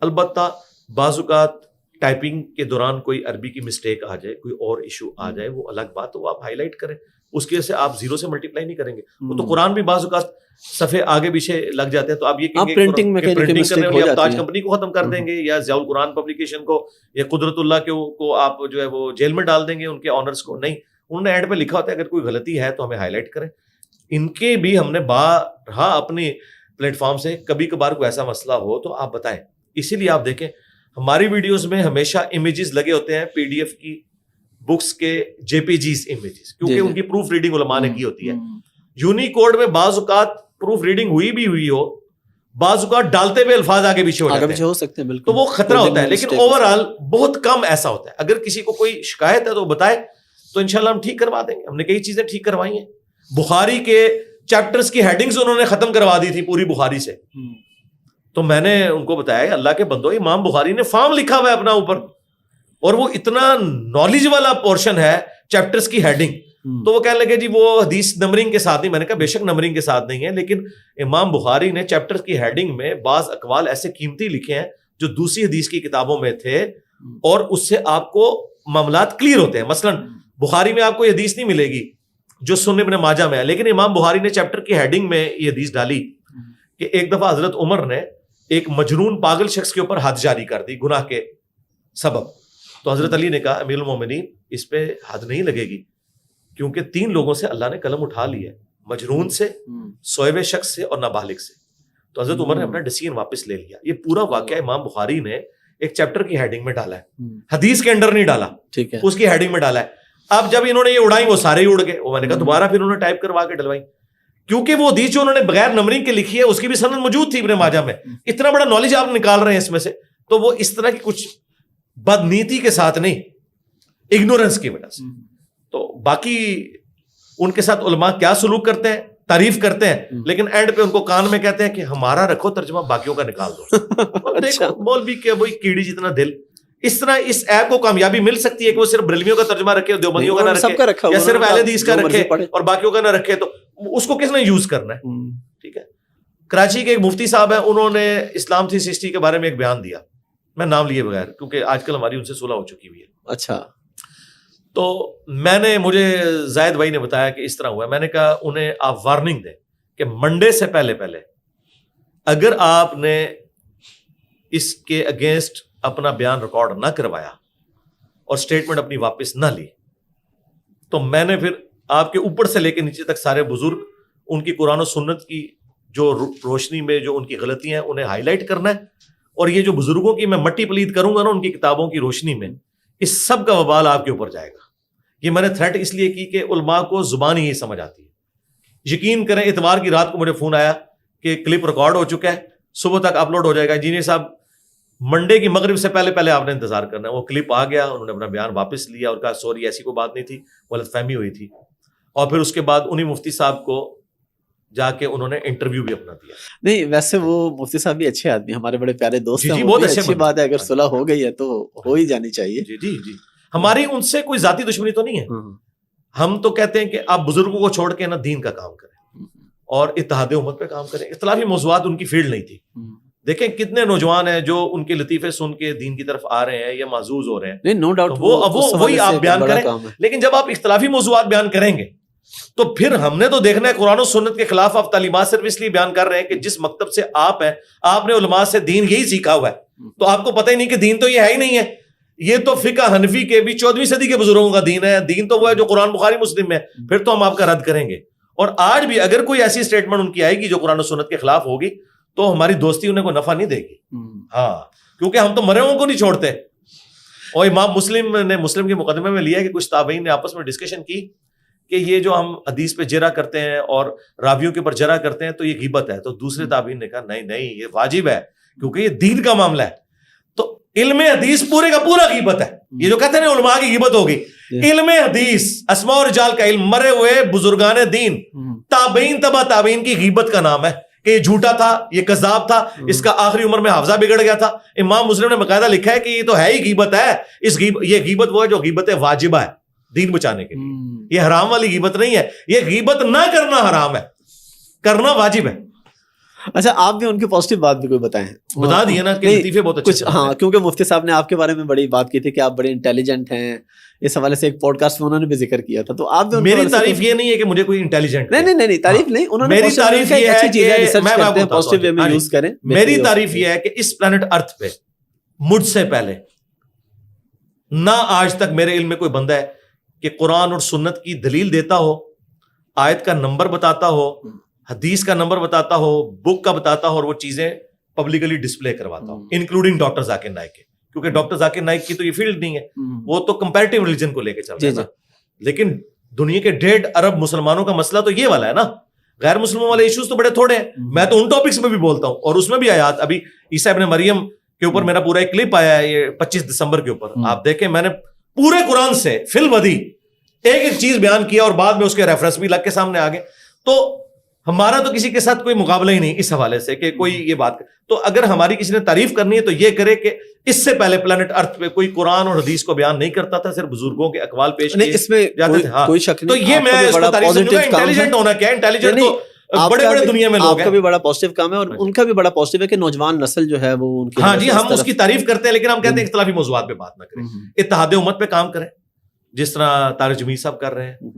البتہ بعض اوقات ٹائپنگ کے دوران کوئی عربی کی مسٹیک آ جائے, کوئی اور ایشو آ جائے, وہ الگ بات, وہ آپ ہائی لائٹ کریں, اس کی وجہ سے آپ 0 سے ملٹیپلائی نہیں کریں گے. وہ تو قرآن بھی بعض اوقات صفحے آگے پیچھے لگ جاتے ہیں, تو آپ یہ کہیں گے پرنٹنگ میں پرنٹنگ کرنے والی آپ تاج کمپنی کو ختم کر دیں گے, یا ضیاء القرآن پبلیکیشن کو, یا قدرت اللہ کو آپ جو ہے وہ جیل میں ڈال دیں گے, ان کے آنرز کو. نہیں, انہوں نے ایڈ پہ لکھا ہوتا ہے اگر کوئی غلطی ہے تو ہمیں ہائی لائٹ کریں. ان کے بھی ہم نے بارہا اپنی پلیٹ فارم سے, کبھی کبھار کوئی ایسا مسئلہ ہو تو آپ بتائیں. اسی لیے آپ دیکھیں ہماری ویڈیوز میں ہمیشہ امیجز لگے ہوتے ہیں PDF کی بکس کے, JPGs امیجز, کیونکہ ان کی پروف ریڈنگ علماء نے کی ہوتی ہے. یونیکوڈ میں بعض اوقات پروف ریڈنگ ہوئی ہو, بعض اوقات ڈالتے ہوئے الفاظ آگے پیچھے ہو سکتے ہیں, تو وہ خطرہ ہوتا ہے. لیکن اوور آل بہت کم ایسا ہوتا ہے. اگر کسی کو کوئی شکایت ہے تو بتائے, تو انشاءاللہ ہم ٹھیک کروا دیں گے. ہم نے کئی چیزیں ٹھیک کروائی ہیں. بخاری کے چیپٹرز کی ہیڈنگز انہوں نے ختم کروا دی تھی پوری بخاری سے, تو میں نے ان کو بتایا اللہ کے بندو, امام بخاری نے فارم لکھا ہوا ہے اپنا اوپر, اور وہ اتنا نالج والا پورشن ہے چیپٹرز کی ہیڈنگ. تو وہ کہنے لگے جی وہ حدیث نمبرنگ کے ساتھ نہیں. میں نے کہا بے شک نمبرنگ کے ساتھ نہیں ہے, لیکن امام بخاری نے چیپٹرز کی ہیڈنگ میں بعض اقوال ایسے قیمتی لکھے ہیں جو دوسری حدیث کی کتابوں میں تھے, اور اس سے آپ کو معاملات کلیئر ہوتے ہیں. مثلا بخاری میں آپ کو یہ حدیث نہیں ملے گی جو سنن ابن ماجہ میں ہے, لیکن امام بخاری نے چیپٹر کی ہیڈنگ میں یہ حدیث ڈالی کہ ایک دفعہ حضرت عمر نے ایک مجنون پاگل شخص کے اوپر حد جاری کر دی گناہ کے سبب. تو حضرت علی نے کہا امیر المومنین اس پہ حد نہیں لگے گی, کیونکہ 3 لوگوں سے اللہ نے قلم اٹھا لی ہے, مجنون سے, سوئے ہوئے شخص سے, اور نابالغ سے. تو حضرت عمر نے اپنا ڈیسیژن واپس لے لیا. یہ پورا واقعہ امام بخاری نے ایک چیپٹر کی ہیڈنگ میں ڈالا ہے, حدیث کے اندر نہیں ڈالا, ٹھیک ہے, اس کی ہیڈنگ میں ڈالا ہے. اب جب انہوں نے یہ اڑائی وہ سارے ہی اڑ گئے. وہ میں نے کہا دوبارہ پھر انہوں نے ٹائپ کروا کے ڈلوائی, کیونکہ وہ حدیث جو انہوں نے بغیر نمبرنگ کے لکھی ہے اس کی بھی سند موجود تھی ابن ماجہ میں. اتنا بڑا نالج آپ نکال رہے ہیں اس میں سے, تو وہ اس طرح کی کچھ بدنیتی کے ساتھ نہیں, اگنورنس کی وجہ سے. تو باقی ان کے ساتھ علماء کیا سلوک کرتے ہیں, تعریف کرتے ہیں, لیکن اینڈ پہ ان کو کان میں کہتے ہیں کہ ہمارا رکھو ترجمہ, باقیوں کا نکال دو. دیکھو مولوی کہ وہی کیڑی جتنا دل. اس طرح اس ایپ کو کامیابی مل سکتی ہے کہ وہ صرف بریلویوں کا ترجمہ رکھے, دیوبندیوں کا نہ رکھے, یا صرف اہل حدیث کا رکھے اور باقیوں کا نہ رکھے. تو اس کو کس نے یوز کرنا ہے؟ ٹھیک ہے. کراچی کے ایک مفتی صاحب ہیں, انہوں نے اسلام 360 کے بارے میں ایک بیان دیا, میں نام لیے بغیر, کیونکہ آج کل ہماری ان سے صلح ہو چکی ہوئی ہے. اچھا. تو مجھے زاہد بھائی نے بتایا کہ اس طرح ہوا ہے. میں نے کہا انہیں آپ وارننگ دیں کہ منڈے سے پہلے اگر آپ نے اس کے اگینسٹ اپنا بیان ریکارڈ نہ کروایا اور سٹیٹمنٹ اپنی واپس نہ لی, تو میں نے پھر آپ کے اوپر سے لے کے نیچے تک سارے بزرگ, ان کی قرآن و سنت کی جو روشنی میں جو ان کی غلطیاں ہیں انہیں ہائی لائٹ کرنا ہے, اور یہ جو بزرگوں کی میں مٹی پلید کروں گا نا ان کی کتابوں کی روشنی میں, اس سب کا وبال آپ کے اوپر جائے گا. یہ میں نے تھریٹ اس لیے کی کہ علماء کو زبان ہی سمجھ آتی ہے. یقین کریں اتوار کی رات کو مجھے فون آیا کہ کلپ ریکارڈ ہو چکا ہے, صبح تک اپلوڈ ہو جائے گا. انجینئر صاحب منڈے کی مغرب سے پہلے آپ نے انتظار کرنا ہے. وہ کلپ آ گیا, انہوں نے اپنا بیان واپس لیا اور کہا سوری ایسی کوئی بات نہیں تھی, غلط فہمی ہوئی تھی. اور پھر اس کے بعد انہی مفتی صاحب کو جا کے انہوں نے انٹرویو بھی اپنا دیا. نہیں ویسے وہ مفتی صاحب بھی اچھے آدمی, ہمارے بڑے پیارے دوست ہیں, بہت اچھی بات ہے. اگر صلح ہو گئی ہے تو ہو ہی جانی چاہیے. جی ہماری ان سے کوئی ذاتی دشمنی تو نہیں ہے. ہم تو کہتے ہیں کہ آپ بزرگوں کو چھوڑ کے نا دین کا کام کریں اور اتحاد امت پہ کام کریں. اختلافی موضوعات ان کی فیلڈ نہیں تھی. دیکھیں کتنے نوجوان ہیں جو ان کے لطیفے سن کے دین کی طرف آ رہے ہیں یا محظوظ ہو رہے ہیں. نہیں نو ڈاؤٹ, وہی آپ بیان کریں. لیکن جب آپ اختلافی موضوعات بیان کریں گے تو پھر ہم نے تو دیکھنا ہے قرآن و سنت کے خلاف آپ تعلیمات صرف اس لیے بیان کر رہے ہیں کہ جس مکتب سے آپ ہیں, آپ نے علماء سے دین یہی سیکھا ہوا ہے, تو آپ کو پتہ ہی نہیں کہ دین تو یہ ہے ہی نہیں ہے. یہ تو فقہ حنفی کے بھی 14ویں صدی کے بزرگوں کا دین ہے. دین تو وہ ہے جو قرآن بخاری مسلم میں, پھر تو ہم آپ کا رد کریں گے. اور آج بھی اگر کوئی ایسی اسٹیٹمنٹ ان کی آئے گی جو قرآن و سنت کے خلاف ہوگی تو ہماری دوستی انہیں کوئی نفع نہیں دے گی. ہاں, کیونکہ ہم تو مرے ہوں کو نہیں چھوڑتے. اور امام مسلم نے مسلم کے مقدمے میں لیا کہ کچھ تابعین نے آپس میں ڈسکشن کی کہ یہ جو ہم حدیث پہ جرح کرتے ہیں اور راویوں کے اوپر جرح کرتے ہیں تو یہ غیبت ہے. تو دوسرے تابعین نے کہا نہیں یہ واجب ہے کیونکہ یہ دین کا معاملہ ہے. تو علم حدیث پورے کا پورا غیبت ہے. یہ جو کہتے ہیں نا علماء کی غیبت ہوگی, علم حدیث اسماء و رجال کا علم, مرے ہوئے بزرگان دین تابعین تبع تابعین کی غیبت کا نام ہے کہ یہ جھوٹا تھا, یہ کذاب تھا, اس کا آخری عمر میں حافظہ بگڑ گیا تھا. امام مسلم نے باقاعدہ لکھا ہے کہ یہ تو ہے ہی غیبت ہے. یہ غیبت وہ ہے جو غیبت واجبہ ہے دین بچانے کے لیے. یہ حرام والی غیبت نہیں ہے. یہ غیبت نہ کرنا حرام ہے, کرنا واجب ہے. اچھا آپ بھی ان کی پازیٹیو بات بھی کوئی بتائیں. بتا دیے نا کہ لطیفے بہت اچھے کچھ. ہاں کیونکہ مفتی صاحب نے آپ کے بارے میں بڑی بات کی تھی کہ آپ بڑے انٹیلیجنٹ ہیں, اس حوالے سے ایک پوڈ کاسٹ میں انہوں نے بھی ذکر کیا تھا. تو آپ بھی میری تعریف یہ نہیں ہے کہ مجھے کوئی انٹیلیجنٹ, نہیں تعریف نہیں, انہوں نے میری تعریف یہ ہے کہ میں پازیٹیو وے میں یوز کریں. میری تعریف یہ ہے کہ اس پلانٹ ارتھ پہ مجھ سے پہلے نہ آج تک میرے علم میں کوئی بندہ ہے کہ قرآن اور سنت کی دلیل دیتا ہو, آیت کا نمبر بتاتا ہو, حدیث کا نمبر بتاتا ہو, بک کا بتاتا ہو, اور وہ چیزیں پبلکلی ڈسپلے کرواتا ہو, انکلوڈنگ ڈاکٹر ذاکر نائک کے, کیونکہ ڈاکٹر ذاکر نائک کی تو یہ فیلڈ نہیں ہے, وہ تو کمپیریٹیو ریلیجن کو لے کے چل رہے ہیں. لیکن دنیا کے 1.5 ارب مسلمانوں کا مسئلہ تو یہ والا ہے نا, غیر مسلموں والے ایشوز تو بڑے تھوڑے ہیں. میں تو ان ٹاپکس میں بھی بولتا ہوں, اور اس میں بھی آیات, ابھی عیسیٰ ابن مریم کے اوپر میرا پورا ایک کلپ آیا ہے یہ 25 دسمبر کے اوپر, آپ دیکھیں میں نے پورے قرآن سے فی الودی ایک ایک چیز بیان کیا, اور بعد میں اس کے ریفرنس بھی لگ کے سامنے آ گئے. تو ہمارا تو کسی کے ساتھ کوئی مقابلہ ہی نہیں اس حوالے سے کہ کوئی یہ بات کرے. تو اگر ہماری کسی نے تعریف کرنی ہے تو یہ کرے کہ اس سے پہلے پلانٹ ارتھ پہ کوئی قرآن اور حدیث کو بیان نہیں کرتا تھا, صرف بزرگوں کے اقوال پیش کیے جاتے تھے. کوئی شک نہیں. تو یہ میں اس کو تعریف کروں گا انٹیلیجنٹ ہونا کیا ہے, انٹیلیجنٹ تو بڑے بڑے دنیا میں لوگ ہیں. آپ کا بھی بڑا پازیٹیو کام ہے, اور ان کا بھی بڑا پازیٹیو ہے کہ نوجوان نسل جو ہے وہ ان کی, ہاں جی ہم اس کی تعریف کرتے ہیں, لیکن ہم کہتے ہیں اختلافی موضوعات پہ بات نہ کریں, اتحاد امت پہ کام کریں, جس طرح طارق جمیل صاحب کر رہے ہیں,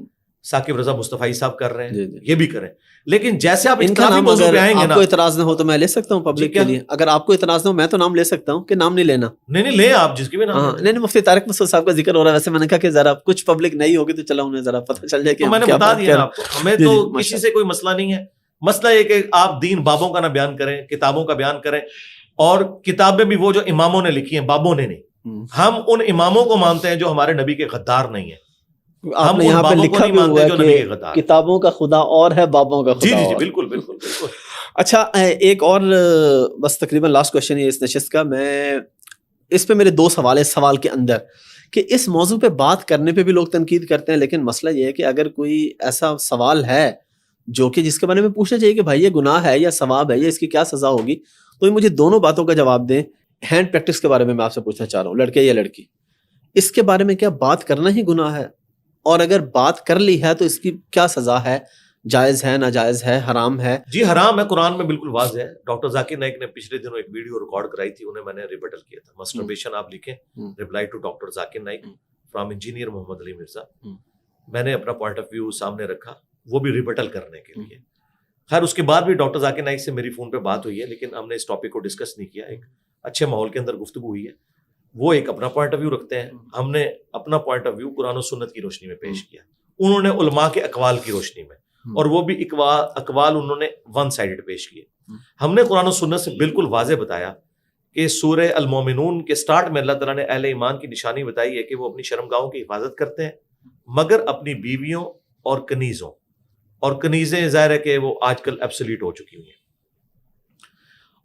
ثاقب رضا مصطفی صاحب کر رہے ہیں, یہ بھی کریں. لیکن جیسے آپ اختلافی موضوع پہ آئیں گے نا, آپ کو اعتراض نہ ہو تو میں لے سکتا ہوں پبلک کے لیے, اگر آپ کو اعتراض نہ ہو میں تو نام لے سکتا ہوں کہ نام نہیں لینا. نہیں لیں آپ جس کی بھی نام. نہیں مفتی طارق مسعود صاحب کا ذکر ہو رہا ہے, ویسے میں نے کہا کہ ذرا کچھ پبلک نہیں ہوگی تو چلو انہیں ذرا پتہ چل جائے کہ میں نے بتا دیا آپ کو, ہمیں تو کسی سے کوئی مسئلہ نہیں ہے. مسئلہ یہ کہ آپ دین بابوں کا نہ بیان کریں, کتابوں کا بیان کریں, اور کتابیں بھی وہ جو اماموں نے لکھی ہیں, بابوں نے نہیں. ہم ان اماموں کو مانتے ہیں جو ہمارے نبی کے غدار نہیں ہیں. آپ نے یہاں پہ لکھا بھی ہوا ہے کہ کتابوں کا خدا اور ہے, بابوں کا خدا. جی جی بالکل بالکل بالکل. اچھا ایک اور بس تقریباً لاسٹ کوشچن ہے اس نشست کا, میں اس پہ میرے 2 سوال ہے سوال کے اندر, کہ اس موضوع پہ بات کرنے پہ بھی لوگ تنقید کرتے ہیں, لیکن مسئلہ یہ ہے کہ اگر کوئی ایسا سوال ہے جو کہ جس کے بارے میں پوچھنا چاہیے کہ بھائی یہ گناہ ہے یا ثواب ہے یا اس کی کیا سزا ہوگی, تو مجھے دونوں باتوں کا جواب دیں. ہینڈ پریکٹس کے بارے میں آپ سے پوچھنا چاہ رہا ہوں, لڑکے یا لڑکی, اس کے بارے میں کیا بات کرنا ہی گناہ ہے, اور اگر بات کر لی ہے تو اس کی کیا سزا ہے, جائز ہے, ناجائز ہے, حرام ہے؟ جی حرام ہے, قرآن میں بالکل واضح ہے. ڈاکٹر ذاکر نائک نے پچھلے دنوں ایک ویڈیو ریکارڈ کرائی تھی, انہیں میں نے ریبٹل کیا تھا. مسٹربیشن آپ لکھیں, reply to doctor Zakir Naik from engineer Muhammad Ali Mirza. میں نے اپنا پوائنٹ آف ویو سامنے رکھا, وہ بھی ریبٹل کرنے کے لیے. خیر اس کے بعد بھی ڈاکٹر ذاکر نائک سے میری فون پہ بات ہوئی ہے, لیکن ہم نے اس ٹاپک کو ڈسکس نہیں کیا. ایک اچھے ماحول کے اندر گفتگو ہوئی ہے. وہ ایک اپنا پوائنٹ آف ویو رکھتے ہیں, ہم نے اپنا پوائنٹ آف ویو قرآن و سنت کی روشنی میں پیش کیا, انہوں نے علماء کے اقوال کی روشنی میں, اور وہ بھی اقوال انہوں نے ون سائیڈڈ پیش کیے. ہم نے قرآن و سنت سے بالکل واضح بتایا کہ سورہ المومنون کے سٹارٹ میں اللہ تعالیٰ نے اہل ایمان کی نشانی بتائی ہے کہ وہ اپنی شرمگاہوں کی حفاظت کرتے ہیں, مگر اپنی بیویوں اور کنیزوں, اور کنیزیں ظاہر ہے کہ وہ آج کل ایبسلیٹ ہو چکی ہوئی ہیں.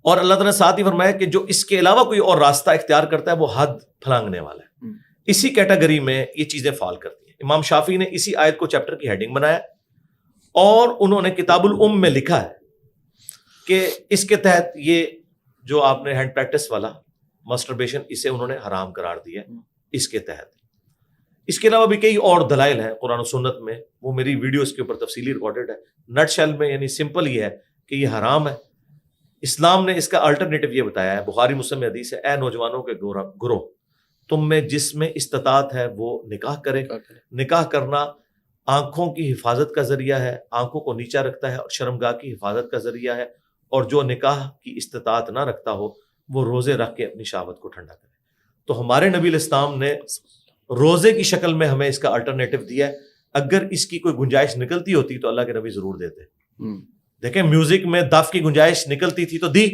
اور اللہ تعالیٰ نے ساتھ ہی فرمایا کہ جو اس کے علاوہ کوئی اور راستہ اختیار کرتا ہے وہ حد پھلانگنے والا ہے. اسی کیٹیگری میں یہ چیزیں فال کرتی ہیں. امام شافعی نے اسی آیت کو چیپٹر کی ہیڈنگ بنایا, اور انہوں نے کتاب الام میں لکھا ہے کہ اس کے تحت یہ جو آپ نے ہینڈ پریکٹس والا مسٹربیشن, اسے انہوں نے حرام قرار دیا اس کے تحت. اس کے علاوہ بھی کئی اور دلائل ہیں قرآن و سنت میں, وہ میری ویڈیوز کے اوپر تفصیلی ریکارڈڈ ہے. نٹ شیل میں یعنی سمپل یہ ہے کہ یہ حرام ہے. اسلام نے اس کا الٹرنیٹو یہ بتایا ہے, بخاری مسلم میں حدیث ہے, اے نوجوانوں کے گروہ, تم میں جس میں استطاعت ہے وہ نکاح کرے. نکاح کرنا آنکھوں کی حفاظت کا ذریعہ ہے, آنکھوں کو نیچا رکھتا ہے, اور شرمگاہ کی حفاظت کا ذریعہ ہے. اور جو نکاح کی استطاعت نہ رکھتا ہو وہ روزے رکھ کے اپنی شہوت کو ٹھنڈا کرے. تو ہمارے نبی الاسلام نے روزے کی شکل میں ہمیں اس کا الٹرنیٹو دیا ہے. اگر اس کی کوئی گنجائش نکلتی ہوتی تو اللہ کے نبی ضرور دیتے. دیکھیں میوزک میں دف کی گنجائش نکلتی تھی تو دی,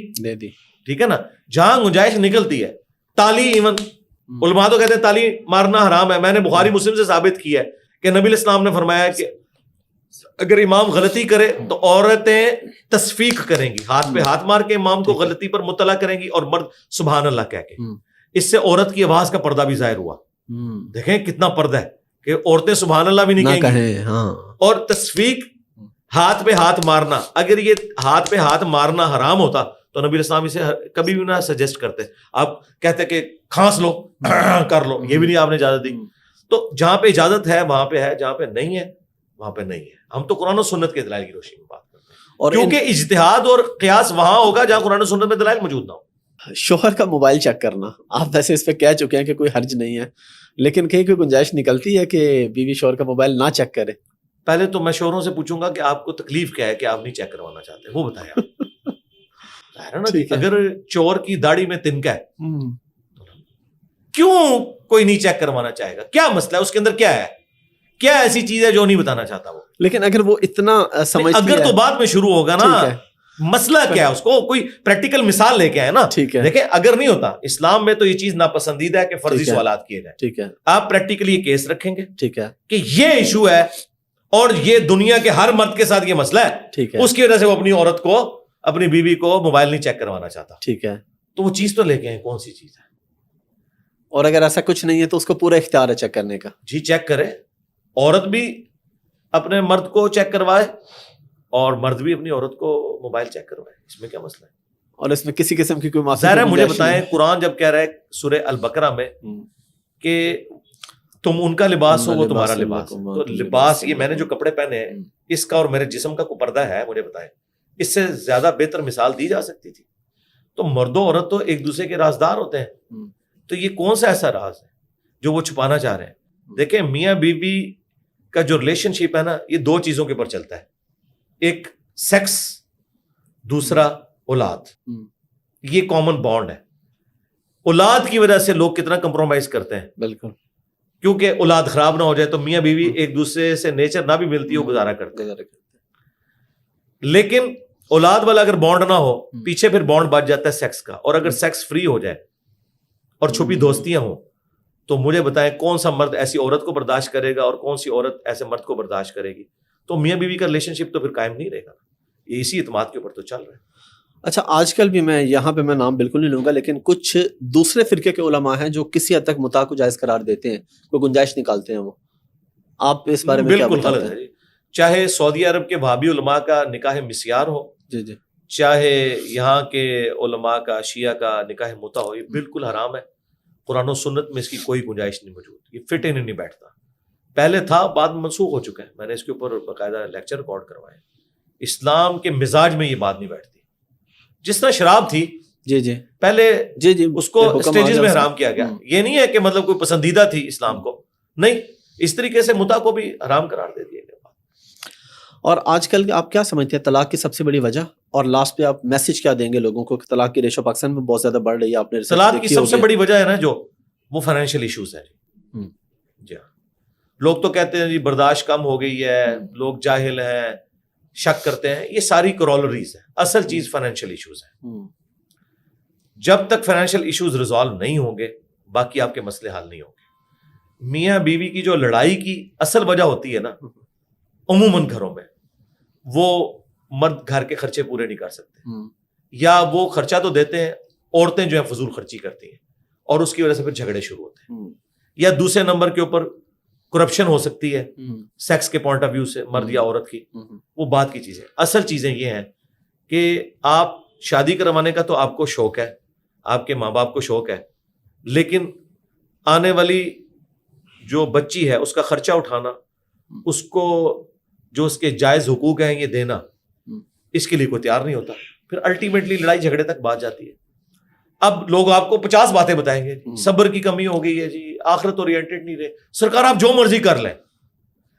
ٹھیک ہے نا. جہاں گنجائش نکلتی ہے, تالی, ایون علماء تو کہتے ہیں تالی مارنا حرام ہے. میں نے بخاری مسلم سے ثابت کیا ہے کہ نبی الاسلام نے فرمایا کہ اگر امام غلطی کرے تو عورتیں تصفیق کریں گی, ہاتھ پہ ہاتھ مار کے امام کو غلطی پر مطلع کریں گی, اور مرد سبحان اللہ کہہ کے. اس سے عورت کی آواز کا پردہ بھی ظاہر ہوا. دیکھیں کتنا پردہ ہے کہ عورتیں سبحان اللہ بھی نہیں کہیں گی. اور تصفیق ہاتھ پہ ہاتھ مارنا, اگر یہ ہاتھ پہ ہاتھ مارنا حرام ہوتا تو نبی اسلام اسے کبھی بھی نہ سجیسٹ کرتے. آپ کہتے کہ کھانس لو کر لو, یہ بھی نہیں آپ نے اجازت دی. تو جہاں پہ اجازت ہے وہاں پہ ہے, جہاں پہ نہیں ہے وہاں پہ نہیں ہے. ہم تو قرآن و سنت کے دلائل کی روشنی میں بات کرتے ہیں. اور کیونکہ اجتہاد اور قیاس وہاں ہوگا جہاں قرآن و سنت میں دلائل موجود نہ ہو. شوہر کا موبائل چیک کرنا، آپ ویسے اس پہ کہہ چکے ہیں کہ کوئی حرج نہیں ہے، لیکن کہیں کوئی گنجائش نکلتی ہے کہ بیوی شوہر کا موبائل نہ چیک کرے؟ پہلے تو میں شوہروں سے پوچھوں گا کہ آپ کو تکلیف کیا ہے کہ آپ نہیں چیک کروانا چاہتے، وہ بتائیں آپ. اگر چور کی داڑھی میں تنکا ہے کیوں کوئی نہیں چیک کروانا چاہے گا؟ کیا مسئلہ ہے اس کے اندر؟ کیا ہے؟ کیا ایسی چیز ہے جو نہیں بتانا چاہتا وہ؟ لیکن اگر وہ اتنا سمجھتی ہے، اگر تو بعد میں شروع ہوگا نا، مسئلہ کیا ہے؟ اس کو کوئی پریکٹیکل مثال لے کے آئے نا. دیکھیں اگر نہیں ہوتا اسلام میں تو یہ چیز ناپسندیدہ ہے کہ فرضی سوالات کیے جائیں. ٹھیک ہے، آپ پریکٹیکلی یہ کیس رکھیں گے، ٹھیک ہے، کہ یہ ایشو ہے اور یہ دنیا کے ہر مرد کے ساتھ یہ مسئلہ ہے، ٹھیک ہے، اس کی وجہ سے وہ اپنی عورت کو، اپنی بیوی کو موبائل نہیں چیک کروانا چاہتا. ٹھیک ہے، تو وہ چیز تو لے کے آئیں، کون سی چیز ہے؟ اور اگر ایسا کچھ نہیں ہے تو اس کو پورا اختیار ہے چیک کرنے کا. جی چیک کرے، عورت بھی اپنے مرد کو چیک کروائے اور مرد بھی اپنی عورت کو موبائل چیک کروائے، اس میں کیا مسئلہ ہے؟ اور اس میں کسی قسم کی کوئی معصیت ظاہر ہے. مجھے بتائیں قرآن جب کہہ رہا ہے سورہ البقرہ میں کہ تم ان کا لباس ہو وہ تمہارا لباس ہے، تو لباس یہ میں نے جو کپڑے پہنے ہیں اس کا اور میرے جسم کا کوئی پردہ ہے؟ مجھے بتائیں، اس سے زیادہ بہتر مثال دی جا سکتی تھی. تو مرد و عورت تو ایک دوسرے کے رازدار ہوتے ہیں، تو یہ کون سا ایسا راز ہے جو وہ چھپانا چاہ رہے ہیں؟ دیکھیں میاں بیوی کا جو ریلیشن شپ ہے نا، یہ دو چیزوں کے اوپر چلتا ہے، ایک سیکس، دوسرا اولاد. یہ کامن بانڈ ہے. اولاد کی وجہ سے لوگ کتنا کمپرومائز کرتے ہیں، بالکل، کیونکہ اولاد خراب نہ ہو جائے تو میاں بیوی ایک دوسرے سے نیچر نہ بھی ملتی ہو گزارا کرتے ہیں. لیکن اولاد والا اگر بانڈ نہ ہو، پیچھے پھر بانڈ بچ جاتا ہے سیکس کا. اور اگر سیکس فری ہو جائے اور چھپی دوستیاں ہوں تو مجھے بتائیں کون سا مرد ایسی عورت کو برداشت کرے گا اور کون سی عورت ایسے مرد کو برداشت کرے گی؟ تو میاں بیوی کا ریلیشن شپ تو پھر قائم نہیں رہے گا. یہ اسی اعتماد کے اوپر تو چل رہا ہے. اچھا، آج کل بھی میں یہاں پہ میں نام بالکل نہیں لوں گا، لیکن کچھ دوسرے فرقے کے علماء ہیں جو کسی حد تک متاع کو جائز قرار دیتے ہیں، کوئی گنجائش نکالتے ہیں. وہ آپ اس بارے میں کیا بالکل غلط ہے جی. چاہے سعودی عرب کے وہابی علماء کا نکاح مسیار ہو، جی جی، چاہے یہاں کے علماء کا، شیعہ کا نکاح متع ہو، یہ بالکل حرام ہے. قرآن و سنت میں اس کی کوئی گنجائش نہیں موجود. یہ فٹ ان نہیں بیٹھتا. پہلے تھا، بعد میں منسوخ ہو چکا ہے. میں نے اس کے اوپر باقاعدہ لیکچر ریکارڈ کروائے. اسلام کے مزاج میں یہ بات نہیں بیٹھتی. جس طرح شراب تھی، جی جی، پہلے جی جی اس کو اسٹیجز میں حرام کیا گیا. یہ نہیں ہے کہ مطلب کوئی پسندیدہ تھی اسلام کو، نہیں، اس طریقے سے متع کو بھی حرام قرار دے دیا گیا. اور آج کل آپ کیا سمجھتے ہیں طلاق کی سب سے بڑی وجہ؟ اور لاسٹ پہ آپ میسج کیا دیں گے لوگوں کو کہ طلاق کی ریشو پاکستان میں بہت زیادہ بڑھ رہی ہے؟ آپ نے طلاق کی سب سے بڑی وجہ ہے نا جو وہ فائنینشیل ایشوز ہیں. جی ہاں، لوگ تو کہتے ہیں جی برداشت کم ہو گئی ہے، لوگ جاہل ہیں، شک کرتے ہیں. یہ ساری کرولریز ہیں. اصل چیز فائنینشیل ایشوز ہیں. جب تک فائنینشیل ایشوز ریزالو نہیں ہوں گے باقی آپ کے مسئلے حل نہیں ہوں گے. میاں بیوی کی جو لڑائی کی اصل وجہ ہوتی ہے نا، عموماً گھروں میں وہ مرد گھر کے خرچے پورے نہیں کر سکتے، یا وہ خرچہ تو دیتے ہیں، عورتیں جو ہیں فضول خرچی کرتی ہیں اور اس کی وجہ سے پھر جھگڑے شروع ہوتے ہیں. یا دوسرے نمبر کے اوپر کرپشن ہو سکتی ہے سیکس کے پوائنٹ آف ویو سے، مرد یا عورت کی. وہ بات کی چیزیں. اصل چیزیں یہ ہیں کہ آپ شادی کروانے کا تو آپ کو شوق ہے، آپ کے ماں باپ کو شوق ہے، لیکن آنے والی جو بچی ہے اس کا خرچہ اٹھانا، اس کو جو اس کے جائز حقوق ہیں یہ دینا، اس کے لیے کوئی تیار نہیں ہوتا. پھر الٹیمیٹلی لڑائی جھگڑے تک بات جاتی ہے. اب لوگ آپ کو 50 باتیں بتائیں گے، صبر کی کمی ہو گئی ہے جی، آخرت اورینٹڈ نہیں رہے. سرکار آپ جو مرضی کر لیں،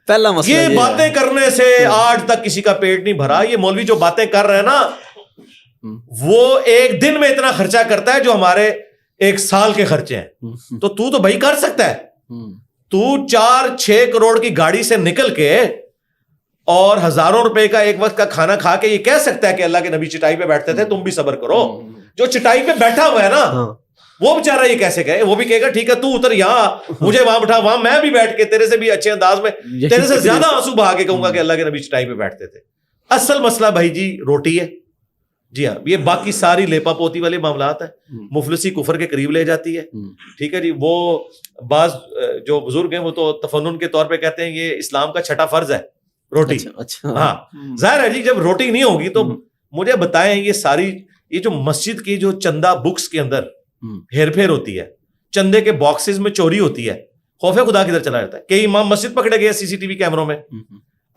پہلا مسئلہ یہ باتیں کرنے سے آج تک کسی کا پیٹ نہیں بھرا. یہ مولوی جو باتیں کر رہے ہیں نا، وہ ایک دن میں اتنا خرچہ کرتا ہے جو ہمارے 1 سال کے خرچے ہیں. تو بھائی کر سکتا ہے. تو 4-6 کروڑ کی گاڑی سے نکل کے اور ہزاروں روپے کا ایک وقت کا کھانا کھا کے یہ کہہ سکتا ہے کہ اللہ کے نبی چٹائی پہ بیٹھتے تھے، تم بھی صبر کرو. جو چٹائی پہ بیٹھا ہوا ہے نا وہ بیچارہ یہ کیسے کہے؟ وہ بھی کہے گا ٹھیک ہے تو اتر یہاں، مجھے وہاں بٹھا، وہاں میں بھی بیٹھ کے تیرے سے بھی اچھے انداز میں، تیرے سے زیادہ آنسو بہا کے کہوں گا کہ اللہ کے نبی چٹائی پہ بیٹھتے تھے. اصل مسئلہ بھائی جی روٹی ہے. جی ہاں، یہ باقی ساری لیپا پوتی والے معاملات ہیں. مفلسی کفر کے قریب لے جاتی ہے. ٹھیک ہے جی. وہ بعض جو بزرگ ہیں وہ تو تفنن کے طور پہ کہتے ہیں یہ اسلام کا 6واں فرض ہے روٹی. ہاں ظاہر ہے جی، جب روٹی نہیں ہوگی تو مجھے بتائیں یہ جو مسجد کی جو چندہ بکس کے اندر ہیر پھیر ہوتی ہے، چندے کے باکسز میں چوری ہوتی ہے، خوف خدا کدھر چلا جاتا ہے. کئی امام مسجد پکڑے گئے CCTV کیمروں میں.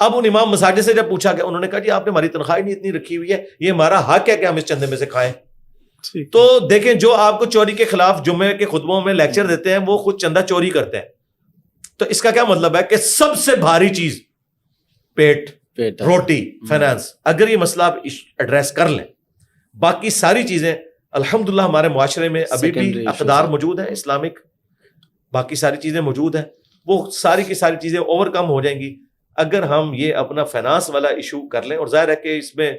اب ان امام مساجد سے جب پوچھا گیا انہوں نے کہا جی آپ نے ہماری تنخواہ نہیں اتنی رکھی ہوئی ہے, یہ ہمارا حق ہے کہ ہم اس چندے میں سے کھائیں. تو دیکھیں جو آپ کو چوری کے خلاف جمعے کے خطبوں میں لیکچر دیتے ہیں وہ خود چندہ چوری کرتے ہیں. تو اس کا کیا مطلب ہے کہ سب سے بھاری چیز پیٹ, روٹی, فائنانس, اگر یہ مسئلہ آپ ایڈریس کر لیں, باقی ساری چیزیں الحمدللہ ہمارے معاشرے میں ابھی بھی اقدار موجود ہیں اسلامک, باقی ساری چیزیں موجود ہیں, وہ ساری کی ساری چیزیں اوور کم ہو جائیں گی اگر ہم یہ اپنا فائنانس والا ایشو کر لیں. اور ظاہر ہے کہ اس میں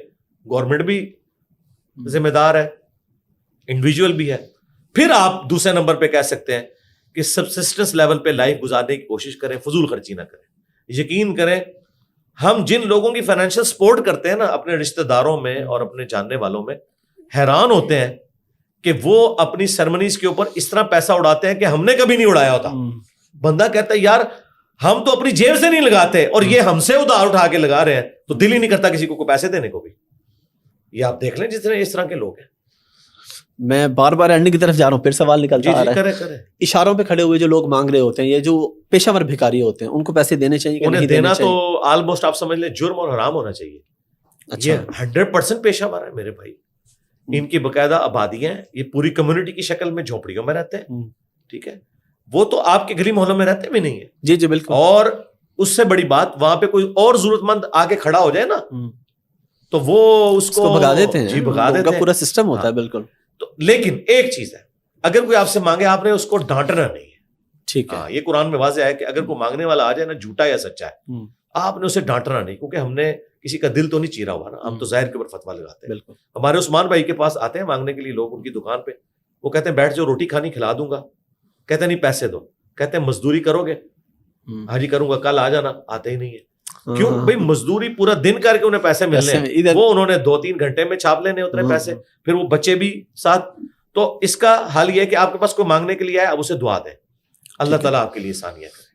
گورنمنٹ بھی ذمہ دار ہے, انڈیویجول بھی ہے. پھر آپ دوسرے نمبر پہ کہہ سکتے ہیں کہ سبسسٹنس لیول پہ لائف گزارنے کی کوشش کریں, فضول خرچی نہ کریں. یقین کریں ہم جن لوگوں کی فائنینشیل سپورٹ کرتے ہیں نا اپنے رشتہ داروں میں اور اپنے جاننے والوں میں, حیران ہوتے ہیں کہ وہ اپنی سرمنیز کے اوپر اس طرح پیسہ اڑاتے ہیں کہ ہم نے کبھی نہیں اڑایا ہوتا. بندہ کہتا ہے یار ہم تو اپنی جیب سے نہیں لگاتے اور یہ ہم سے ادھار اٹھا کے لگا رہے ہیں, تو دل ہی نہیں کرتا کسی کو پیسے دینے کو بھی. یہ آپ دیکھ لیں جتنے اس طرح کے لوگ ہیں. میں بار بار اینڈنگ کی طرف جا رہا ہوں, پھر سوال نکلتا آ رہا ہے. کرے. اشاروں پہ کھڑے ہوئے جو لوگ مانگ رہے ہوتے ہیں, یہ جو پیشہ ور بھکاری ہوتے ہیں, ان کو پیسے دینے چاہیے کہ انہیں نہیں دینا دینے چاہیے؟ تو آلموسٹ آپ سمجھ لیں جرم اور حرام ہونا چاہیے. اچھا, یہ 100% پیشہ ور ہے میرے بھائی. ان کی باقاعدہ آبادیاں ہیں, یہ پوری کمیونٹی کی شکل میں جھونپڑیوں میں رہتے ہیں. ٹھیک ہے, وہ تو آپ کے گلی محلوں میں رہتے بھی نہیں ہے. جی جی بالکل. اور اس سے بڑی بات وہاں پہ کوئی اور ضرورت مند آگے کھڑا ہو جائے نا تو وہ اس کو بھگا دیتے ہیں. جی بھگا دیتے ہیں, پورا سسٹم ہوتا ہے. بالکل. تو لیکن ایک چیز ہے, اگر کوئی آپ سے مانگے آپ نے اس کو ڈانٹنا نہیں ہے. ٹھیک ہے, یہ قرآن میں واضح ہے کہ اگر کوئی مانگنے والا آ جائے نا جھوٹا یا سچا ہے, آپ نے اسے ڈانٹنا نہیں, کیونکہ ہم نے کسی کا دل تو نہیں چیرا ہوا نا, ہم تو ظاہر کے اوپر فتوا لگاتے ہیں. بالکل. ہمارے عثمان بھائی کے پاس آتے ہیں مانگنے کے لیے لوگ ان کی دکان پہ, وہ کہتے ہیں بیٹھ جو روٹی کھانی کھلا دوں گا, کہتے ہیں نہیں پیسے دو, کہتے ہیں مزدوری کرو گے, ہاں جی کروں گا, کل آ جانا, آتے ہی نہیں ہے. کیوں بھائی مزدوری پورا دن کر کے انہیں پیسے ملنے ہیں, وہ انہوں نے 2-3 گھنٹے میں چھاپ لینے اتنے پیسے, پھر وہ بچے بھی ساتھ. تو اس کا حل یہ ہے کہ آپ کے پاس کوئی مانگنے کے لیے آئے اب اسے دعا دیں, اللہ تعالیٰ آپ کے لیے آسانیاں کرے.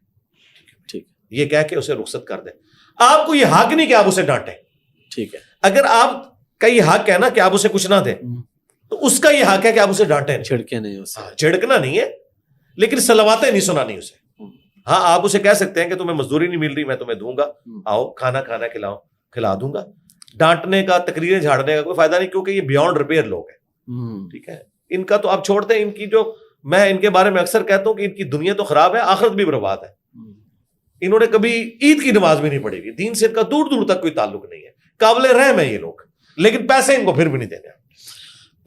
ٹھیک, یہ کہہ کے اسے رخصت کر دیں. آپ کو یہ حق نہیں کہ آپ اسے ڈانٹیں. ٹھیک ہے, اگر آپ کا یہ حق ہے نا کہ آپ اسے کچھ نہ دیں, تو اس کا یہ حق ہے کہ آپ اسے ڈانٹیں. چھڑکے نہیں اسے, چھڑکنا نہیں ہے, لیکن صلواتیں نہیں سنانی اسے. ہاں آپ اسے کہہ سکتے ہیں کہ تمہیں مزدوری نہیں مل رہی, میں تمہیں دوں گا, آؤ کھانا کھلا دوں گا. ڈانٹنے کا, تقریریں جھاڑنے کا کوئی فائدہ نہیں, کیونکہ یہ بیونڈ ریپیئر لوگ ہیں. ٹھیک ہے, ان کا تو آپ چھوڑتے ہیں. ان کی جو میں ان کے بارے میں اکثر کہتا ہوں کہ ان کی دنیا تو خراب ہے, آخرت بھی برباد ہے. انہوں نے کبھی عید کی نماز بھی نہیں پڑھی ہوئی, دین سے ان کا دور دور تک کوئی تعلق نہیں ہے, قابل رحم ہے یہ لوگ, لیکن پیسے ان کو پھر بھی نہیں دینے.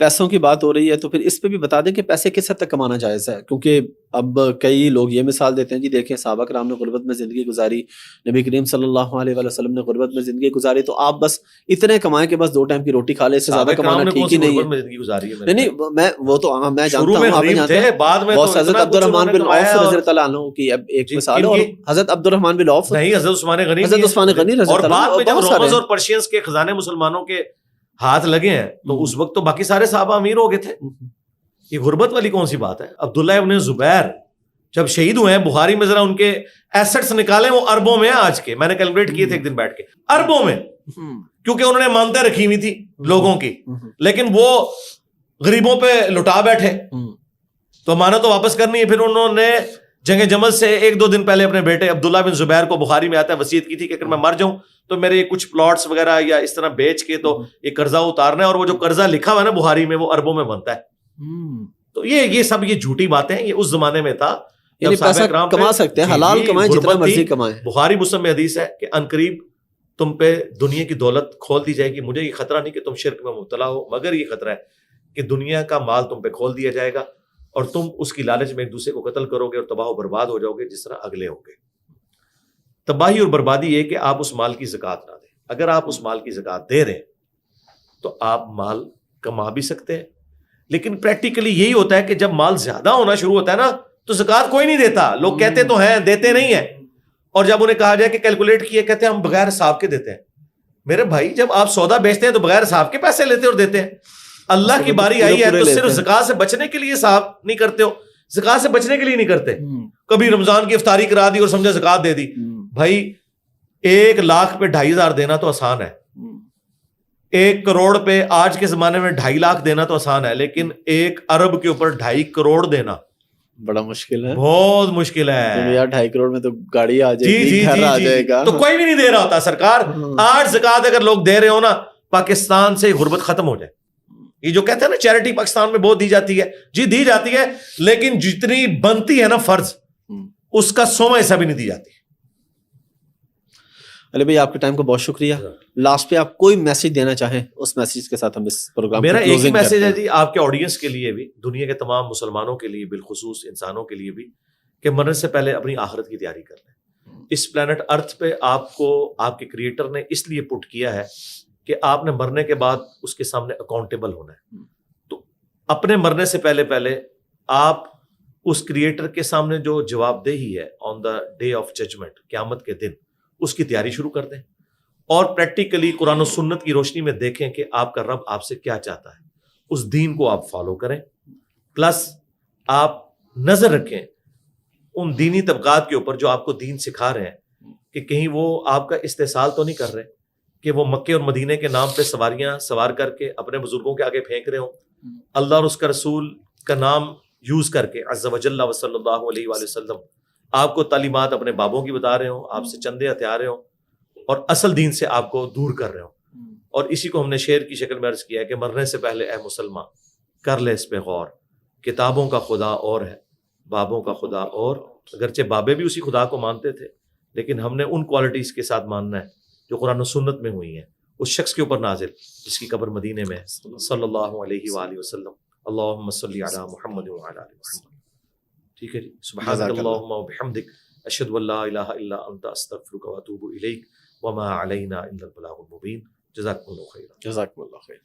پیسوں کی بات ہو رہی ہے تو پھر اس پہ بھی بتا دیں کہ پیسے کس حد تک کمانا جائز ہے, کیونکہ اب کئی لوگ یہ مثال دیتے ہیں, جی دیکھیں صحابہ کرام نے غربت میں زندگی گزاری, نبی کریم صلی اللہ علیہ وسلم نے غربت میں زندگی گزاری, تو آپ بس اتنے کمائیں کہ بس 2 ٹائم کی روٹی کھا لیں, اس سے زیادہ کمانا ٹھیک ہی نہیں ہے. نہیں میں وہ تو میں جانتا ہوں, آپ جانتے ہیں بہت. حضرت عبد الرحمن بن عوف رضی اللہ عنہ کی اب ایک مثال ہے, اور حضرت عبد الرحمن بن عوف نہیں, حضرت عثمان غنی رضی اور اللہ عنہ, جب رومنز اور پرشینز کے خزانے مسلمانوں کے ہاتھ لگے ہیں تو اس وقت تو باقی سارے صحابہ امیر ہو گئے تھے. یہ غربت والی کون سی بات ہے؟ عبداللہ ابن زبیر جب شہید ہوئے ہیں, بخاری میں ذرا ان کے ایسٹس نکالیں, وہ اربوں میں ہیں آج کے, میں نے کیلکولیٹ کیے تھے ایک دن بیٹھ کے, اربوں میں, کیونکہ انہوں نے مانتے رکھی ہوئی تھی لوگوں کی, لیکن وہ غریبوں پہ لٹا بیٹھے, تو مانا تو واپس کرنی ہے. پھر انہوں نے جنگ جمل سے 1-2 دن پہلے اپنے بیٹے عبداللہ بن زبیر کو, بخاری میں آتا ہے, وصیت کی تھی کہ اگر میں مر جاؤں تو میرے کچھ پلاٹس وغیرہ یا اس طرح بیچ کے تو یہ قرضہ اتارنا ہے, اور وہ جو قرضہ لکھا ہوا ہے نا بخاری میں وہ اربوں میں بنتا ہے. تو یہ سب یہ جھوٹی باتیں ہیں, یہ اس زمانے میں تھا یعنی پیسہ کما سکتے ہیں, حلال کمائیں جتنا مرضی کمائیں. بخاری مسلم میں حدیث ہے کہ عنقریب تم پہ دنیا کی دولت کھول دی جائے گی. مجھے یہ خطرہ نہیں کہ تم شرک میں مبتلا ہو, مگر یہ خطرہ ہے کہ دنیا کا مال تم پہ کھول دیا جائے گا اور تم اس کی لالچ میں ایک دوسرے کو قتل کرو گے اور تباہ و برباد ہو جاؤ گے جس طرح اگلے ہوں گے. تباہی اور بربادی یہ کہ آپ اس مال کی زکوٰۃ نہ دیں. اگر آپ اس مال کی زکوٰۃ دے رہے ہیں تو آپ مال کما بھی سکتے ہیں, لیکن پریکٹیکلی یہی ہوتا ہے کہ جب مال زیادہ ہونا شروع ہوتا ہے نا تو زکوٰۃ کوئی نہیں دیتا. لوگ کہتے تو ہیں, دیتے نہیں ہیں, اور جب انہیں کہا جائے کہ کیلکولیٹ کیے, کہتے ہیں ہم بغیر حساب کے دیتے ہیں. میرے بھائی جب آپ سودا بیچتے ہیں تو بغیر حساب کے پیسے لیتے اور دیتے ہیں. اللہ کی باری آئی ہے تو صرف زکوٰۃ سے بچنے کے لیے حساب نہیں کرتے ہو, زکوٰۃ سے بچنے کے لیے نہیں کرتے. کبھی رمضان کی افطاری کرا دی اور سمجھا زکوٰۃ دے دی. بھائی 1 لاکھ پہ 2,500 دینا تو آسان ہے, 1 کروڑ پہ آج کے زمانے میں 2.5 لاکھ دینا تو آسان ہے, لیکن 1 ارب کے اوپر 2.5 کروڑ دینا بڑا مشکل ہے، بہت مشکل ہے یار 2.5 کروڑ میں تو گاڑی آ جائے جی گی، جی گھر آ جی جائے جی گا. تو کوئی بھی نہیں دے رہا ہوتا سرکار. 8 زکوٰۃ اگر لوگ دے رہے ہو نا پاکستان سے غربت ختم ہو جائے. یہ جو کہتے ہیں نا چیریٹی پاکستان میں بہت دی جاتی ہے، جی دی جاتی ہے، لیکن جتنی بنتی ہے نا فرض اس کا 100واں حصہ بھی نہیں دی جاتی. علی بھائی آپ کے ٹائم کو بہت شکریہ. لاسٹ پہ آپ کوئی میسج دینا چاہیں اس میسج کے ساتھ ہم اس پروگرام میرا کو ایک ہی کلوزنگ میسج کرتے ہے ہیں. جی آپ کے آڈینس کے لیے بھی، دنیا کے تمام مسلمانوں کے لیے، بالخصوص انسانوں کے لیے بھی، کہ مرنے سے پہلے اپنی آخرت کی تیاری کر لیں. اس پلانٹ ارتھ پہ آپ کو آپ کے کریٹر نے اس لیے پٹ کیا ہے کہ آپ نے مرنے کے بعد اس کے سامنے اکاؤنٹیبل ہونا ہے. تو اپنے مرنے سے پہلے آپ اس کریٹر کے سامنے جو جواب دہی ہے آن دا ڈے آف ججمنٹ، قیامت کے دن، اس کی تیاری شروع کر دیں اور پریکٹیکلی قرآن و سنت کی روشنی میں دیکھیں کہ آپ کا رب آپ سے کیا چاہتا ہے. اس دین کو آپ فالو کریں، پلس آپ نظر رکھیں ان دینی طبقات کے اوپر جو آپ کو دین سکھا رہے ہیں کہ کہیں وہ آپ کا استحصال تو نہیں کر رہے کہ وہ مکے اور مدینے کے نام پہ سواریاں سوار کر کے اپنے بزرگوں کے آگے پھینک رہے ہوں. اللہ اور اس کا رسول کا نام یوز کر کے عز وجل و صلی اللہ علیہ وآلہ وسلم آپ کو تعلیمات اپنے بابوں کی بتا رہے ہوں، آپ سے چندے ہتھیار رہے ہوں اور اصل دین سے آپ کو دور کر رہے ہوں. اور اسی کو ہم نے شعر کی شکل میں عرض کیا ہے کہ مرنے سے پہلے اے مسلمان کر لے اس پہ غور، کتابوں کا خدا اور ہے بابوں کا خدا اور. اگرچہ بابے بھی اسی خدا کو مانتے تھے لیکن ہم نے ان کوالٹیز کے ساتھ ماننا ہے جو قرآن و سنت میں ہوئی ہیں اس شخص کے اوپر نازل جس کی قبر مدینے میں صلی اللہ علیہ وآلہ وسلم. اللہم صلی علی محمد وعلی آل محمد. ٹھیک ہے جی. سبحانک اللہم وبحمدک اشہد ان لا الہ الا انت استغفرک واتوب الیک وما علینا الا البلاغ المبین. جزاکم اللہ خیر. جزاکم اللہ خیر.